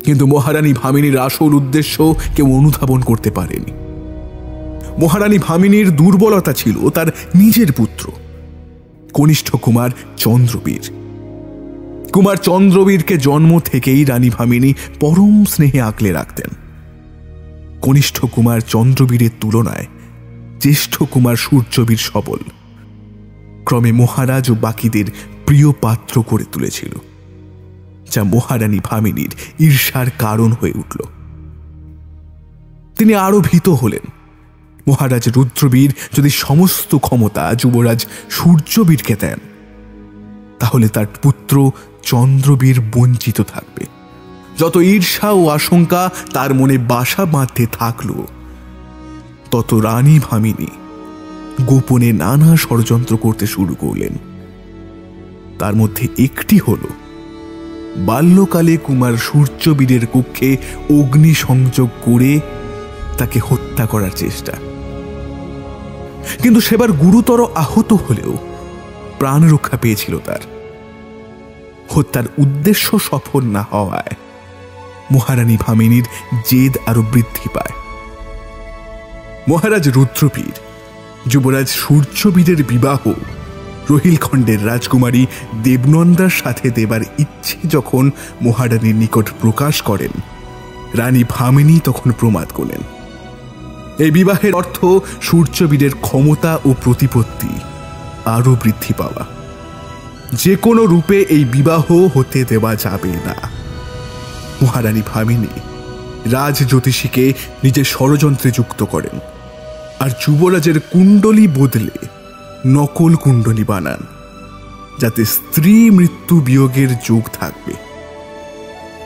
কিন্তু মহারানী ভামিনীর আসল উদ্দেশ্য কেউ অনুধাবন করতে পারেনি। মহারানী ভামিনীর দুর্বলতা ছিল তার নিজের পুত্র কনিষ্ঠ কুমার চন্দ্রবীর। কুমার চন্দ্রবীরকে জন্ম থেকেই রানী ভামিনী পরম স্নেহে আঁকলে রাখতেন। কনিষ্ঠ কুমার চন্দ্রবীরের তুলনায় জ্যেষ্ঠ কুমার সূর্যবীর সবল, ক্রমে মহারাজ ও বাকিদের প্রিয় পাত্র করে তুলেছিল, যা মহারানী ভামিনীর ঈর্ষার কারণ হয়ে উঠল। তিনি আরো ভীত হলেন মহারাজ রুদ্রবীর যদি সমস্ত ক্ষমতা যুবরাজ সূর্যবীরকে দেন, তাহলে তার পুত্র চন্দ্রবীর বঞ্চিত থাকবে। যত ঈর্ষা ও আশঙ্কা তার মনে বাসা বাঁধতে থাকল, তত রানী ভামিনী গোপনে নানা ষড়যন্ত্র করতে শুরু করলেন। তার মধ্যে একটি হল বাল্যকালে কুমার সূর্যবীরের কক্ষে অগ্নি সংযোগ করে তাকে হত্যা করার চেষ্টা, কিন্তু সেবার গুরুতর আহত হলেও প্রাণ রক্ষা পেয়েছিল তার। হত্যার উদ্দেশ্য সফল না হওয়ায় মহারানী ভামিনীর জেদ আরো বৃদ্ধি পায়। মহারাজ রুদ্রবীর যুবরাজ সূর্যবীরের বিবাহ রোহিলখণ্ডের রাজকুমারী দেবনন্দার সাথে দেবার ইচ্ছে যখন মহারানীর নিকট প্রকাশ করেন, রানী ভামিনী তখন প্রমাদ করলেন। এই বিবাহের অর্থ সূর্যবীরের ক্ষমতা ও প্রতিপত্তি আরো বৃদ্ধি পাওয়া। যে কোনো রূপে এই বিবাহ হতে দেওয়া যাবে না। মহারানী ভামিনী রাজ জ্যোতিষীকে নিজের ষড়যন্ত্রে যুক্ত করেন আর যুবরাজের কুণ্ডলী বদলে নকল কুণ্ডলী বানান, যাতে স্ত্রী মৃত্যু বিয়োগের যোগ থাকবে।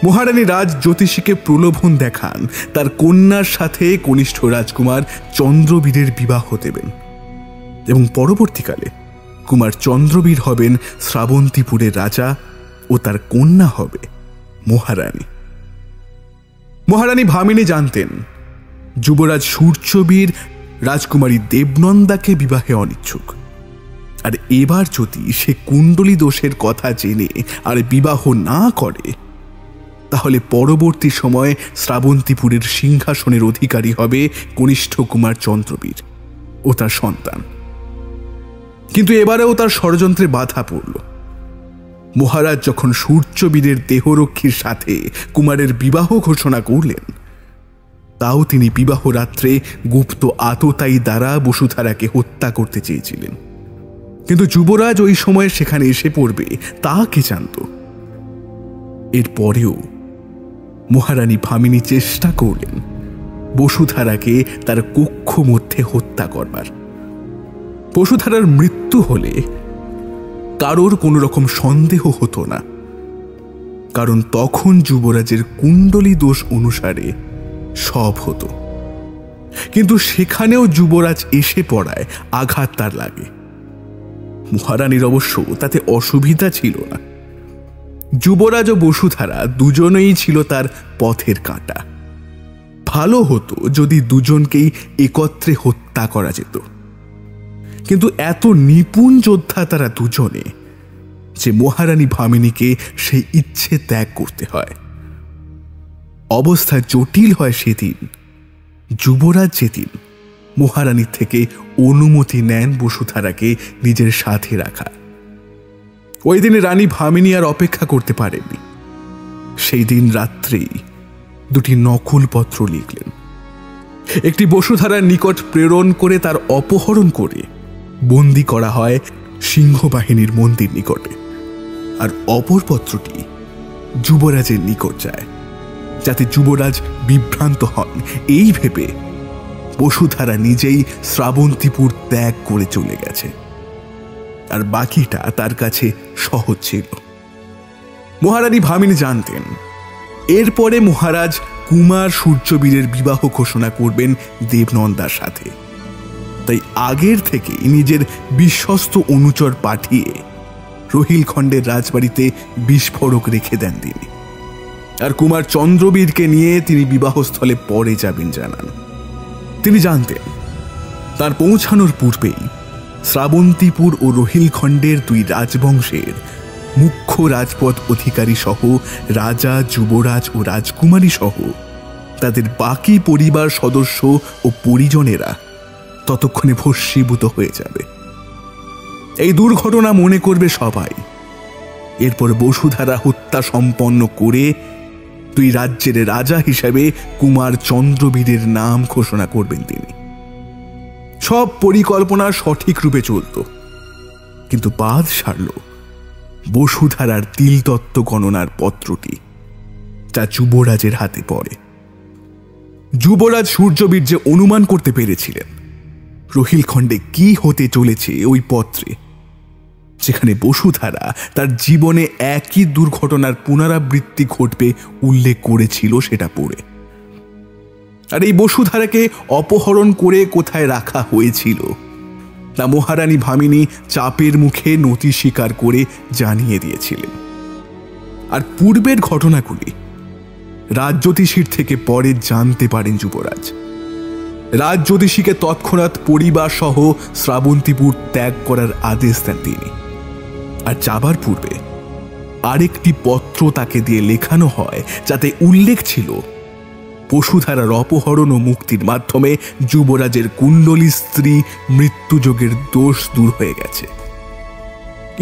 মহারানী রাজ জ্যোতিষীকে প্রলোভন দেখান তার কন্যার সাথে কনিষ্ঠ রাজকুমার চন্দ্রবীরের বিবাহ দেবেন এবং পরবর্তীকালে কুমার চন্দ্রবীর হবেন শ্রাবন্তীপুরের রাজা ও তার কন্যা হবে মহারানী। মহারানী ভামিনী জানতেন যুবরাজ সূর্যবীর রাজকুমারী দেবনন্দাকে বিবাহে অনিচ্ছুক, আর এবার যদি সে কুণ্ডলী দোষের কথা জেনে আর বিবাহ না করে তাহলে পরবর্তী সময়ে শ্রাবন্তীপুরের সিংহাসনের অধিকারী হবে কনিষ্ঠ কুমার চন্দ্রবীর ও তার সন্তান। কিন্তু এবারেও তার ষড়যন্ত্রে বাধা পড়ল। মহারাজ যখন সূর্যবীরের দেহরক্ষীর সাথে কুমারের বিবাহ ঘোষণা করলেন, তাও তিনি বিবাহ রাত্রে গুপ্ত আততায়ী দ্বারা বসুধারাকে হত্যা করতে চেয়েছিলেন, কিন্তু যুবরাজ ওই সময় সেখানে এসে পড়বে তা কে জানত। এরপরেও মহারানী ভামিনী চেষ্টা করলেন বসুধারাকে তার কক্ষ মধ্যে হত্যা করবার। বসুধারার মৃত্যু হলে কারোর কোনো রকম সন্দেহ হতো না, কারণ তখন যুবরাজের কুণ্ডলী দোষ অনুসারে সব হতো। কিন্তু সেখানেও যুবরাজ এসে পড়ায় আঘাত তার লাগে। মহারানীর অবশ্য তাতে অসুবিধা ছিল না। যুবরাজ ও বসুধারা দুজনেই ছিল তার পথের কাঁটা। ভালো হতো যদি দুজনকেই একত্রে হত্যা করা যেত, কিন্তু এত নিপুণ যোদ্ধা তারা দুজনে যে মহারানী ভামিনীকে সেই ইচ্ছে ত্যাগ করতে হয়। অবস্থা জটিল হয় সেদিন যুবরাজ যেদিন মহারানীর থেকে অনুমতি নেন বসুধারাকে নিজের সাথে রাখা। ওই দিনে রানী ভামিনী আর অপেক্ষা করতে পারেননি। সেই দিন রাত্রেই দুটি নকল পত্র লিখলেন। একটি বসুধারার নিকট প্রেরণ করে তার অপহরণ করে বন্দী করা হয় সিংহবাহিনীর মন্দির নিকটে, আর অপর পত্রটি যুবরাজের নিকট যায় যাতে যুবরাজ বিভ্রান্ত হন এই ভেবে বসুধারা নিজেই শ্রাবন্তীপুর ত্যাগ করে চলে গেছে, আর বাকিটা তার কাছে সহজ ছিল। মহারানী ভামিনী জানতেন এরপরে মহারাজ কুমার সূর্যবীরের বিবাহ ঘোষণা করবেন দেবনন্দার সাথে, তাই আগের থেকে নিজের বিশ্বস্ত অনুচর পাঠিয়ে রোহিলখণ্ডের রাজবাড়িতে বিস্ফোরক রেখে দেন তিনি, আর কুমার চন্দ্রবীরকে নিয়ে তিনি বিবাহস্থলে পরে যাবেন জানান। তিনি জানতেন তার পৌঁছানোর পূর্বেই শ্রাবন্তীপুর ও রোহিলখণ্ডের দুই রাজবংশের মুখ্য রাজপদ অধিকারী সহ রাজা, যুবরাজ ও রাজকুমারী সহ তাদের বাকি পরিবার সদস্য ও পরিজনেরা ততক্ষণে ভস্মীভূত হয়ে যাবে। এই দুর্ঘটনা মনে করবে সবাই। এরপর বসুধারা হত্যা সম্পন্ন করে দুই রাজ্যের রাজা হিসেবে কুমার চন্দ্রবীরের নাম ঘোষণা করবেন তিনি। সব পরিকল্পনা সঠিক রূপে চলত, কিন্তু বাদ সারল বসুধারার তিলতত্ত্ব গণনার পত্রটি, যা যুবরাজের হাতে পড়ে। যুবরাজ সূর্যবীর যে অনুমান করতে পেরেছিলেন রোহিলখণ্ডে কি হতে চলেছে ওই পত্রে, যেখানে বসুধারা তার জীবনে একই দুর্ঘটনার পুনরাবৃত্তি ঘটবে উল্লেখ করেছিল, সেটা পড়ে। আর এই বসুধারাকে অপহরণ করে কোথায় রাখা হয়েছিল তা মহারানী ভামিনী চাপের মুখে নতি স্বীকার করে জানিয়ে দিয়েছিলেন। আর পূর্বের ঘটনাগুলি রাজজ্যোতিষীর থেকে পরে জানতে পারেন যুবরাজ। রাজজ্যোতিষীকে তৎক্ষণাৎ পরিবার সহ শ্রাবন্তীপুর ত্যাগ করার আদেশ দেন তিনি। আর যাবার পূর্বে আরেকটি পত্র তাকে দিয়ে লেখানো হয়, যাতে উল্লেখ ছিল বসুধারার অপহরণ ও মুক্তির মাধ্যমে যুবরাজের কুণ্ডলী স্ত্রী মৃত্যুযোগের দোষ দূর হয়ে গেছে।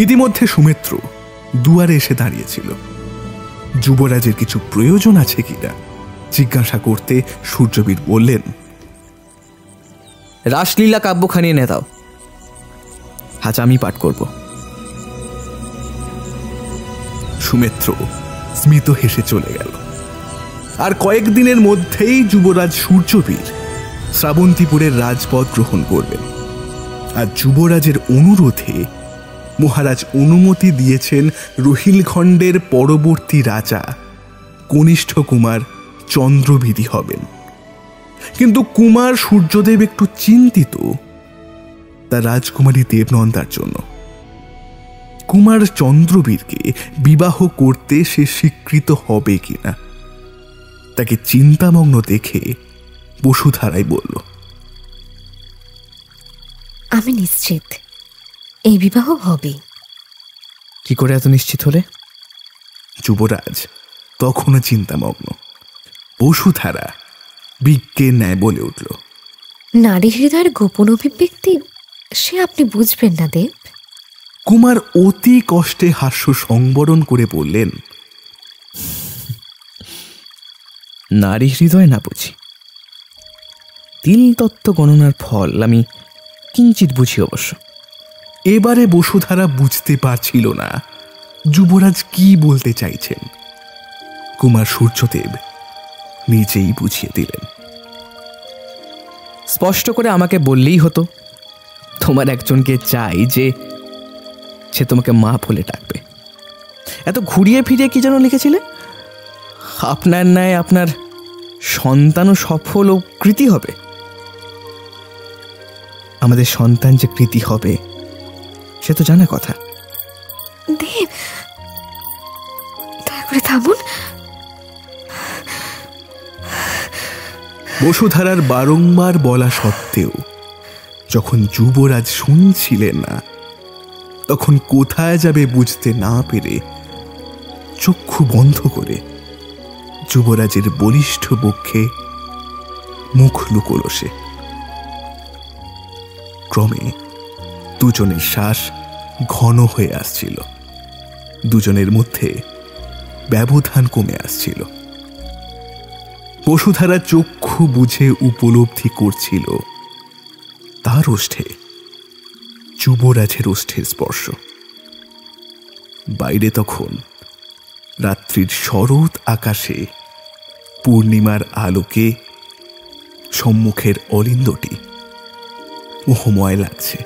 ইতিমধ্যে সুমিত্র দুয়ারে এসে দাঁড়িয়েছিল। যুবরাজের কিছু প্রয়োজন আছে কিনা জিজ্ঞাসা করতে সূর্যবীর বললেন, রাসলীলা কাব্যখানি এনে দাও, আজ আমি পাঠ করব। সুমিত্র স্মিত হেসে চলে গেল। আর কয়েকদিনের মধ্যেই যুবরাজ সূর্যবীর শ্রাবন্তীপুরের রাজপদ গ্রহণ করবেন। আর যুবরাজের অনুরোধে মহারাজ অনুমতি দিয়েছেন রোহিলখণ্ডের পরবর্তী রাজা কনিষ্ঠ কুমার চন্দ্রবিধি হবেন। কিন্তু কুমার সূর্যদেব একটু চিন্তিত তার রাজকুমারী দেবনন্দার জন্য। কুমার চন্দ্রবীরকে বিবাহ করতে সে স্বীকৃত হবে কিনা তাকে চিন্তামগ্ন দেখে বসুধারাই বলল, আমি নিশ্চিত এই বিবাহ হবে। কি করে এত নিশ্চিত হলে? যুবরাজ তখনও চিন্তামগ্ন। বসুধারা বিজ্ঞের ন্যায় বলে উঠল, নারী হৃদয়ের গোপন অভিব্যক্তি সে আপনি বুঝবেন না দেব। কুমার অতি কষ্টে হাস্য সংবরণ করে বললেন, নারী হৃদয় না বুঝি, তিল তত্ত্ব গণনার ফল আমি কিঞ্চিত বুঝি অবশ্য। এবারে বসুধারা বুঝতে পারছিল না যুবরাজ কি বলতে চাইছেন। কুমার সূর্যদেব নিজেই বুঝিয়ে দিলেন। স্পষ্ট করে আমাকে বললেই হতো, তোমার একজনকে চাই যে সে তোমাকে মা বলে ডাকবে। এত ঘুরিয়ে ফিরিয়ে কি যেন লিখেছিলে? আপনার ন্যায় আপনার সন্তানও সফল ও কৃতি হবে। আমাদের সন্তান যে কৃতি হবে সে তো জানা কথা। দেব, দয়া করে থামুন। বসুধারার বারংবার বলা সত্ত্বেও যখন যুবরাজ শুনছিলেন না, তখন কোথায় যাবে বুঝতে না পেরে চক্ষু বন্ধ করে যুবরাজের বলিষ্ঠ বক্ষে মুখ লুকোল সে। ক্রমে দুজনের শ্বাস ঘন হয়ে আসছিল, দুজনের মধ্যে ব্যবধান কমে আসছিল। বসুধারা চক্ষু বুঝে উপলব্ধি করছিল তার ওষ্ঠে যুবরাজের ওষ্ঠের স্পর্শ। বাইরে তখন রাত্রির শরৎ আকাশে পূর্ণিমার আলোকে সম্মুখের অলিন্দটি মোহময় লাগছে।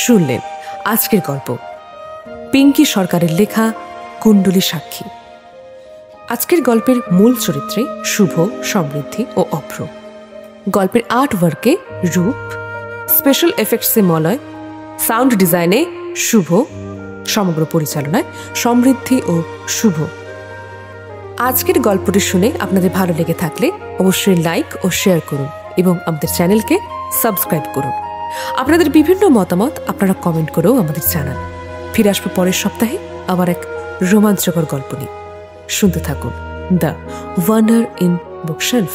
শুনলেন আজকের গল্প পিঙ্কি সরকারের লেখা কুণ্ডলী সাক্ষী। আজকের গল্পের মূল চরিত্রে শুভ, সমৃদ্ধি ও অভ্র। গল্পের আর্ট ওয়ার্কে রূপ, স্পেশাল এফেক্টসে মলয়, সাউন্ড ডিজাইনে শুভ, সমগ্র পরিচালনায় সমৃদ্ধি ও শুভ। আজকের গল্পটি শুনে আপনাদের ভালো লেগে থাকলে অবশ্যই লাইক ও শেয়ার করুন এবং আমাদের চ্যানেলকে সাবস্ক্রাইব করুন। আপনাদের বিভিন্ন মতামত আপনারা কমেন্ট করেও আমাদের জানান। ফিরে আসবো পরের সপ্তাহে আবার এক রোমাঞ্চকর গল্প নিয়ে। শুনতে থাকুন দ্য ওয়ান্ডার ইন বুকশেলফ।